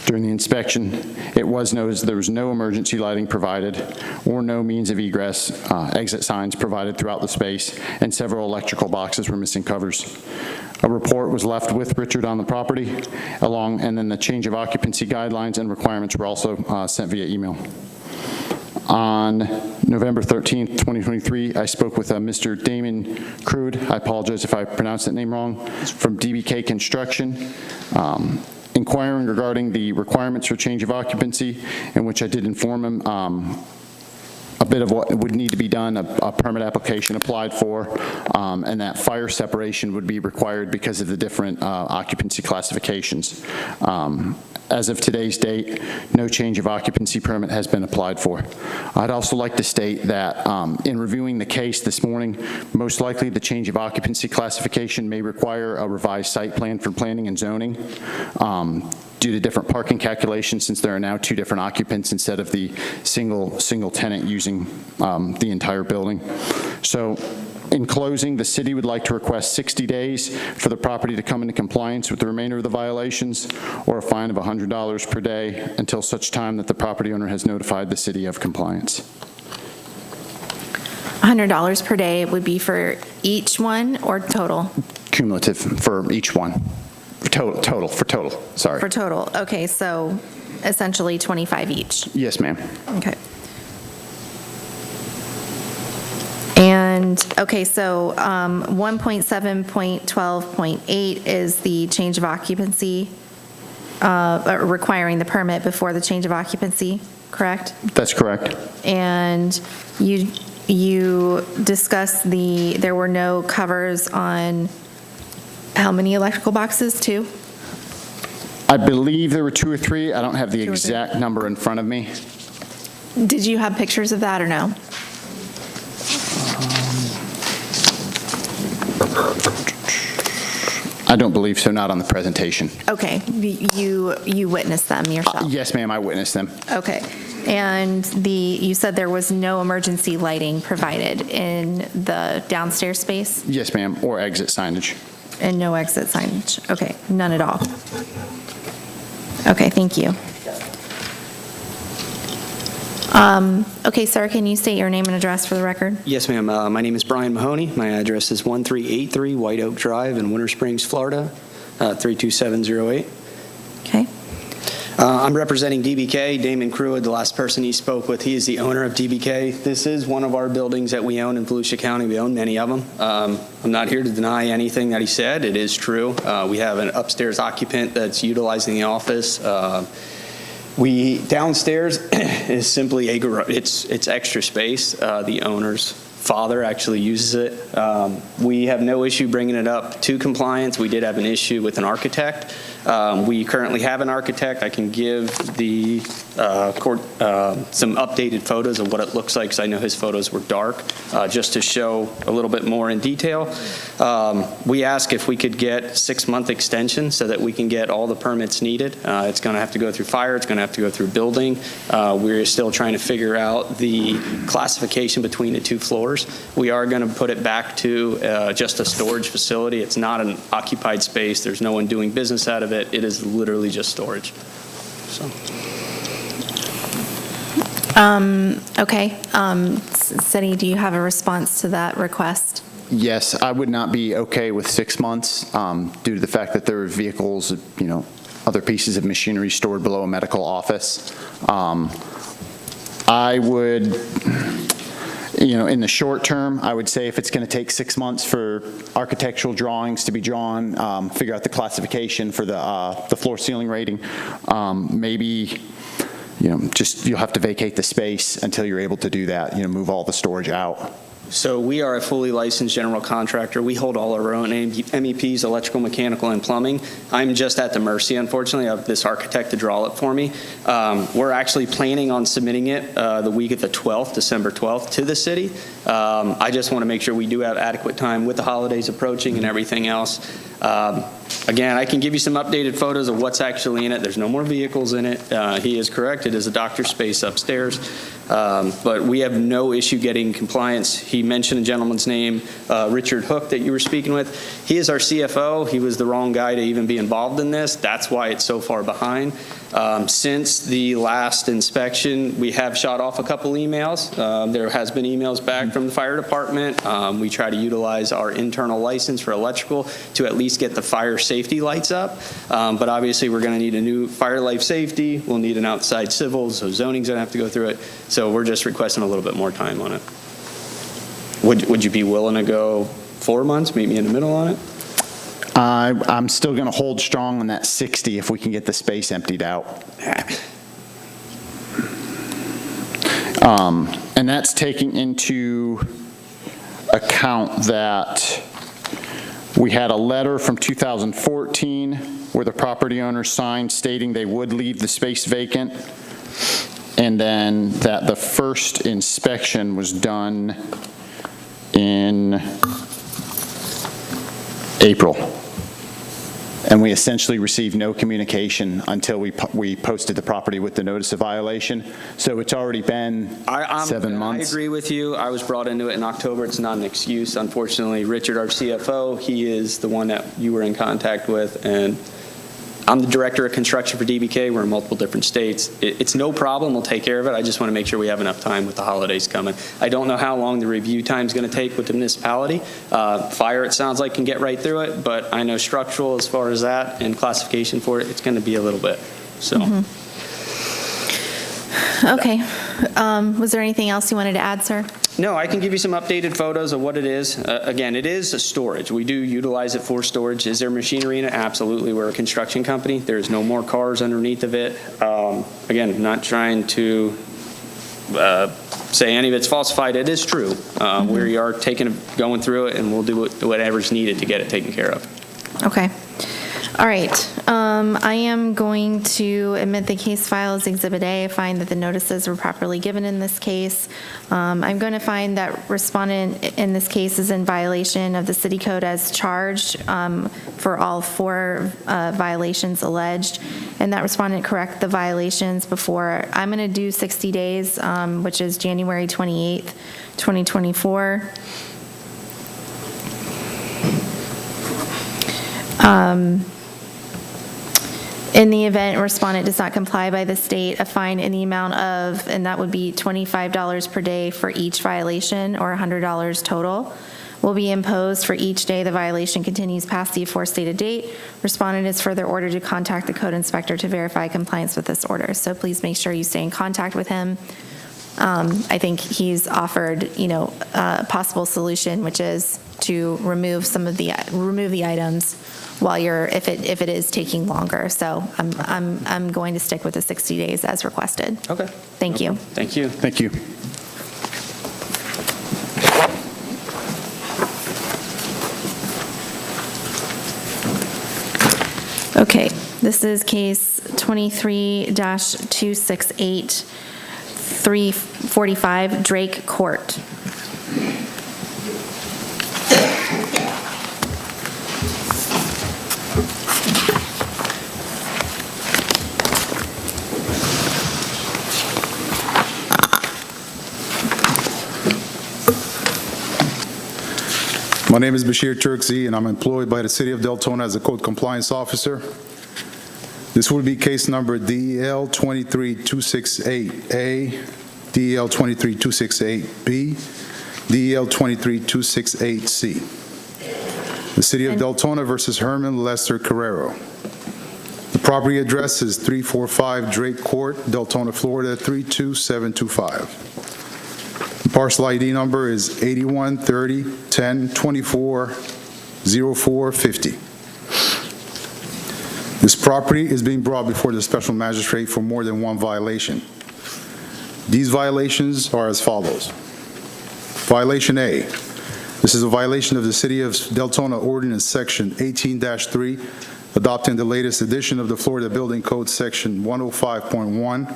During the inspection, it was noticed there was no emergency lighting provided or no means of egress, exit signs provided throughout the space, and several electrical boxes were missing covers. A report was left with Richard on the property, and then the change of occupancy guidelines and requirements were also sent via email. On November 13th, 2023, I spoke with Mr. Damon Crude, I apologize if I pronounced that name wrong, from DBK Construction, inquiring regarding the requirements for change of occupancy, in which I did inform him a bit of what would need to be done, a permit application applied for, and that fire separation would be required because of the different occupancy classifications. As of today's date, no change of occupancy permit has been applied for. I'd also like to state that in reviewing the case this morning, most likely the change of occupancy classification may require a revised site plan for planning and zoning due to different parking calculations, since there are now two different occupants instead of the single tenant using the entire building. So in closing, the city would like to request 60 days for the property to come into compliance with the remainder of the violations, or a fine of $100 per day until such time that the property owner has notified the city of compliance. $100 per day would be for each one or total? Cumulative for each one. For total, sorry. For total, okay, so essentially 25 each. Yes, ma'am. Okay. And, okay, so 1.7.12.8 is the change of occupancy, requiring the permit before the change of occupancy, correct? That's correct. And you discussed there were no covers on how many electrical boxes? 2? I believe there were 2 or 3. I don't have the exact number in front of me. Did you have pictures of that or no? I don't believe so, not on the presentation. Okay, you witnessed them yourself? Yes, ma'am, I witnessed them. Okay, and you said there was no emergency lighting provided in the downstairs space? Yes, ma'am, or exit signage. And no exit signage? Okay, none at all. Okay, thank you. Okay, sir, can you state your name and address for the record? Yes, ma'am. My name is Brian Mahoney. My address is 1383 White Oak Drive in Winter Springs, Florida, 32708. Okay. I'm representing DBK. Damon Cruid, the last person he spoke with, he is the owner of DBK. This is one of our buildings that we own in Volusia County. We own many of them. I'm not here to deny anything that he said. It is true. We have an upstairs occupant that's utilizing the office. Downstairs is simply a garage. It's extra space. The owner's father actually uses it. We have no issue bringing it up to compliance. We did have an issue with an architect. We currently have an architect. I can give the court some updated photos of what it looks like, because I know his photos were dark, just to show a little bit more in detail. We ask if we could get 6-month extension so that we can get all the permits needed. It's going to have to go through fire. It's going to have to go through building. We're still trying to figure out the classification between the 2 floors. We are going to put it back to just a storage facility. It's not an occupied space. There's no one doing business out of it. It is literally just storage. So. Okay. City, do you have a response to that request? Yes, I would not be okay with 6 months due to the fact that there are vehicles, other pieces of machinery stored below a medical office. I would, in the short term, I would say if it's going to take 6 months for architectural drawings to be drawn, figure out the classification for the floor ceiling rating, maybe you'll have to vacate the space until you're able to do that, move all the storage out. So we are a fully licensed general contractor. We hold all our own MEPs, electrical, mechanical, and plumbing. I'm just at the mercy, unfortunately, of this architect to draw it for me. We're actually planning on submitting it the week of the 12th, December 12th, to the city. I just want to make sure we do have adequate time with the holidays approaching and everything else. Again, I can give you some updated photos of what's actually in it. There's no more vehicles in it. He is correct. It is a doctor's space upstairs. But we have no issue getting compliance. He mentioned a gentleman's name, Richard Hook, that you were speaking with. He is our CFO. He was the wrong guy to even be involved in this. That's why it's so far behind. Since the last inspection, we have shot off a couple emails. There has been emails back from the fire department. We try to utilize our internal license for electrical to at least get the fire safety lights up. But obviously, we're going to need a new fire life safety. We'll need an outside civil, so zoning's going to have to go through it. So we're just requesting a little bit more time on it. Would you be willing to go 4 months, meet me in the middle on it? I'm still going to hold strong on that 60 if we can get the space emptied out. And that's taking into account that we had a letter from 2014 where the property owner signed stating they would leave the space vacant, and then that the first inspection was done in April. And we essentially received no communication until we posted the property with the notice of violation. So it's already been 7 months. I agree with you. I was brought into it in October. It's not an excuse. Unfortunately, Richard, our CFO, he is the one that you were in contact with, and I'm the director of construction for DBK. We're in multiple different states. It's no problem. We'll take care of it. I just want to make sure we have enough time with the holidays coming. I don't know how long the review time is going to take with the municipality. Fire, it sounds like, can get right through it, but I know structural, as far as that, and classification for it, it's going to be a little bit. So. Okay. Was there anything else you wanted to add, sir? No, I can give you some updated photos of what it is. Again, it is a storage. We do utilize it for storage. Is there machinery in it? Absolutely. We're a construction company. There's no more cars underneath of it. Again, not trying to say any of it's falsified. It is true. We are going through it, and we'll do whatever's needed to get it taken care of. Okay. All right. I am going to admit the case file as Exhibit A. I find that the notices were properly given in this case. I'm going to find that respondent in this case is in violation of the city code as charged for all 4 violations alleged, and that respondent correct the violations before. I'm going to do 60 days, which is January 28th, 2024. In the event respondent does not comply by the state, a fine in the amount of, and that would be $25 per day for each violation, or $100 total, will be imposed for each day the violation continues past the aforestated date. Respondent is further ordered to contact the code inspector to verify compliance with this order. So please make sure you stay in contact with him. I think he's offered, a possible solution, which is to remove the items while if it is taking longer. So I'm going to stick with the 60 days as requested. Okay. Thank you. Thank you. Thank you. Okay, this is case 23-268, 345 Drake Court. My name is Bashir Turkzi, and I'm employed by the City of Deltona as a code compliance officer. This will be case number DEL 23268A, DEL 23268B, DEL 23268C. The City of Deltona versus Herman Lester Carrero. The property address is 345 Drake Court, Deltona, Florida 32725. The parcel ID number is 8130-1024-0450. This property is being brought before the special magistrate for more than one violation. These violations are as follows. Violation A. This is a violation of the City of Deltona Ordinance Section 18-3, adopting the latest edition of the Florida Building Code Section 105.1,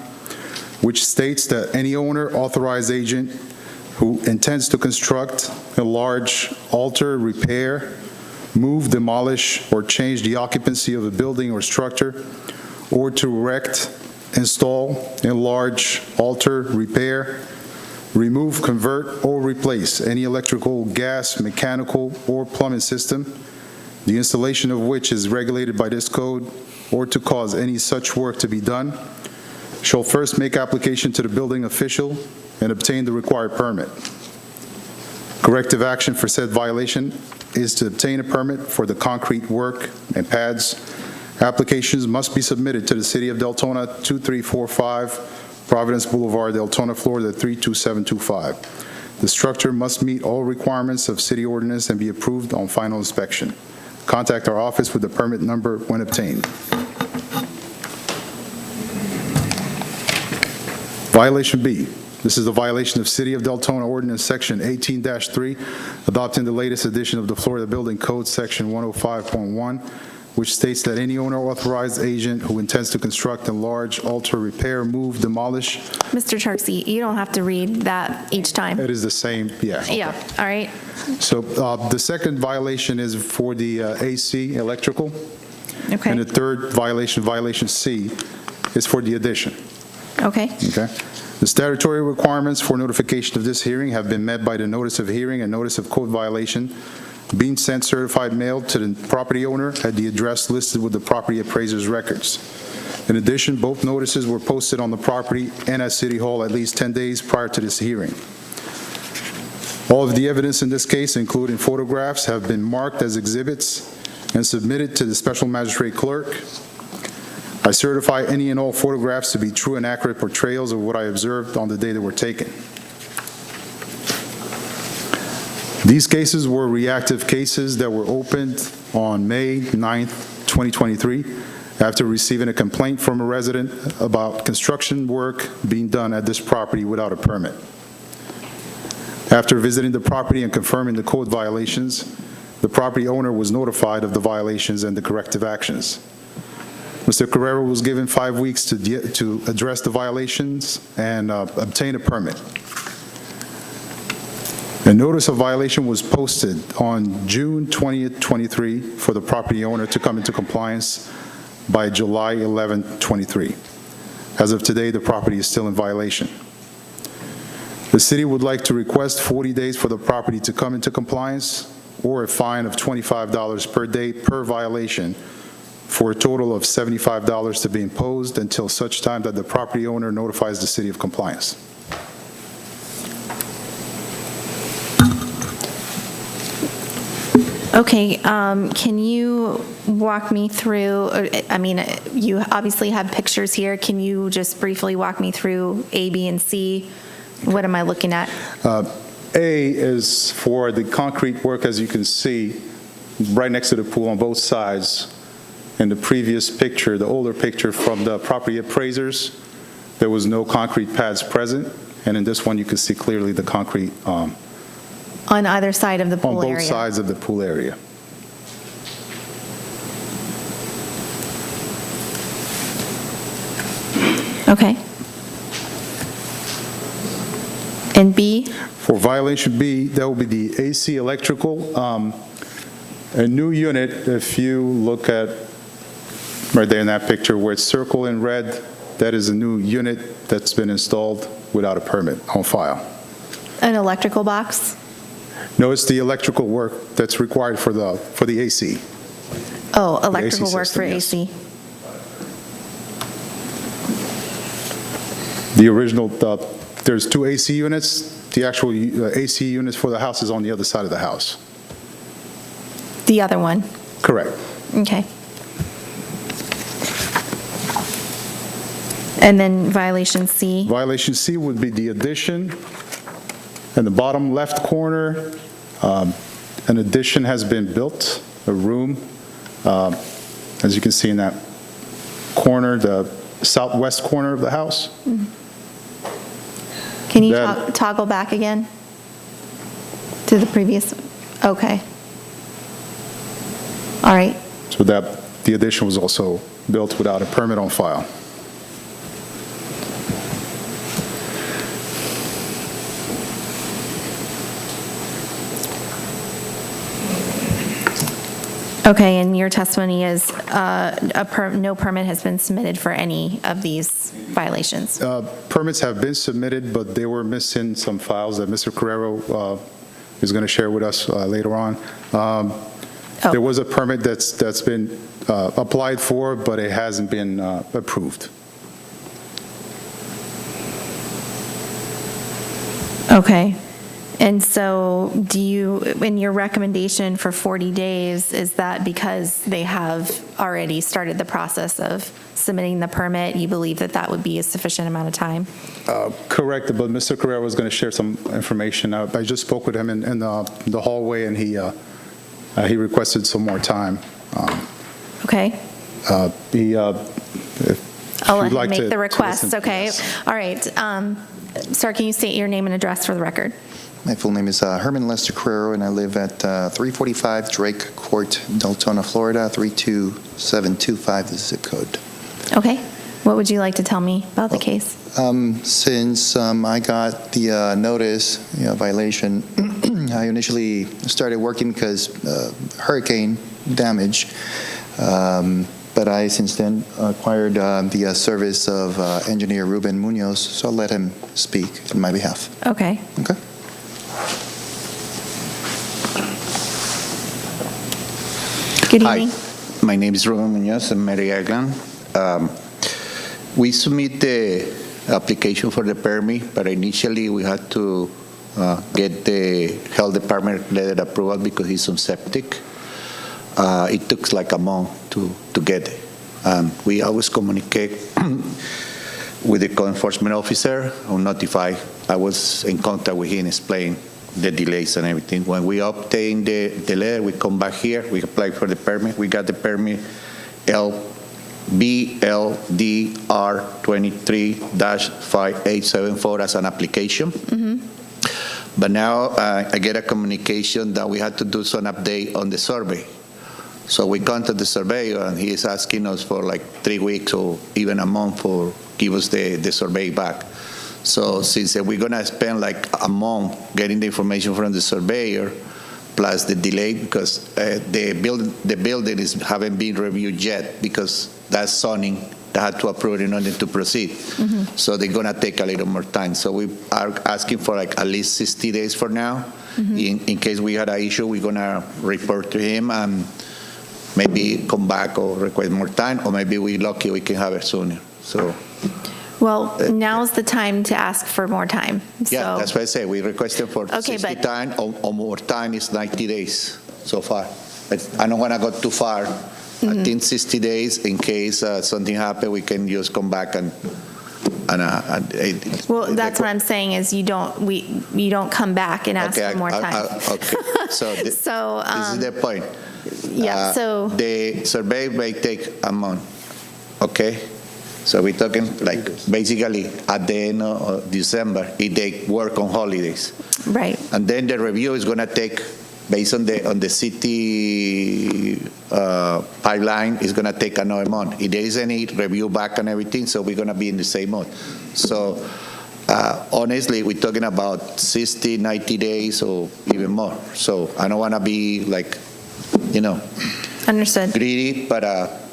which states that any owner, authorized agent who intends to construct, enlarge, alter, repair, move, demolish, or change the occupancy of a building or structure, or to erect, install, enlarge, alter, repair, remove, convert, or replace any electrical, gas, mechanical, or plumbing system, the installation of which is regulated by this code, or to cause any such work to be done, shall first make application to the building official and obtain the required permit. Corrective action for said violation is to obtain a permit for the concrete work and pads. Applications must be submitted to the City of Deltona, 2345 Providence Boulevard, Deltona, Florida, 32725. The structure must meet all requirements of city ordinance and be approved on final inspection. Contact our office with the permit number when obtained. Violation B. This is a violation of City of Deltona Ordinance Section 18-3, adopting the latest edition of the Florida Building Code Section 105.1, which states that any owner or authorized agent who intends to construct, enlarge, alter, repair, move, demolish. Mr. Charksey, you don't have to read that each time. It is the same, yeah. Okay. Yeah, all right. So the second violation is for the AC electrical. Okay. And the third violation, violation C, is for the addition. Okay. Okay. The statutory requirements for notification of this hearing have been met by the notice of hearing and notice of code violation being sent certified mail to the property owner at the address listed with the property appraiser's records. In addition, both notices were posted on the property and at City Hall at least 10 days prior to this hearing. All of the evidence in this case, including photographs, have been marked as exhibits and submitted to the special magistrate clerk. I certify any and all photographs to be true and accurate portrayals of what I observed on the day they were taken. These cases were reactive cases that were opened on May 9th, 2023, after receiving a complaint from a resident about construction work being done at this property without a permit. After visiting the property and confirming the code violations, the property owner was notified of the violations and the corrective actions. Mr. Carrero was given 5 weeks to address the violations and obtain a permit. A notice of violation was posted on June 20th, 23 for the property owner to come into compliance by July 11th, 23. As of today, the property is still in violation. The city would like to request 40 days for the property to come into compliance or a fine of $25 per day per violation, for a total of $75 to be imposed until such time that the property owner notifies the city of compliance. Okay, can you walk me through, I mean, you obviously have pictures here. Can you just briefly walk me through A, B, and C? What am I looking at? A is for the concrete work, as you can see, right next to the pool on both sides. In the previous picture, the older picture from the property appraisers, there was no concrete pads present, and in this one you can see clearly the concrete on either side of the pool area? On both sides of the pool area. Okay. And B? For violation B, that will be the AC electrical. A new unit, if you look at right there in that picture where it's circled in red, that is a new unit that's been installed without a permit on file. An electrical box? No, it's the electrical work that's required for the AC. Oh, electrical work for yes. AC. The original, there's two AC units. The actual AC units for the house is on the other side of the house. The other one? Correct. Okay. And then violation C? Violation C would be the addition. In the bottom left corner, an addition has been built, a room. As you can see in that corner, the southwest corner of the house. Can you toggle back again? To the previous, okay. All right. So that, the addition was also built without a permit on file. Okay, and your testimony is no permit has been submitted for any of these violations? Permits have been submitted, but they were missing some files that Mr. Carrero is going to share with us later on. There was a permit that's been applied for, but it hasn't been approved. Okay. And so do you, in your recommendation for 40 days, is that because they have already started the process of submitting the permit, you believe that that would be a sufficient amount of time? Correct, but Mr. Carrero was going to share some information. I just spoke with him in the hallway, and he requested some more time. Okay. I'll I'll let him make the request, okay? Yes. All right. Sir, can you state your name and address for the record? My full name is Herman Lester Carrero, and I live at 345 Drake Court, Deltona, Florida, 32725 is the zip code. Okay. What would you like to tell me about the case? Since I got the notice, violation, I initially started working because hurricane damage, but I since then acquired the service of engineer Ruben Munoz, so I'll let him speak on my behalf. Okay. Okay. Good evening. Hi, my name is Ruben Munoz. I'm Mary Aglan. We submit the application for the permit, but initially we had to get the health department letter approval because it's on septic. It took like a month to get it. We always communicate with the code enforcement officer or notify. I was in contact with him and explained the delays and everything. When we obtain the letter, we come back here, we apply for the permit. We got the permit BLDR 23-5874 as an application. Mm-hmm. But now I get a communication that we had to do some update on the survey. So we contact the surveyor, and he is asking us for like 3 weeks or even a month for give us the survey back. So since we're going to spend like a month getting the information from the surveyor, plus the delay because the building haven't been reviewed yet because that's zoning that had to approve it in order to proceed. Mm-hmm. So they're going to take a little more time. So we are asking for like at least 60 days for now. Mm-hmm. In case we had an issue, we're going to report to him and maybe come back or request more time, or maybe we're lucky we can have it sooner. So. Well, now's the time to ask for more time. Yeah, So- that's why I say we requested for Okay, 60 but- time or more time is 90 days so far. But I don't want to go too far. I think 60 days in case something happens, we can just come back and Well, that's what I'm saying is you don't come back and ask for more time. Okay, so, this is the point. Yeah, so- The survey may take a month, okay? So we're talking like basically at the end of December, if they work on holidays. Right. And then the review is going to take, based on the city pipeline, is going to take another month. If there is any review back and everything, so we're going to be in the same month. So honestly, we're talking about 60, 90 days or even more. So I don't want to be like, Understood. greedy, but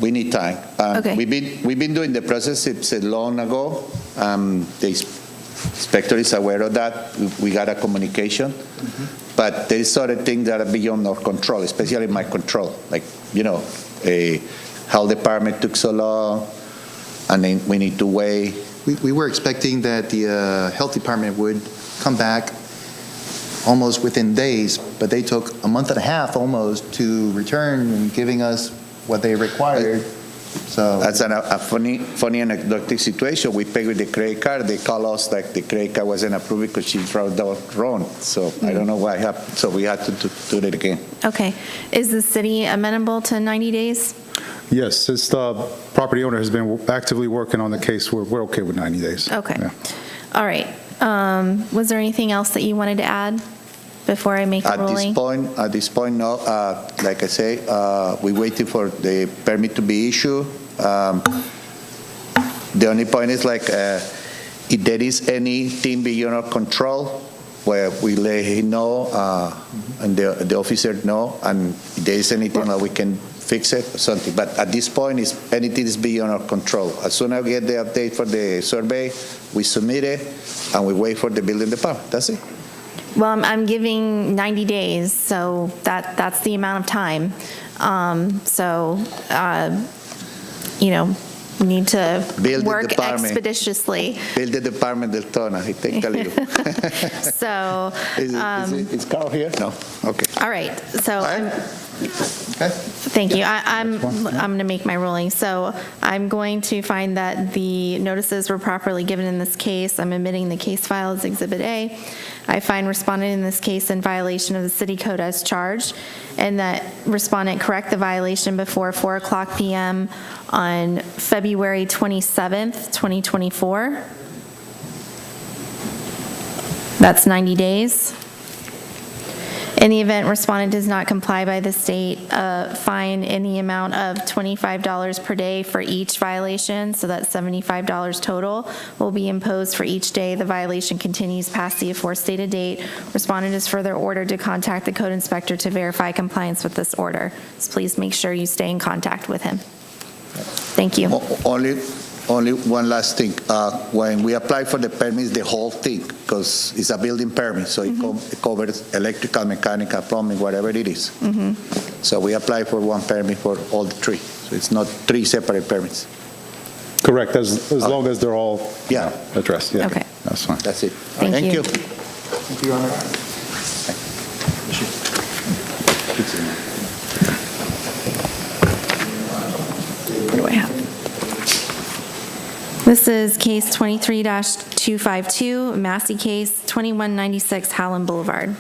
we need time. Okay. We've been doing the process since long ago. The inspector is aware of that. We got a communication. But there is certain things that are beyond our control, especially my control. Like, a health department took so long, and then we need to wait. We were expecting that the health department would come back almost within days, but they took a month and a half almost to return and giving us what they required. So that's a funny anecdotal situation. We paid with the credit card. They call us like the credit card wasn't approved because she wrote down wrong. So I don't know what happened. So we had to do it again. Okay. Is the city amenable to 90 days? Yes, since the property owner has been actively working on the case, we're okay with 90 days. Okay. Yeah. All right. Was there anything else that you wanted to add? before I make a ruling? At this point, no. Like I say, we're waiting for the permit to be issued. The only point is like, if there is anything beyond our control, where we let him know, and the officer know, and if there is anything that we can fix it or something. But at this point, anything is beyond our control. As soon as we get the update for the survey, we submit it, and we wait for the building department. That's it. Well, I'm giving 90 days, so that's the amount of time. We need to work expeditiously. Build the department, Deltona. It takes a little. So, is Carl here? No. Okay. all right. So, thank you. I'm going to make my ruling. So, I'm going to find that the notices were properly given in this case. I'm admitting the case file as Exhibit A. I find respondent in this case in violation of the city code as charged, and that respondent correct the violation before 4:00 p.m. on February 27th, 2024. That's 90 days. In the event respondent does not comply by the state, fine in the amount of $25 per day for each violation, so that's $75 total, will be imposed for each day the violation continues past the aforestated date. Respondent is further ordered to contact the code inspector to verify compliance with this order. So please make sure you stay in contact with him. Thank you. Only one last thing. When we apply for the permits, the whole thing, because it's a building permit, so it covers electrical, mechanical, plumbing, whatever it is. So we apply for one permit for all the three. So it's not three separate permits. Correct, as long as they're all addressed. Yeah. Okay. That's fine. That's it. Thank you. Thank you, Your Honor. What do I have? This is case 23-252, Massey case, 2196 Howland Boulevard.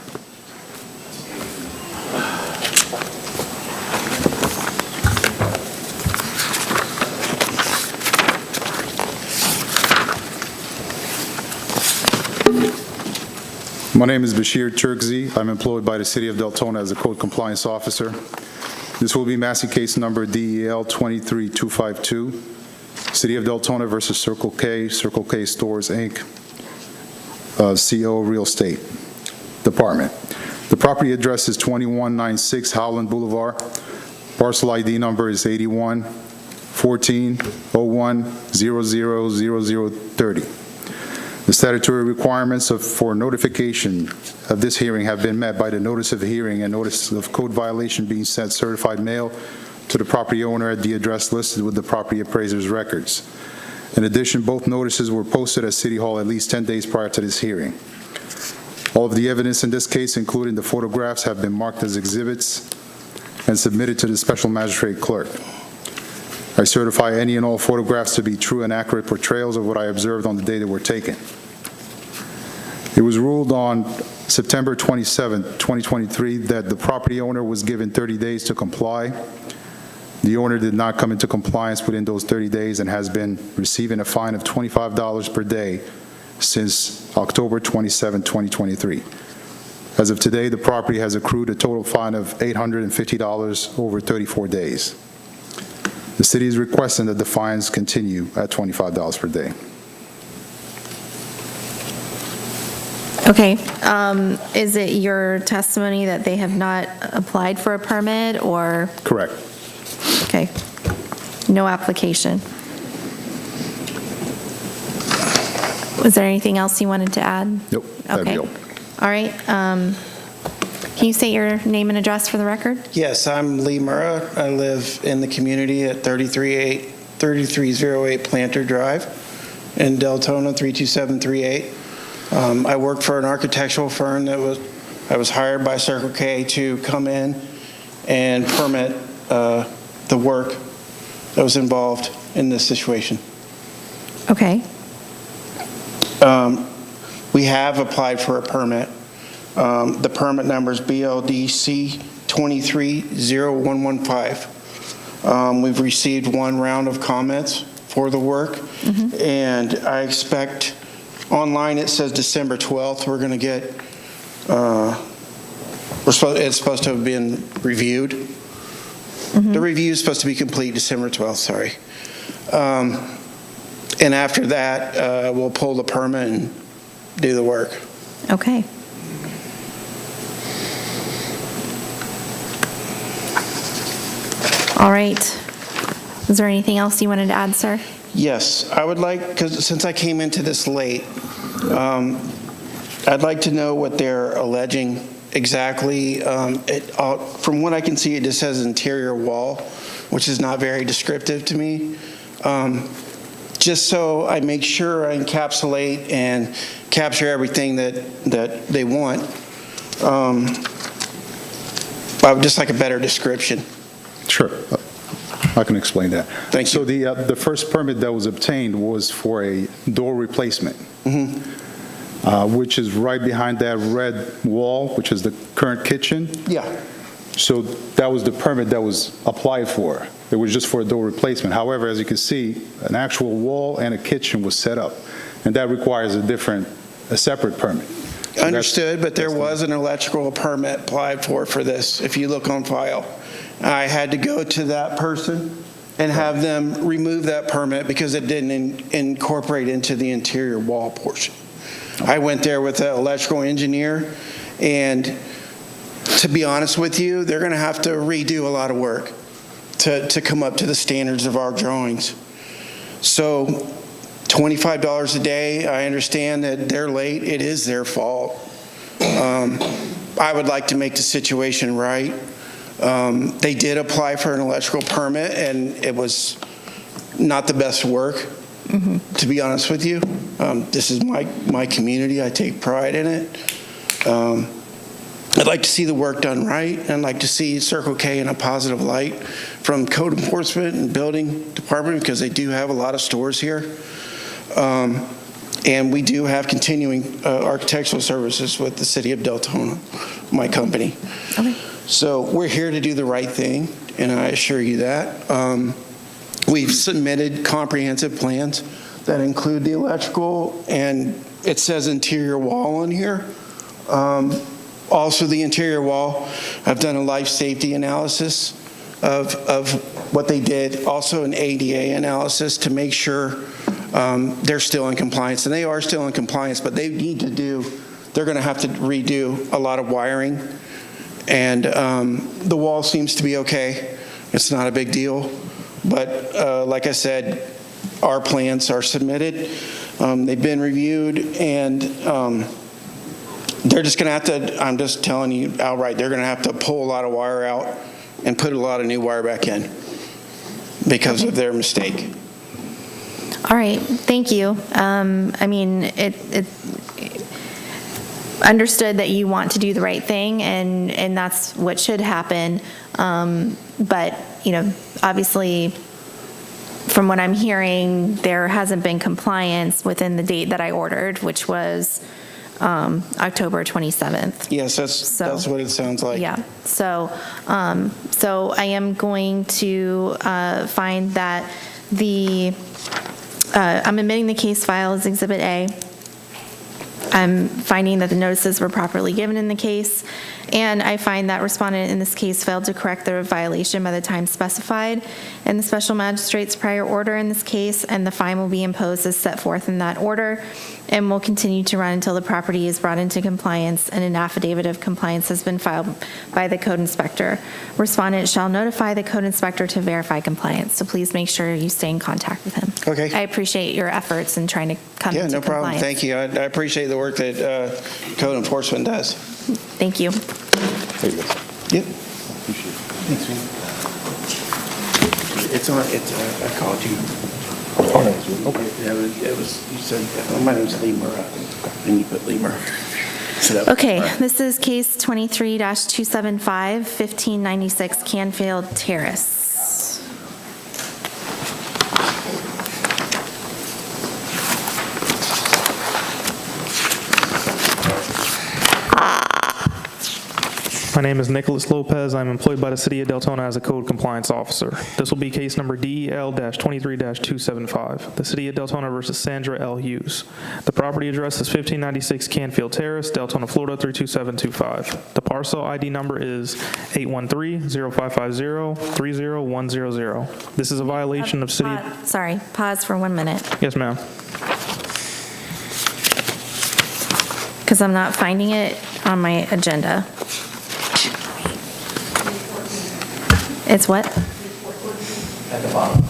My name is Bashir Turkzi. I'm employed by the City of Deltona as a code compliance officer. This will be Massey case number DEL 23252, City of Deltona versus Circle K Stores, Inc., CO Real Estate Department. The property address is 2196 Howland Boulevard. Parcel ID number is 81-14-01-000030. The statutory requirements for notification of this hearing have been met by the notice of hearing and notice of code violation being sent certified mail to the property owner at the address listed with the property appraiser's records. In addition, both notices were posted at City Hall at least 10 days prior to this hearing. All of the evidence in this case, including the photographs, have been marked as exhibits and submitted to the special magistrate clerk. I certify any and all photographs to be true and accurate portrayals of what I observed on the day they were taken. It was ruled on September 27, 2023, that the property owner was given 30 days to comply. The owner did not come into compliance within those 30 days and has been receiving a fine of $25 per day since October 27, 2023. As of today, the property has accrued a total fine of $850 over 34 days. The city is requesting that the fines continue at $25 per day. Okay. Is it your testimony that they have not applied for a permit, or? Correct. Okay. No application. Was there anything else you wanted to add? Nope. That'd be Okay. all. All right. Can you state your name and address for the record? Yes, I'm Lee Murrah. I live in the community at 3308 Planter Drive in Deltona 32738. I work for an architectural firm I was hired by Circle K to come in and permit the work that was involved in this situation. Okay. We have applied for a permit. The permit number is BLDC 230115. We've received one round of comments for the work, and I expect online it says December 12th we're going to get It's supposed to have been reviewed. The review is supposed to be complete December 12th, sorry. And after that, we'll pull the permit and do the work. Okay. All right. Is there anything else you wanted to add, sir? Yes, I would like, because since I came into this late, I'd like to know what they're alleging exactly. From what I can see, it just says interior wall, which is not very descriptive to me. Just so I make sure I encapsulate and capture everything that they want, I would just like a better description. Sure. I can explain that. Thank you. So the first permit that was obtained was for a door replacement, which is right behind that red wall, which is the current kitchen. Yeah. So that was the permit that was applied for. It was just for a door replacement. However, as you can see, an actual wall and a kitchen was set up, and that requires a separate permit. So Understood, but there was an electrical permit applied for this, if you look on file. I had to go to that person and have them remove that permit because it didn't incorporate into the interior wall portion. I went there with an electrical engineer, and to be honest with you, they're going to have to redo a lot of work to come up to the standards of our drawings. So $25 a day, I understand that they're late. It is their fault. I would like to make the situation right. They did apply for an electrical permit, and it was not the best work, to be honest with you. This is my community. I take pride in it. I'd like to see the work done right, and I'd like to see Circle K in a positive light from code enforcement and building department, because they do have a lot of stores here. And we do have continuing architectural services with the city of Deltona, my company. Okay. So we're here to do the right thing, and I assure you that. We've submitted comprehensive plans that include the electrical, and it says interior wall on here. Also the interior wall, I've done a life safety analysis of what they did, also an ADA analysis to make sure they're still in compliance, and they are still in compliance, but they're going to have to redo a lot of wiring. And the wall seems to be okay. It's not a big deal. But like I said, our plans are submitted. They've been reviewed, and they're just going to have to, I'm just telling you outright, they're going to have to pull a lot of wire out and put a lot of new wire back in because of their mistake. All right, thank you. I mean, it understood that you want to do the right thing, and that's what should happen. But, you know, obviously, from what I'm hearing, there hasn't been compliance within the date that I ordered, which was October 27th. Yes, that's what it sounds like. Yeah. So I am going to find that I'm admitting the case file as Exhibit A. I'm finding that the notices were properly given in the case, and I find that respondent in this case failed to correct the violation by the time specified in the special magistrate's prior order in this case, and the fine will be imposed as set forth in that order and will continue to run until the property is brought into compliance and an affidavit of compliance has been filed by the code inspector. Respondent shall notify the code inspector to verify compliance, so please make sure you stay in contact with him. Okay. I appreciate your efforts in trying to come into Yeah, no problem. compliance. Thank you. I appreciate the work that code enforcement does. Thank you. There you go. Yep. Thanks, man. I called you. Okay. It was, you said, my name's Lemur, and you put Lemur. Okay, this is case 23-275, 1596 Canfield Terrace. My name is Nicholas Lopez. I'm employed by the City of Deltona as a code compliance officer. This will be case number DEL-23-275, the City of Deltona versus Sandra L. Hughes. The property address is 1596 Canfield Terrace, Deltona, Florida 32725. The parcel ID number is 813-0550-30100. This is a violation of city... Sorry, pause for 1 minute, Yes, ma'am. because I'm not finding it on my agenda. It's what? At the bottom.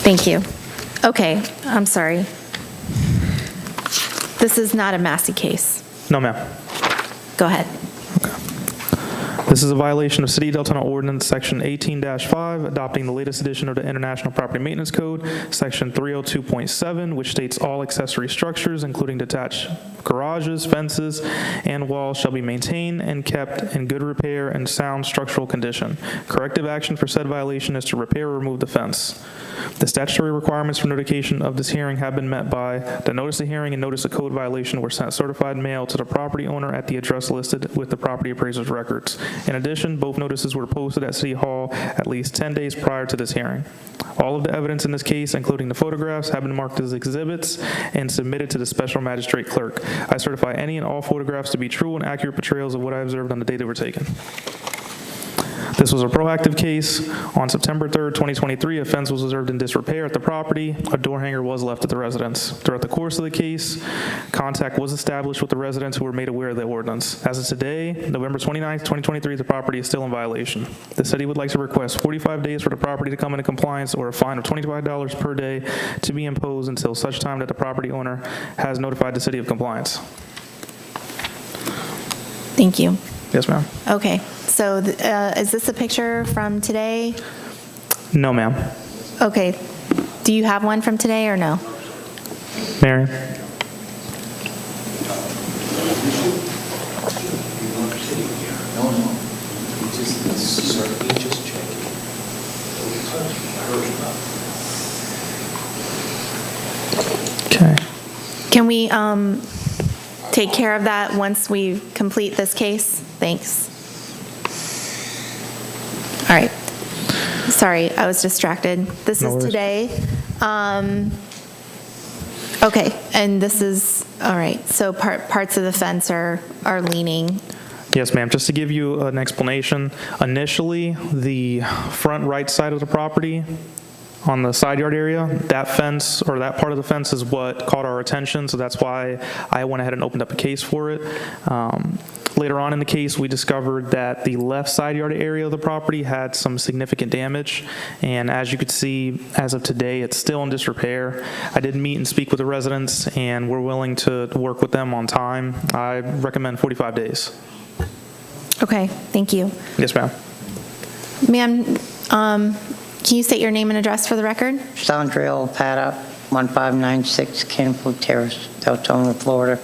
Thank you. Okay, I'm sorry. This is not a Massey case. No, ma'am. Go ahead. This is a violation of City of Deltona Ordinance, Section 18-5, adopting the latest edition of the International Property Maintenance Code, Section 302.7, which states all accessory structures, including detached garages, fences, and walls, shall be maintained and kept in good repair and sound structural condition. Corrective action for said violation is to repair or remove the fence. The statutory requirements for notification of this hearing have been met by the notice of hearing and notice of code violation were sent certified mail to the property owner at the address listed with the property appraiser's records. In addition, both notices were posted at City Hall at least 10 days prior to this hearing. All of the evidence in this case, including the photographs, have been marked as exhibits and submitted to the special magistrate clerk. I certify any and all photographs to be true and accurate portrayals of what I observed on the day they were taken. This was a proactive case. On September 3rd, 2023, a fence was observed in disrepair at the property. A door hanger was left at the residence. Throughout the course of the case, contact was established with the residents who were made aware of the ordinance. As of today, November 29th, 2023, the property is still in violation. The city would like to request 45 days for the property to come into compliance or a fine of $25 per day to be imposed until such time that the property owner has notified the city of compliance. Thank you. Yes, ma'am. Okay, so is this a picture from today? No, ma'am. Okay, do you have one from today or no? Mary? Okay. Can we take care of that once we complete this case? Thanks. All right. Sorry, I was distracted. This No is worries. today. Okay, and this is, all right, so parts of the fence are leaning. Yes, ma'am. Just to give you an explanation, initially, the front right side of the property on the side yard area, that fence or that part of the fence is what caught our attention, so that's why I went ahead and opened up a case for it. Later on in the case, we discovered that the left side yard area of the property had some significant damage, and as you could see, as of today, it's still in disrepair. I did meet and speak with the residents, and we're willing to work with them on time. I recommend 45 days. Okay, thank you. Yes, ma'am. Ma'am, can you state your name and address for the record? Sandra Pata, 1596 Canfield Terrace, Deltona, Florida,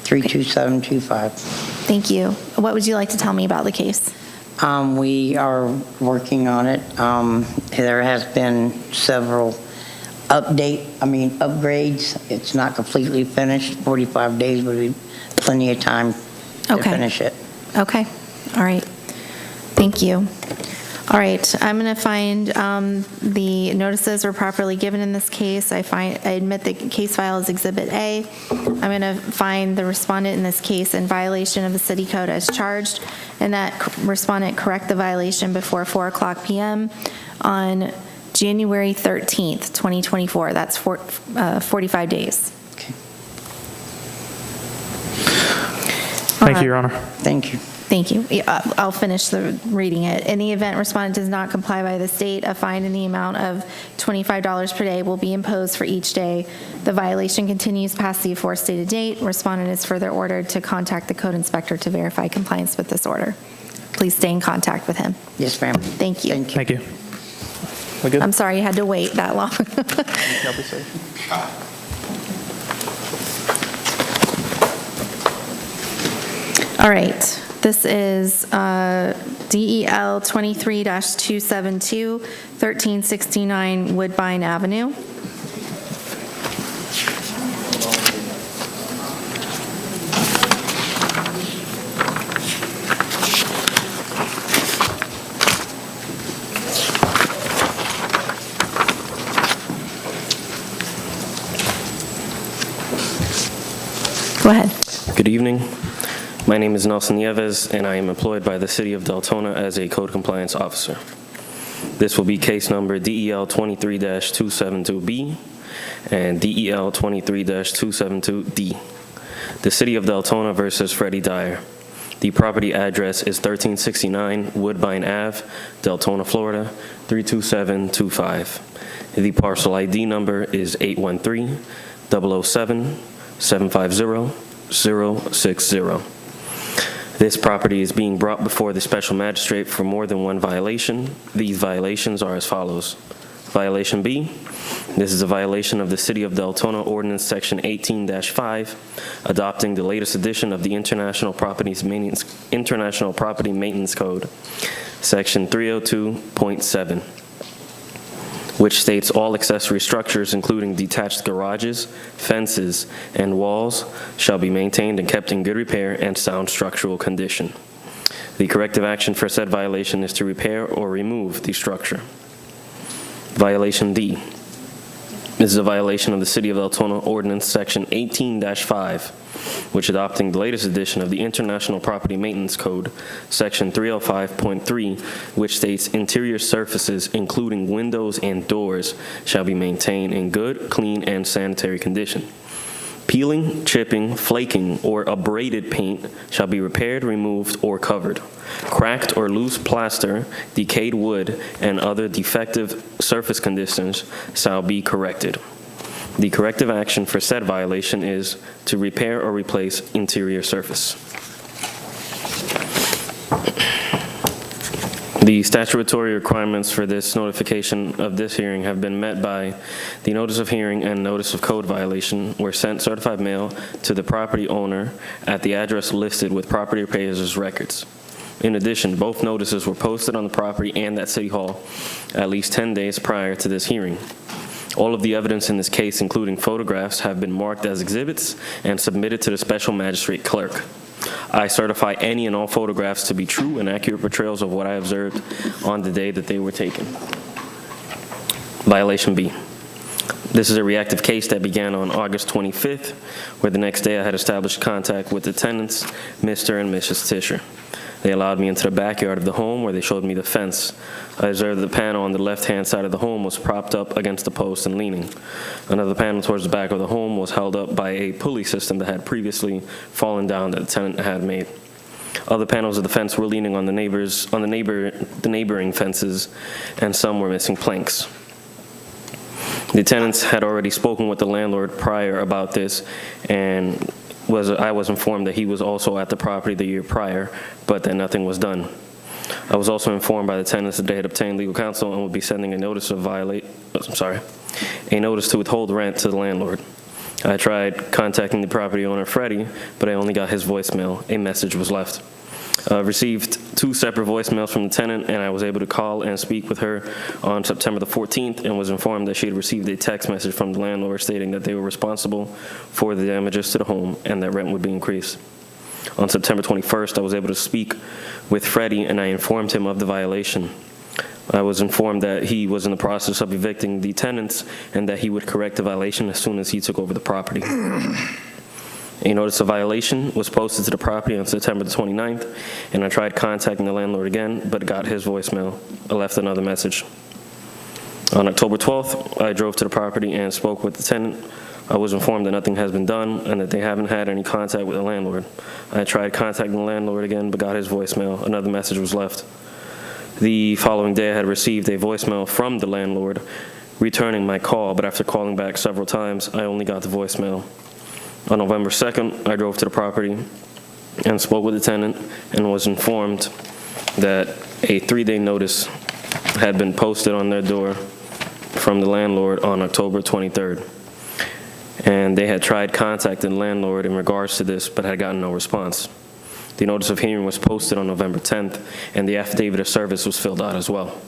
32725. Thank you. What would you like to tell me about the case? We are working on it. There has been several upgrades. It's not completely finished. 45 days would be plenty of time to finish it. Okay, all right. Thank you. All right, I'm going to find the notices were properly given in this case. I admit the case file is Exhibit A. I'm going to find the respondent in this case in violation of the city code as charged, and that respondent correct the violation before 4:00 p.m. on January 13th, 2024. That's 45 days. Thank you, Your Honor. Thank you. Thank you. I'll finish reading it. In the event respondent does not comply by the state, a fine in the amount of $25 per day will be imposed for each day the violation continues past the aforestated date. Respondent is further ordered to contact the code inspector to verify compliance with this order. Please stay in contact with him. Yes, ma'am. Thank you. Thank you. We good? I'm sorry you had to wait that long. Y'all be safe. All right. This is DEL 23-272, 1369 Woodbine Avenue. Go ahead. Good evening. My name is Nelson Nieves, and I am employed by the City of Deltona as a code compliance officer. This will be case number DEL 23-272B and DEL 23-272D. The City of Deltona versus Freddie Dyer. The property address is 1369 Woodbine Ave, Deltona, Florida, 32725. The parcel ID number is 813-007-750-060. This property is being brought before the special magistrate for more than one violation. These violations are as follows. Violation B, this is a violation of the City of Deltona Ordinance Section 18-5, adopting the latest edition of the International Property Maintenance Code, Section 302.7. which states all accessory structures, including detached garages, fences, and walls, shall be maintained and kept in good repair and sound structural condition. The corrective action for said violation is to repair or remove the structure. Violation D. This is a violation of the City of Deltona Ordinance Section 18-5, which adopting the latest edition of the International Property Maintenance Code, Section 305.3, which states interior surfaces, including windows and doors, shall be maintained in good, clean, and sanitary condition. Peeling, chipping, flaking, or abraded paint shall be repaired, removed, or covered. Cracked or loose plaster, decayed wood, and other defective surface conditions shall be corrected. The corrective action for said violation is to repair or replace interior surface. The statutory requirements for this notification of this hearing have been met by the notice of hearing and notice of code violation were sent certified mail to the property owner at the address listed with property appraiser's records. In addition, both notices were posted on the property and at City Hall at least 10 days prior to this hearing. All of the evidence in this case, including photographs, have been marked as exhibits and submitted to the special magistrate clerk. I certify any and all photographs to be true and accurate portrayals of what I observed on the day that they were taken. Violation B. This is a reactive case that began on August 25th, where the next day I had established contact with the tenants, Mr. and Mrs. Tischer. They allowed me into the backyard of the home where they showed me the fence. I observed the panel on the left-hand side of the home was propped up against the post and leaning. Another panel towards the back of the home was held up by a pulley system that had previously fallen down that the tenant had made. Other panels of the fence were leaning on the neighboring fences, and some were missing planks. The tenants had already spoken with the landlord prior about this, and I was informed that he was also at the property the year prior, but that nothing was done. I was also informed by the tenants that they had obtained legal counsel and would be sending a notice to withhold rent to the landlord. I tried contacting the property owner, Freddie, but I only got his voicemail. A message was left. I received 2 separate voicemails from the tenant, and I was able to call and speak with her on September the 14th and was informed that she had received a text message from the landlord stating that they were responsible for the damages to the home and that rent would be increased. On September 21st, I was able to speak with Freddie, and I informed him of the violation. I was informed that he was in the process of evicting the tenants and that he would correct the violation as soon as he took over the property. A notice of violation was posted to the property on September the 29th, and I tried contacting the landlord again, but got his voicemail. I left another message. On October 12th, I drove to the property and spoke with the tenant. I was informed that nothing has been done and that they haven't had any contact with the landlord. I tried contacting the landlord again, but got his voicemail. Another message was left. The following day, I had received a voicemail from the landlord returning my call, but after calling back several times, I only got the voicemail. On November 2nd, I drove to the property and spoke with the tenant and was informed that a 3-day notice had been posted on their door from the landlord on October 23rd. And they had tried contacting the landlord in regards to this, but had gotten no response. The notice of hearing was posted on November 10th, and the affidavit of service was filled out as well.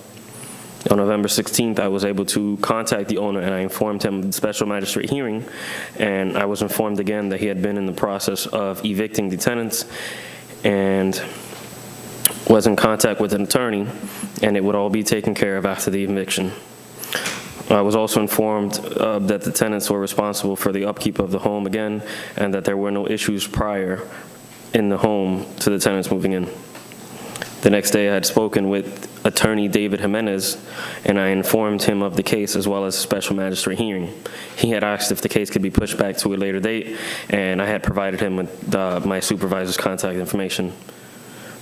On November 16th, I was able to contact the owner, and I informed him of the special magistrate hearing, and I was informed again that he had been in the process of evicting the tenants and was in contact with an attorney, and it would all be taken care of after the eviction. I was also informed that the tenants were responsible for the upkeep of the home again, and that there were no issues prior in the home to the tenants moving in. The next day, I had spoken with attorney David Jimenez, and I informed him of the case as well as a special magistrate hearing. He had asked if the case could be pushed back to a later date, and I had provided him with my supervisor's contact information.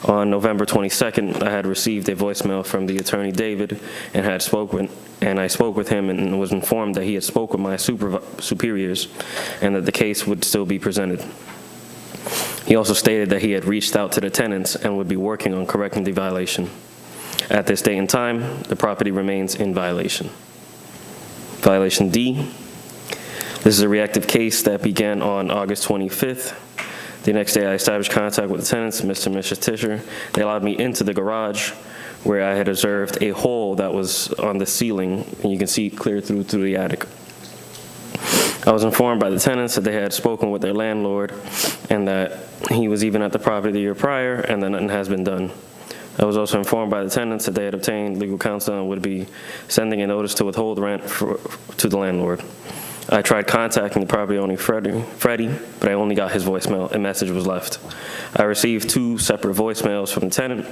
On November 22nd, I had received a voicemail from the attorney David, and I spoke with him and was informed that he had spoken with my superiors and that the case would still be presented. He also stated that he had reached out to the tenants and would be working on correcting the violation. At this date and time, the property remains in violation. Violation D. This is a reactive case that began on August 25th. The next day, I established contact with the tenants, Mr. and Mrs. Tischer. They allowed me into the garage, where I had observed a hole that was on the ceiling, and you can see clear through the attic. I was informed by the tenants that they had spoken with their landlord and that he was even at the property the year prior and that nothing has been done. I was also informed by the tenants that they had obtained legal counsel and would be sending a notice to withhold rent to the landlord. I tried contacting the property owner, Freddie, but I only got his voicemail. A message was left. I received 2 separate voicemails from the tenant,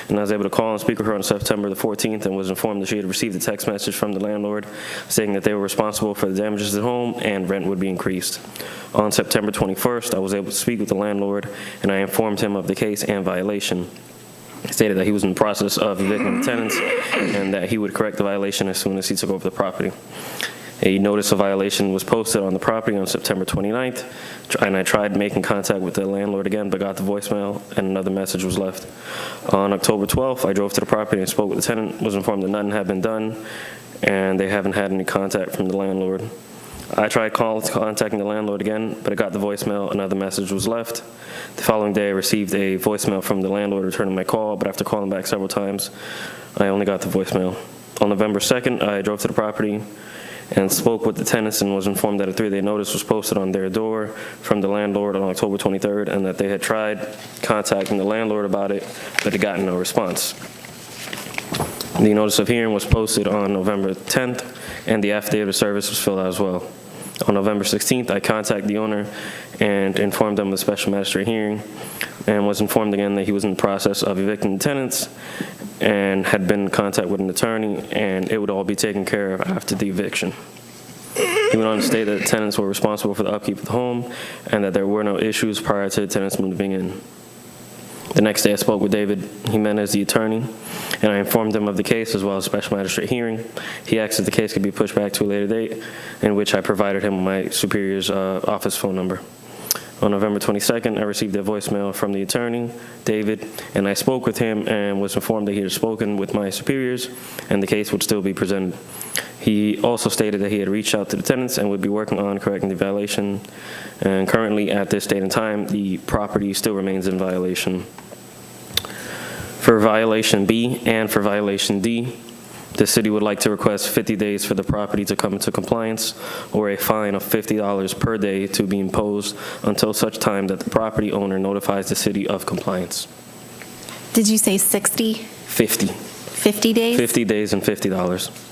and I was able to call and speak with her on September the 14th and was informed that she had received a text message from the landlord saying that they were responsible for the damages at home and rent would be increased. On September 21st, I was able to speak with the landlord, and I informed him of the case and violation. He stated that he was in the process of evicting the tenants and that he would correct the violation as soon as he took over the property. A notice of violation was posted on the property on September 29th, and I tried making contact with the landlord again, but got the voicemail and another message was left. On October 12th, I drove to the property and spoke with the tenant, was informed that nothing had been done, and they haven't had any contact from the landlord. I tried contacting the landlord again, but I got the voicemail, another message was left. The following day, I received a voicemail from the landlord returning my call, but after calling back several times, I only got the voicemail. On November 2nd, I drove to the property and spoke with the tenants and was informed that a 3-day notice was posted on their door from the landlord on October 23rd and that they had tried contacting the landlord about it, but had gotten no response. The notice of hearing was posted on November 10th, and the affidavit of service was filled out as well. On November 16th, I contacted the owner and informed them of the special magistrate hearing and was informed again that he was in the process of evicting the tenants and had been in contact with an attorney, and it would all be taken care of after the eviction. He went on to state that the tenants were responsible for the upkeep of the home and that there were no issues prior to the tenants moving in. The next day, I spoke with David Jimenez, the attorney, and I informed him of the case as well as special magistrate hearing. He asked if the case could be pushed back to a later date, in which I provided him my superior's office phone number. On November 22nd, I received a voicemail from the attorney, David, and I spoke with him and was informed that he had spoken with my superiors and the case would still be presented. He also stated that he had reached out to the tenants and would be working on correcting the violation. And currently, at this date and time, the property still remains in violation. For violation B and for violation D, the city would like to request 50 days for the property to come into compliance or a fine of $50 per day to be imposed until such time that the property owner notifies the city of compliance. Did you say 60? 50. 50 days? 50 days and $50.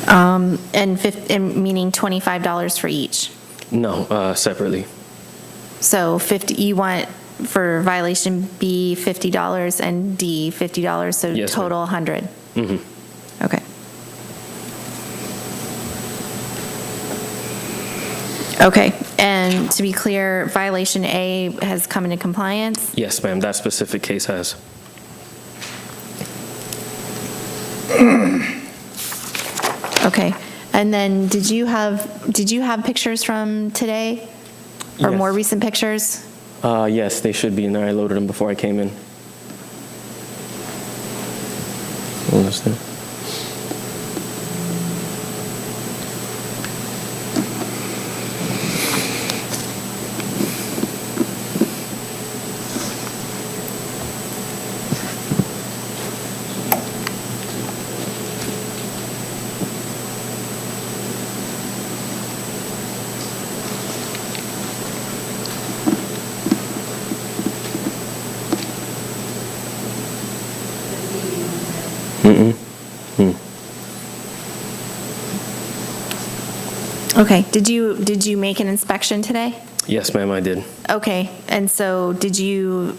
And meaning $25 for each? No, separately. So 50, you want for violation B $50 and D $50, so Yes, total 100? Mm-hmm. Okay. Okay, and to be clear, violation A has come into compliance? Yes, ma'am, that specific case has. Okay, and then did you have pictures from today? Or Yes. more recent pictures? Yes, they should be in there. I loaded them before I came in. Understand. Okay, did you make an inspection today? Yes, ma'am, I did. Okay, and so did you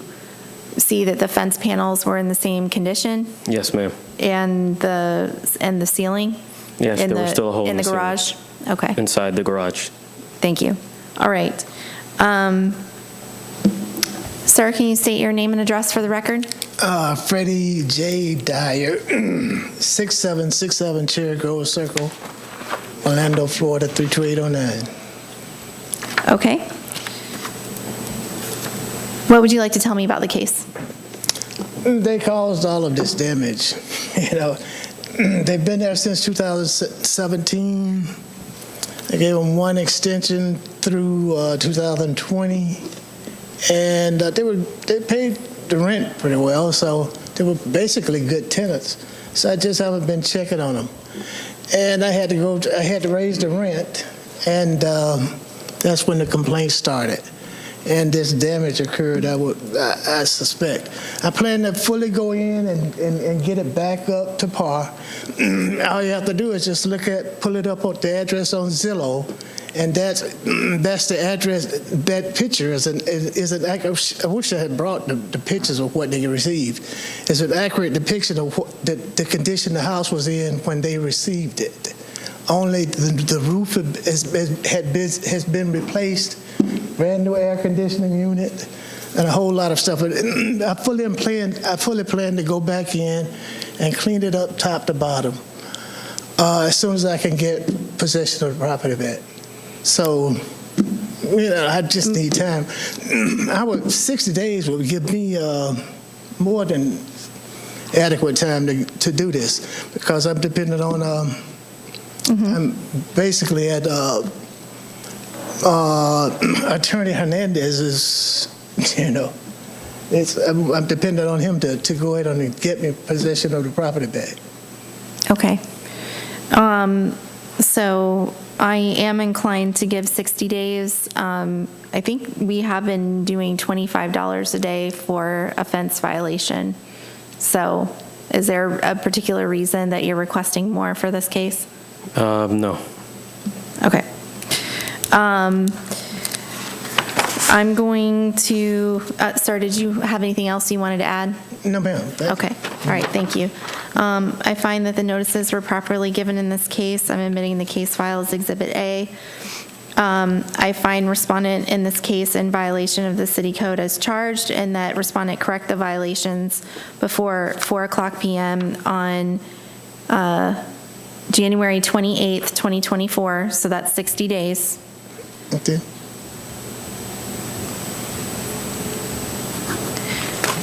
see that the fence panels were in the same condition Yes, ma'am. and the ceiling? Yes, in there was still a hole in the ceiling. garage? Okay, Inside the garage. thank you. All right. Sir, can you state your name and address for the record? Freddie J. Dyer, 6767 Cherry Grove Circle, Orlando, Florida, 32809. Okay. What would you like to tell me about the case? They caused all of this damage. You know, they've been there since 2017. They gave them one extension through 2020, and they paid the rent pretty well, so they were basically good tenants. So I just haven't been checking on them, and I had to raise the rent, and that's when the complaint started. And this damage occurred, I suspect. I plan to fully go in and get it back up to par. All you have to do is just pull it up on the address on Zillow, and that's the address. That picture is an I wish I had brought the pictures of what they received. It's an accurate depiction of the condition the house was in when they received it. Only the roof has been replaced, brand new air conditioning unit, and a whole lot of stuff. I fully plan to go back in and clean it up top to bottom as soon as I can get possession of the property back. So, I just need time. 60 days would give me more than adequate time to do this, because I'm dependent on. I'm basically at Attorney Hernandez's, I'm dependent on him to go ahead and get me possession of the property back. Okay. So I am inclined to give 60 days. I think we have been doing $25 a day for a fence violation. So is there a particular reason that you're requesting more for this case? No. Okay. I'm going to, sir, did you have anything else you wanted to add? No, ma'am. Okay. All right. Thank you. I find that the notices were properly given in this case. I'm admitting the case file as Exhibit A. I find respondent in this case in violation of the city code as charged, and that respondent correct the violations before 4:00 p.m. on January 28th, 2024. So that's 60 days. Okay.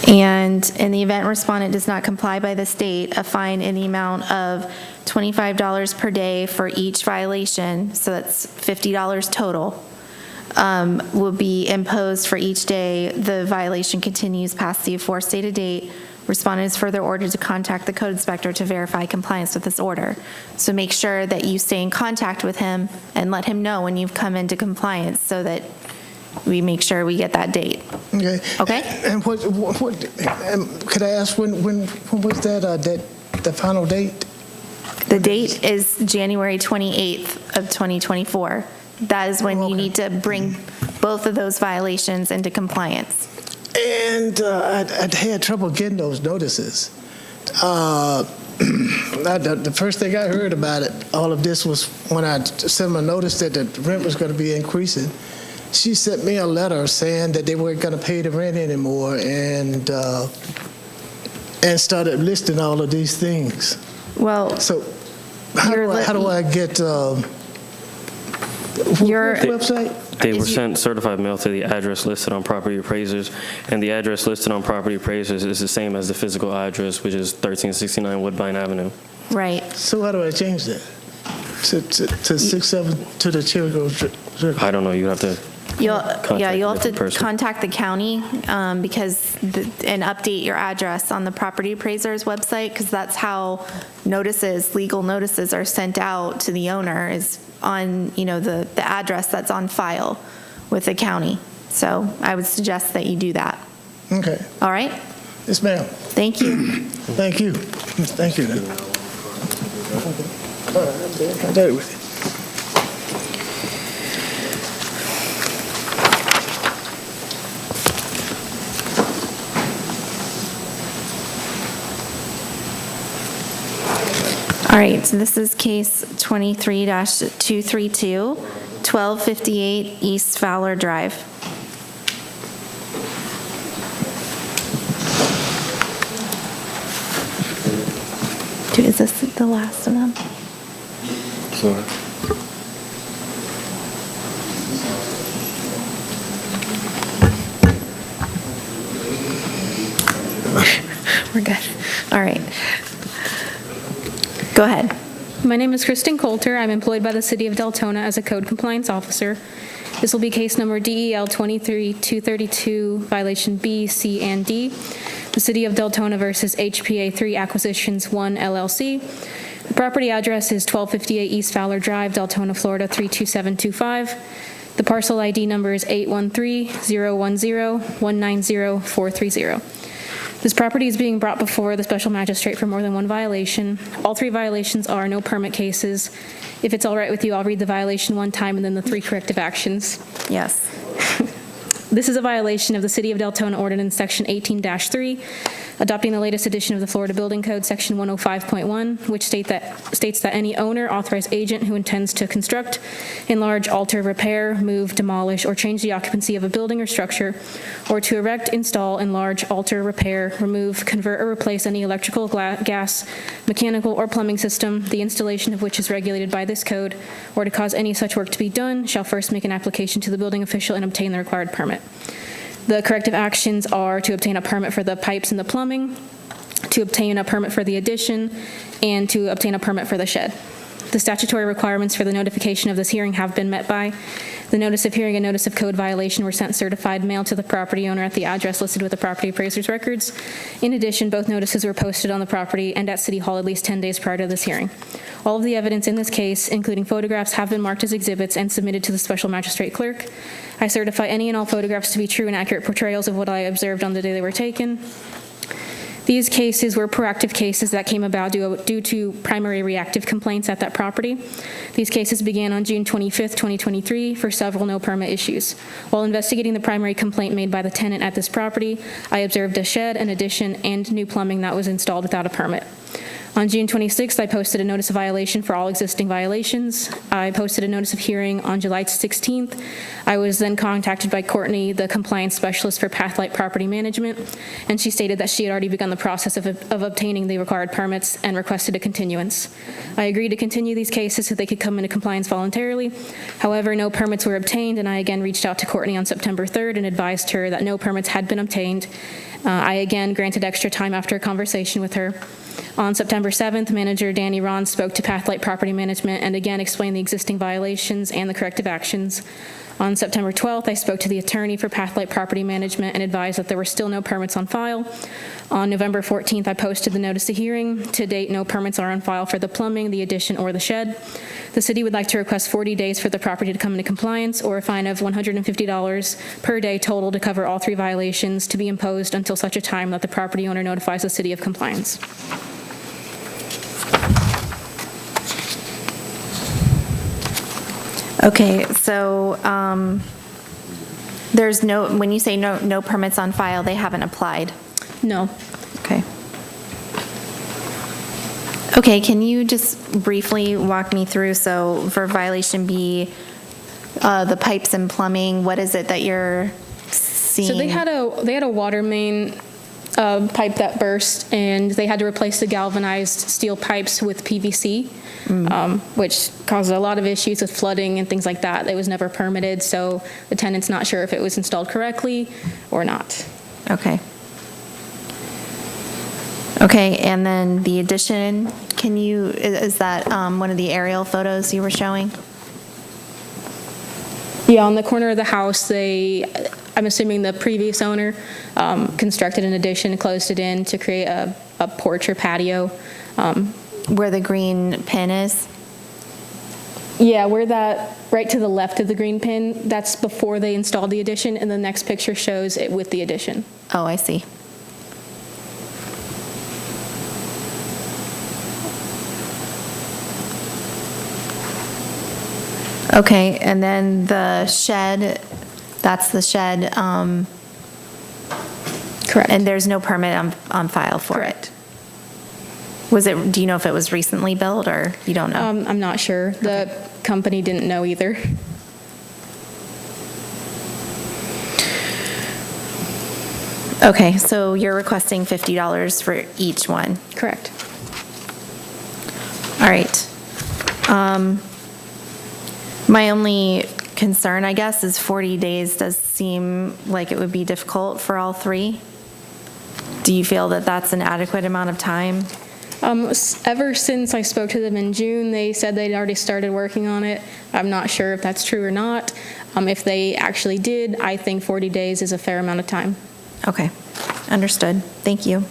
And in the event respondent does not comply by this date, a fine in the amount of $25 per day for each violation, so that's $50 total, will be imposed for each day the violation continues past the aforestated date. Respondent is further ordered to contact the code inspector to verify compliance with this order. So make sure that you stay in contact with him and let him know when you've come into compliance so that we make sure we get that date. Okay. Okay. And what could I ask, when was that the final date? The date is January 28th of 2024. That is when you need to bring both of those violations into compliance. And I'd had trouble getting those notices. The first thing I heard about it, all of this, was when I sent them a notice that the rent was going to be increasing. She sent me a letter saying that they weren't going to pay the rent anymore, and started listing all of these things. Well, so how do I get your website? They were sent certified mail to the address listed on property appraisers, and the address listed on property appraisers is the same as the physical address, which is 1369 Woodbine Avenue. Right. So how do I change that to 67 to the Cherry Grove Circle? I don't know. You have to. You'll have to contact the county and update your address on the property appraiser's website, because that's how legal notices are sent out to the owner, is on the address that's on file with the county. So I would suggest that you do that. Okay. All right. Yes, ma'am. Thank you. Thank you. Thank you. All right, I'm there with you. All right, so this is case 23-232, 1258 East Fowler Drive. Dude, is this the last of them? Sorry. We're good. All right. Go ahead. My name is Kristen Coulter. I'm employed by the City of Deltona as a code compliance officer. This will be case number DEL 23-232, violation B, C, and D. The City of Deltona versus HPA 3 Acquisitions 1 LLC. The property address is 1258 East Fowler Drive, Deltona, Florida 32725. The parcel ID number is 813-010-190-430. This property is being brought before the special magistrate for more than one violation. All 3 violations are no permit cases. If it's all right with you, I'll read the violation one time and then the 3 corrective actions. Yes. This is a violation of the City of Deltona Ordinance Section 18-3, adopting the latest edition of the Florida Building Code, Section 105.1, which states that any owner, authorized agent who intends to construct, enlarge, alter, repair, move, demolish, or change the occupancy of a building or structure, or to erect, install, enlarge, alter, repair, remove, convert, or replace any electrical, gas, mechanical, or plumbing system, the installation of which is regulated by this code, or to cause any such work to be done, shall first make an application to the building official and obtain the required permit. The corrective actions are to obtain a permit for the pipes and the plumbing, to obtain a permit for the addition, and to obtain a permit for the shed. The statutory requirements for the notification of this hearing have been met by. The notice of hearing and notice of code violation were sent certified mail to the property owner at the address listed with the property appraiser's records. In addition, both notices were posted on the property and at City Hall at least 10 days prior to this hearing. All of the evidence in this case, including photographs, have been marked as exhibits and submitted to the special magistrate clerk. I certify any and all photographs to be true and accurate portrayals of what I observed on the day they were taken. These cases were proactive cases that came about due to primary reactive complaints at that property. These cases began on June 25th, 2023 for several no permit issues. While investigating the primary complaint made by the tenant at this property, I observed a shed, an addition, and new plumbing that was installed without a permit. On June 26th, I posted a notice of violation for all existing violations. I posted a notice of hearing on July 16th. I was then contacted by Courtney, the compliance specialist for Pathlight Property Management, and she stated that she had already begun the process of obtaining the required permits and requested a continuance. I agreed to continue these cases so they could come into compliance voluntarily. However, no permits were obtained, and I again reached out to Courtney on September 3rd and advised her that no permits had been obtained. I again granted extra time after a conversation with her. On September 7th, Manager Danny Ron spoke to Pathlight Property Management and again explained the existing violations and the corrective actions. On September 12th, I spoke to the attorney for Pathlight Property Management and advised that there were still no permits on file. On November 14th, I posted the notice of hearing. To date, no permits are on file for the plumbing, the addition, or the shed. The city would like to request 40 days for the property to come into compliance or a fine of $150 per day total to cover all 3 violations to be imposed until such a time that the property owner notifies the city of compliance. Okay, so there's no, when you say no permits on file, they haven't applied? No. Okay. Okay, can you just briefly walk me through, so for violation B, the pipes and plumbing, what is it that you're seeing? So they had a water main pipe that burst, and they had to replace the galvanized steel pipes with PVC, which caused a lot of issues with flooding and things like that. It was never permitted, so the tenant's not sure if it was installed correctly or not. Okay. Okay, and then the addition, is that one of the aerial photos you were showing? Yeah, on the corner of the house, I'm assuming the previous owner constructed an addition, closed it in to create a porch or patio. Where the green pin is? Yeah, right to the left of the green pin, that's before they installed the addition, and the next picture shows it with the addition. Oh, I see. Okay, and then the shed, that's the shed. Correct. And there's no permit on file for it? Do you know if it was recently built, or you don't know? I'm not sure. The company didn't know either. Okay, so you're requesting $50 for each one? Correct. All right. My only concern, I guess, is 40 days does seem like it would be difficult for all three. Do you feel that that's an adequate amount of time? Ever since I spoke to them in June, they said they'd already started working on it. I'm not sure if that's true or not. If they actually did, I think 40 days is a fair amount of time. Okay, understood. Thank you.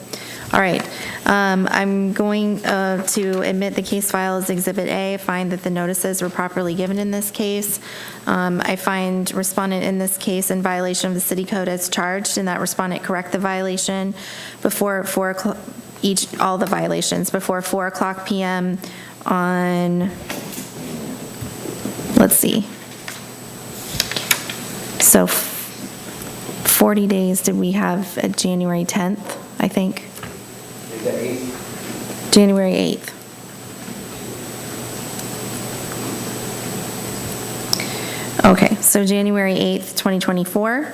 All right, I'm going to admit the case file as Exhibit A, find that the notices were properly given in this case. I find respondent in this case in violation of the city code as charged, and that respondent correct the violation before 4 o'clock, all the violations before 4 o'clock p.m. on, let's see. So 40 days did we have at January 10th, I think? January 8th. Okay, so January 8th, 2024.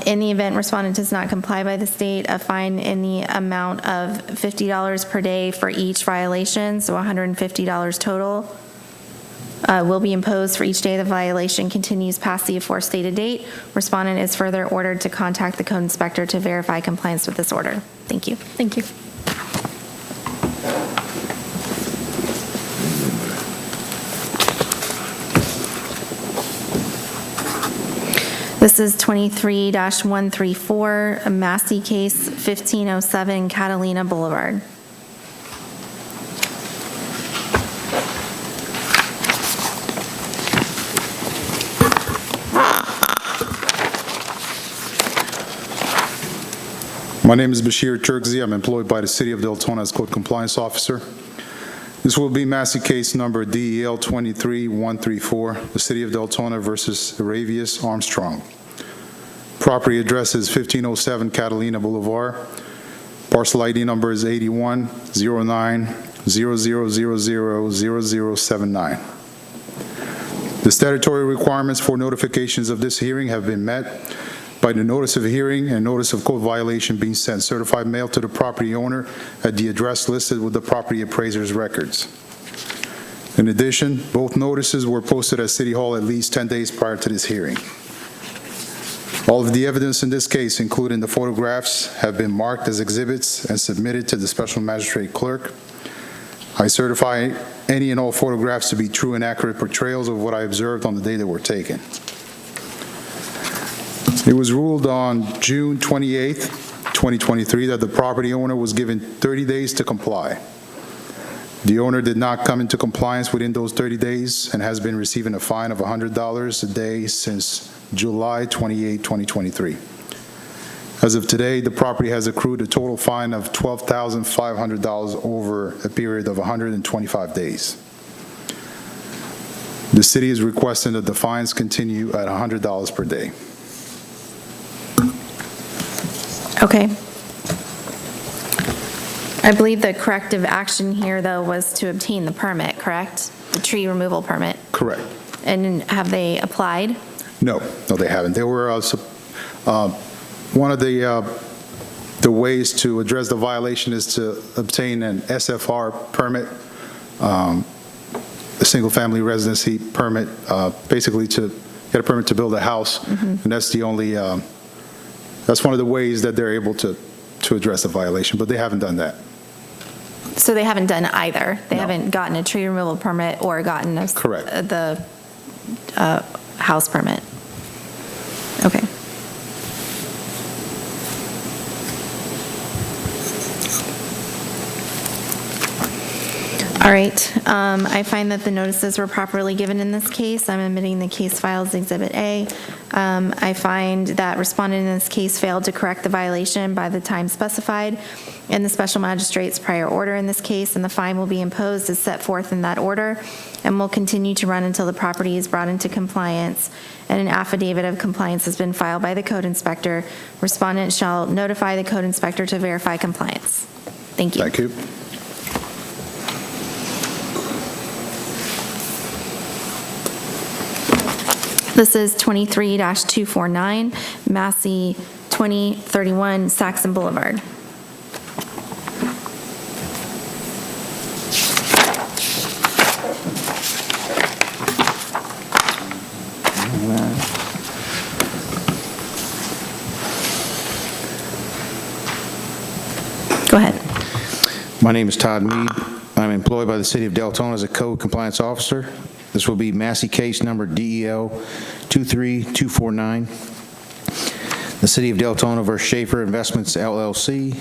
In the event respondent does not comply by the state, a fine in the amount of $50 per day for each violation, so $150 total, will be imposed for each day the violation continues past the aforestated date. Respondent is further ordered to contact the code inspector to verify compliance with this order. Thank you. Thank you. This is 23-134, a Massey case, 1507 Catalina Boulevard. My name is Bashir Turkzi. I'm employed by the City of Deltona as Code Compliance Officer. This will be Massey case number DEL 23-134, the City of Deltona versus Aravius Armstrong. Property address is 1507 Catalina Boulevard. Parcel ID number is 810900000079. The statutory requirements for notifications of this hearing have been met by the notice of hearing and notice of code violation being sent certified mail to the property owner at the address listed with the property appraiser's records. In addition, both notices were posted at City Hall at least 10 days prior to this hearing. All of the evidence in this case, including the photographs, have been marked as exhibits and submitted to the special magistrate clerk. I certify any and all photographs to be true and accurate portrayals of what I observed on the day they were taken. It was ruled on June 28th, 2023, that the property owner was given 30 days to comply. The owner did not come into compliance within those 30 days and has been receiving a fine of $100 a day since July 28, 2023. As of today, the property has accrued a total fine of $12,500 over a period of 125 days. The city is requesting that the fines continue at $100 per day. Okay. I believe the corrective action here, though, was to obtain the permit, correct? The tree removal permit. Correct. And have they applied? No, they haven't. They were one of the ways to address the violation is to obtain an SFR permit, a single-family residency permit, basically to get a permit to build a house, and that's the only. That's one of the ways that they're able to address the violation, but they haven't done that. So they haven't done either. They No. haven't gotten a tree removal permit or gotten Correct. The house permit. Okay. All right. I find that the notices were properly given in this case. I'm admitting the case file as Exhibit A. I find that respondent in this case failed to correct the violation by the time specified in the special magistrate's prior order in this case, and the fine will be imposed as set forth in that order and will continue to run until the property is brought into compliance and an affidavit of compliance has been filed by the code inspector. Respondent shall notify the code inspector to verify compliance. Thank you. Thank you. This is 23-249, Massey 2031 Saxon Boulevard. Go ahead. My name is Todd Mead. I'm employed by the City of Deltona as a code compliance officer. This will be Massey case number DEL 23249. The City of Deltona versus Schaefer Investments LLC.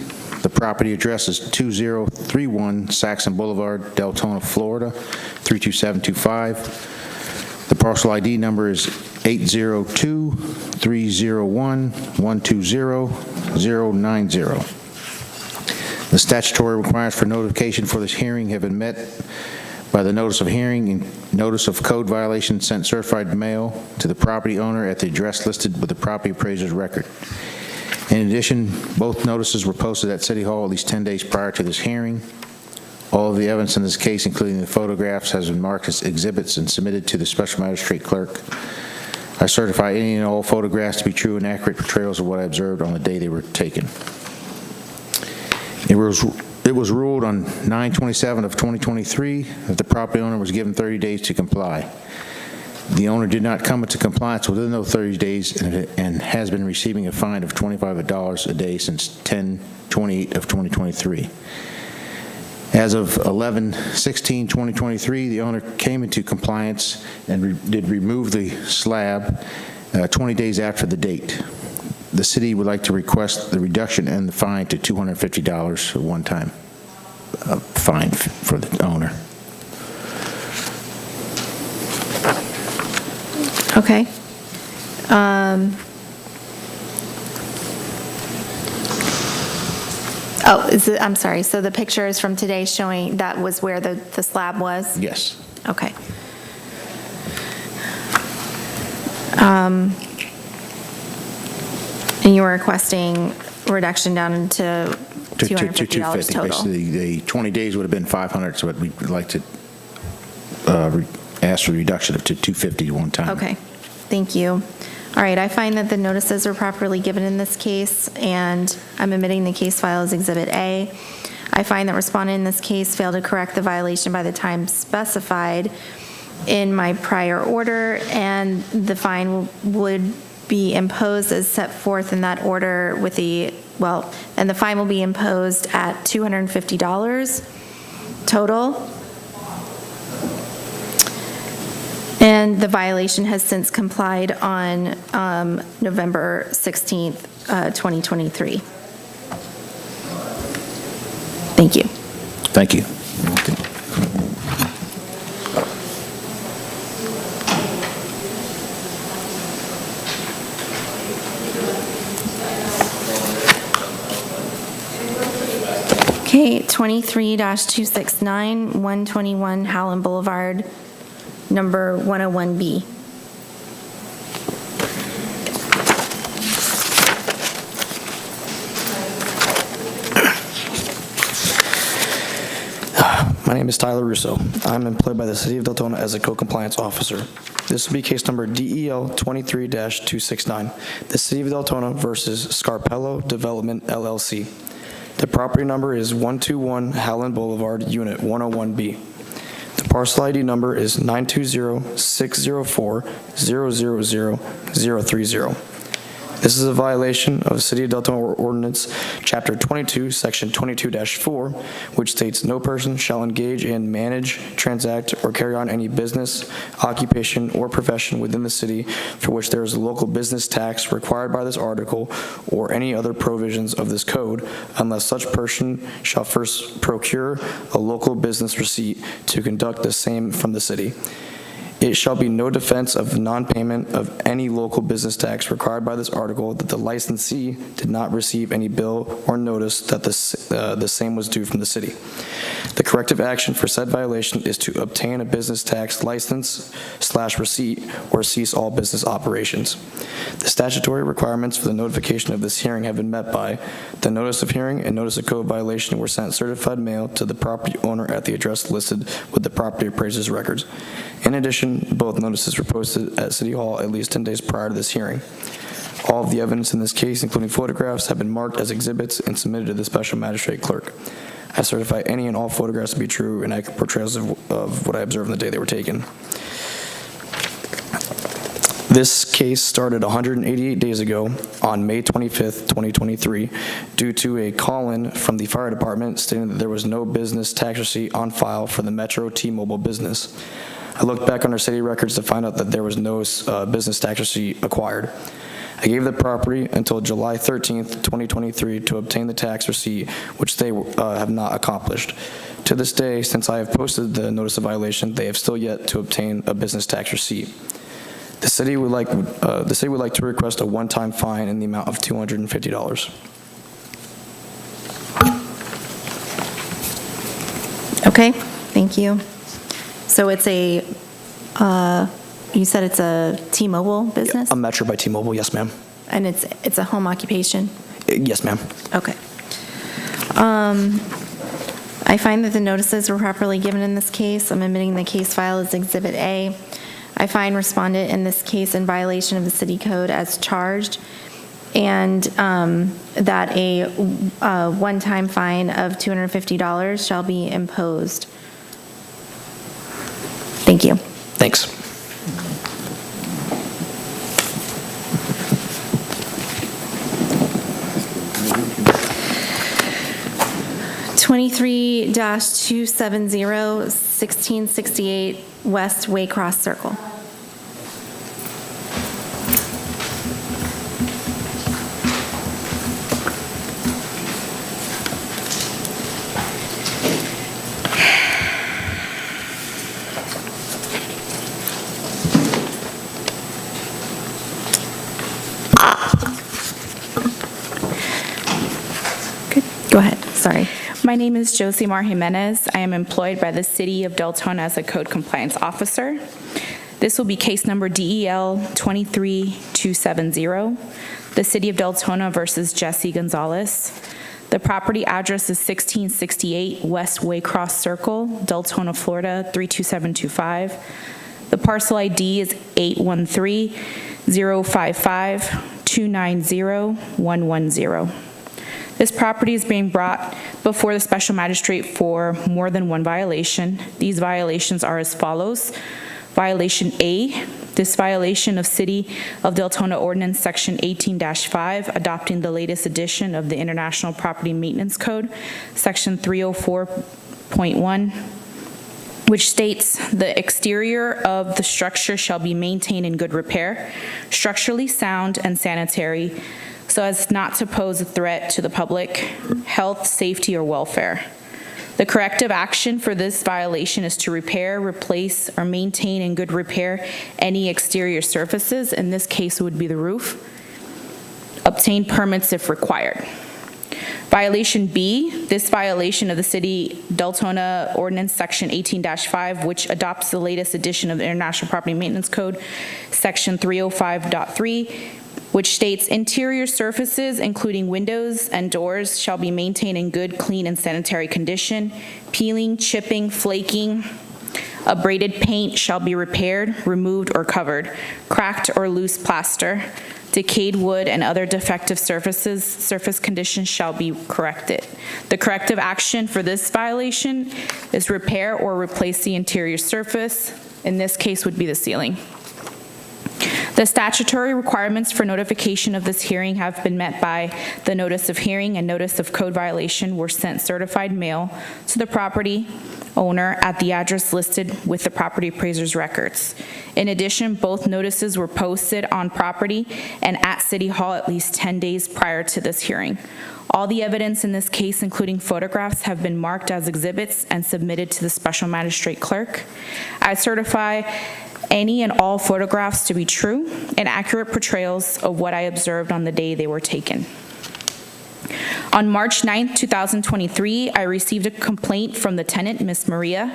The property address is 2031 Saxon Boulevard, Deltona, Florida 32725. The parcel ID number is 802-301-120-090. The statutory requirements for notification for this hearing have been met by the notice of hearing and notice of code violation sent certified mail to the property owner at the address listed with the property appraiser's record. In addition, both notices were posted at City Hall at least 10 days prior to this hearing. All of the evidence in this case, including the photographs, has been marked as exhibits and submitted to the Special Magistrate Clerk. I certify any and all photographs to be true and accurate portrayals of what I observed on the day they were taken. It was ruled on 9/27 of 2023 that the property owner was given 30 days to comply. The owner did not come into compliance within those 30 days and has been receiving a fine of $25 a day since 10/28 of 2023. As of 11/16/2023, the owner came into compliance and did remove the slab 20 days after the date. The city would like to request the reduction in the fine to $250, a one-time fine for the owner. Okay. I'm sorry. So the picture is from today showing that was where the slab was? Yes. Okay. And you were requesting reduction down to $250 total? Basically, the 20 days would have been $500, so we'd like to ask for a reduction to $250 one time. Okay, thank you. All right, I find that the notices were properly given in this case, and I'm admitting the case file as Exhibit A. I find that respondent in this case failed to correct the violation by the time specified in my prior order, and the fine would be imposed as set forth in that order and the fine will be imposed at $250 total. And the violation has since complied on November 16th, 2023. Thank you. Thank you. Okay, 23-269, 121 Howland Boulevard, number 101B. My name is Tyler Russo. I'm employed by the City of Deltona as a co-compliance officer. This will be case number DEL 23-269, the City of Deltona versus Scarpello Development LLC. The property number is 121 Howland Boulevard, Unit 101B. The parcel ID number is 920-604-000-030. This is a violation of City of Deltona Ordinance, Chapter 22, Section 22-4, which states no person shall engage in, manage, transact, or carry on any business, occupation, or profession within the city for which there is a local business tax required by this article or any other provisions of this code, unless such person shall first procure a local business receipt to conduct the same from the city. It shall be no defense of non-payment of any local business tax required by this article that the licensee did not receive any bill or notice that the same was due from the city. The corrective action for said violation is to obtain a business tax license/receipt or cease all business operations. The statutory requirements for the notification of this hearing have been met by the notice of hearing and notice of code violation were sent certified mail to the property owner at the address listed with the property appraiser's records. In addition, both notices were posted at City Hall at least 10 days prior to this hearing. All of the evidence in this case, including photographs, have been marked as exhibits and submitted to the special magistrate clerk. I certify any and all photographs to be true and accurate portrayals of what I observed on the day they were taken. This case started 188 days ago on May 25th, 2023, due to a call-in from the fire department stating that there was no business tax receipt on file for the Metro T-Mobile business. I looked back on our city records to find out that there was no business tax receipt acquired. I gave the property until July 13th, 2023 to obtain the tax receipt, which they have not accomplished. To this day, since I have posted the notice of violation, they have still yet to obtain a business tax receipt. The city would like to request a one-time fine in the amount of $250. Okay, thank you. So it's a, you said it's a T-Mobile business? A Metro by T-Mobile, yes, ma'am. And it's a home occupation? Yes, ma'am. Okay. I find that the notices were properly given in this case. I'm admitting the case file as Exhibit A. I find respondent in this case in violation of the city code as charged, and that a one-time fine of $250 shall be imposed. Thank you. Thanks. (23-270) 1668 West Waycross Circle. Go ahead, sorry. My name is Josie Mar Jimenez. I am employed by the City of Deltona as a Code Compliance Officer. This will be case number DEL 23270, the City of Deltona versus Jesse Gonzalez. The property address is 1668 West Waycross Circle, Deltona, Florida 32725. The parcel ID is 813-055-290-110. This property is being brought before the special magistrate for more than one violation. These violations are as follows. Violation A, this violation of City of Deltona Ordinance Section 18-5, adopting the latest edition of the International Property Maintenance Code, Section 304.1, which states the exterior of the structure shall be maintained in good repair, structurally sound and sanitary, so as not to pose a threat to the public, health, safety, or welfare. The corrective action for this violation is to repair, replace, or maintain in good repair any exterior surfaces. In this case, it would be the roof. Obtain permits if required. Violation B, this violation of the City Deltona Ordinance Section 18-5, which adopts the latest edition of the International Property Maintenance Code, Section 305.3, which states interior surfaces, including windows and doors, shall be maintained in good, clean, and sanitary condition. Peeling, chipping, flaking, abraded paint shall be repaired, removed, or covered. Cracked or loose plaster, decayed wood, and other defective surface conditions shall be corrected. The corrective action for this violation is repair or replace the interior surface. In this case, would be the ceiling. The statutory requirements for notification of this hearing have been met by the notice of hearing and notice of code violation were sent certified mail to the property owner at the address listed with the property appraiser's records. In addition, both notices were posted on property and at City Hall at least 10 days prior to this hearing. All the evidence in this case, including photographs, have been marked as exhibits and submitted to the special magistrate clerk. I certify any and all photographs to be true and accurate portrayals of what I observed on the day they were taken. On March 9th, 2023, I received a complaint from the tenant, Miss Maria,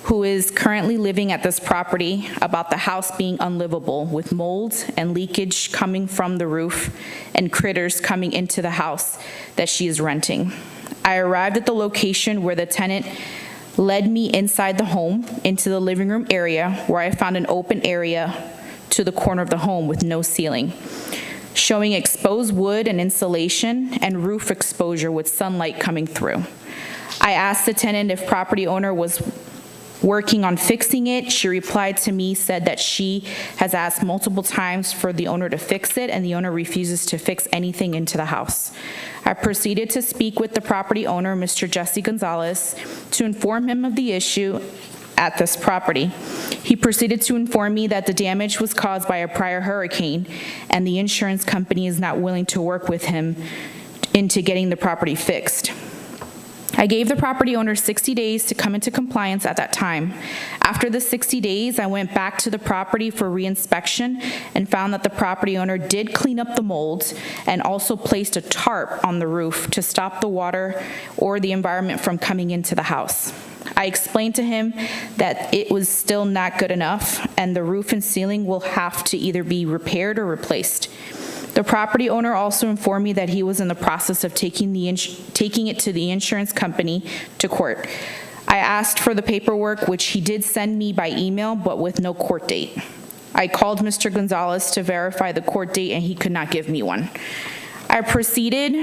who is currently living at this property about the house being unlivable with mold and leakage coming from the roof and critters coming into the house that she is renting. I arrived at the location where the tenant led me inside the home into the living room area where I found an open area to the corner of the home with no ceiling, showing exposed wood and insulation and roof exposure with sunlight coming through. I asked the tenant if property owner was working on fixing it. She replied to me, said that she has asked multiple times for the owner to fix it, and the owner refuses to fix anything into the house. I proceeded to speak with the property owner, Mr. Jesse Gonzalez, to inform him of the issue at this property. He proceeded to inform me that the damage was caused by a prior hurricane, and the insurance company is not willing to work with him into getting the property fixed. I gave the property owner 60 days to come into compliance at that time. After the 60 days, I went back to the property for reinspection and found that the property owner did clean up the mold and also placed a tarp on the roof to stop the water or the environment from coming into the house. I explained to him that it was still not good enough and the roof and ceiling will have to either be repaired or replaced. The property owner also informed me that he was in the process of taking it to the insurance company to court. I asked for the paperwork, which he did send me by email, but with no court date. I called Mr. Gonzalez to verify the court date, and he could not give me one. I proceeded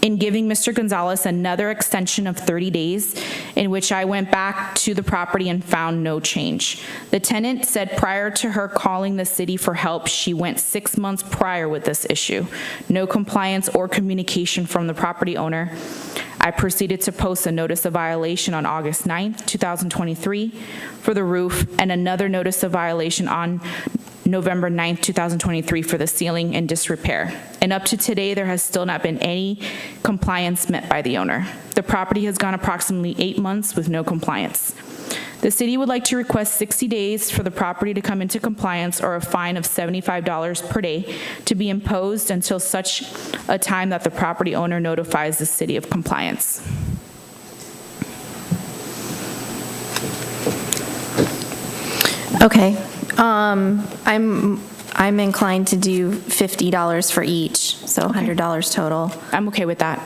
in giving Mr. Gonzalez another extension of 30 days, in which I went back to the property and found no change. The tenant said prior to her calling the city for help, she went 6 months prior with this issue. No compliance or communication from the property owner. I proceeded to post a notice of violation on August 9th, 2023 for the roof, and another notice of violation on November 9th, 2023 for the ceiling and disrepair. And up to today, there has still not been any compliance met by the owner. The property has gone approximately 8 months with no compliance. The city would like to request 60 days for the property to come into compliance or a fine of $75 per day to be imposed until such a time that the property owner notifies the city of compliance. Okay. I'm inclined to do $50 for each, so $100 total. I'm okay with that.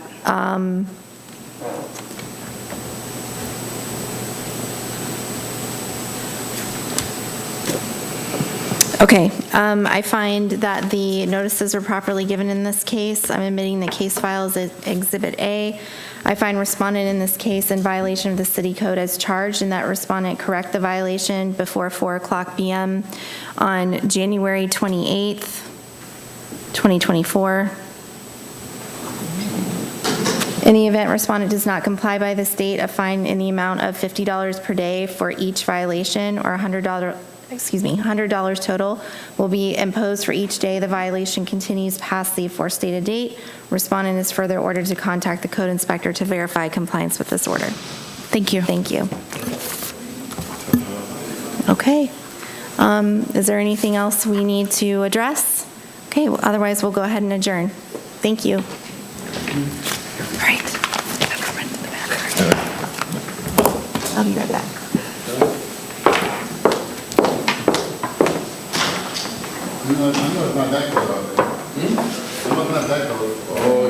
Okay, I find that the notices were properly given in this case. I'm admitting the case file is Exhibit A. I find respondent in this case in violation of the city code as charged, and that respondent correct the violation before 4:00 p.m. on January 28th, 2024. In the event respondent does not comply by this date, a fine in the amount of $50 per day for each violation, or $100 total will be imposed for each day the violation continues past the aforestated date. Respondent is further ordered to contact the code inspector to verify compliance with this order. Thank you. Thank you. Okay. Is there anything else we need to address? Okay, well, otherwise we'll go ahead and adjourn. Thank you. All right. I'll run to the bathroom. I'll be right back. I know it's not that cold out there. I know it's not that cold. Oh.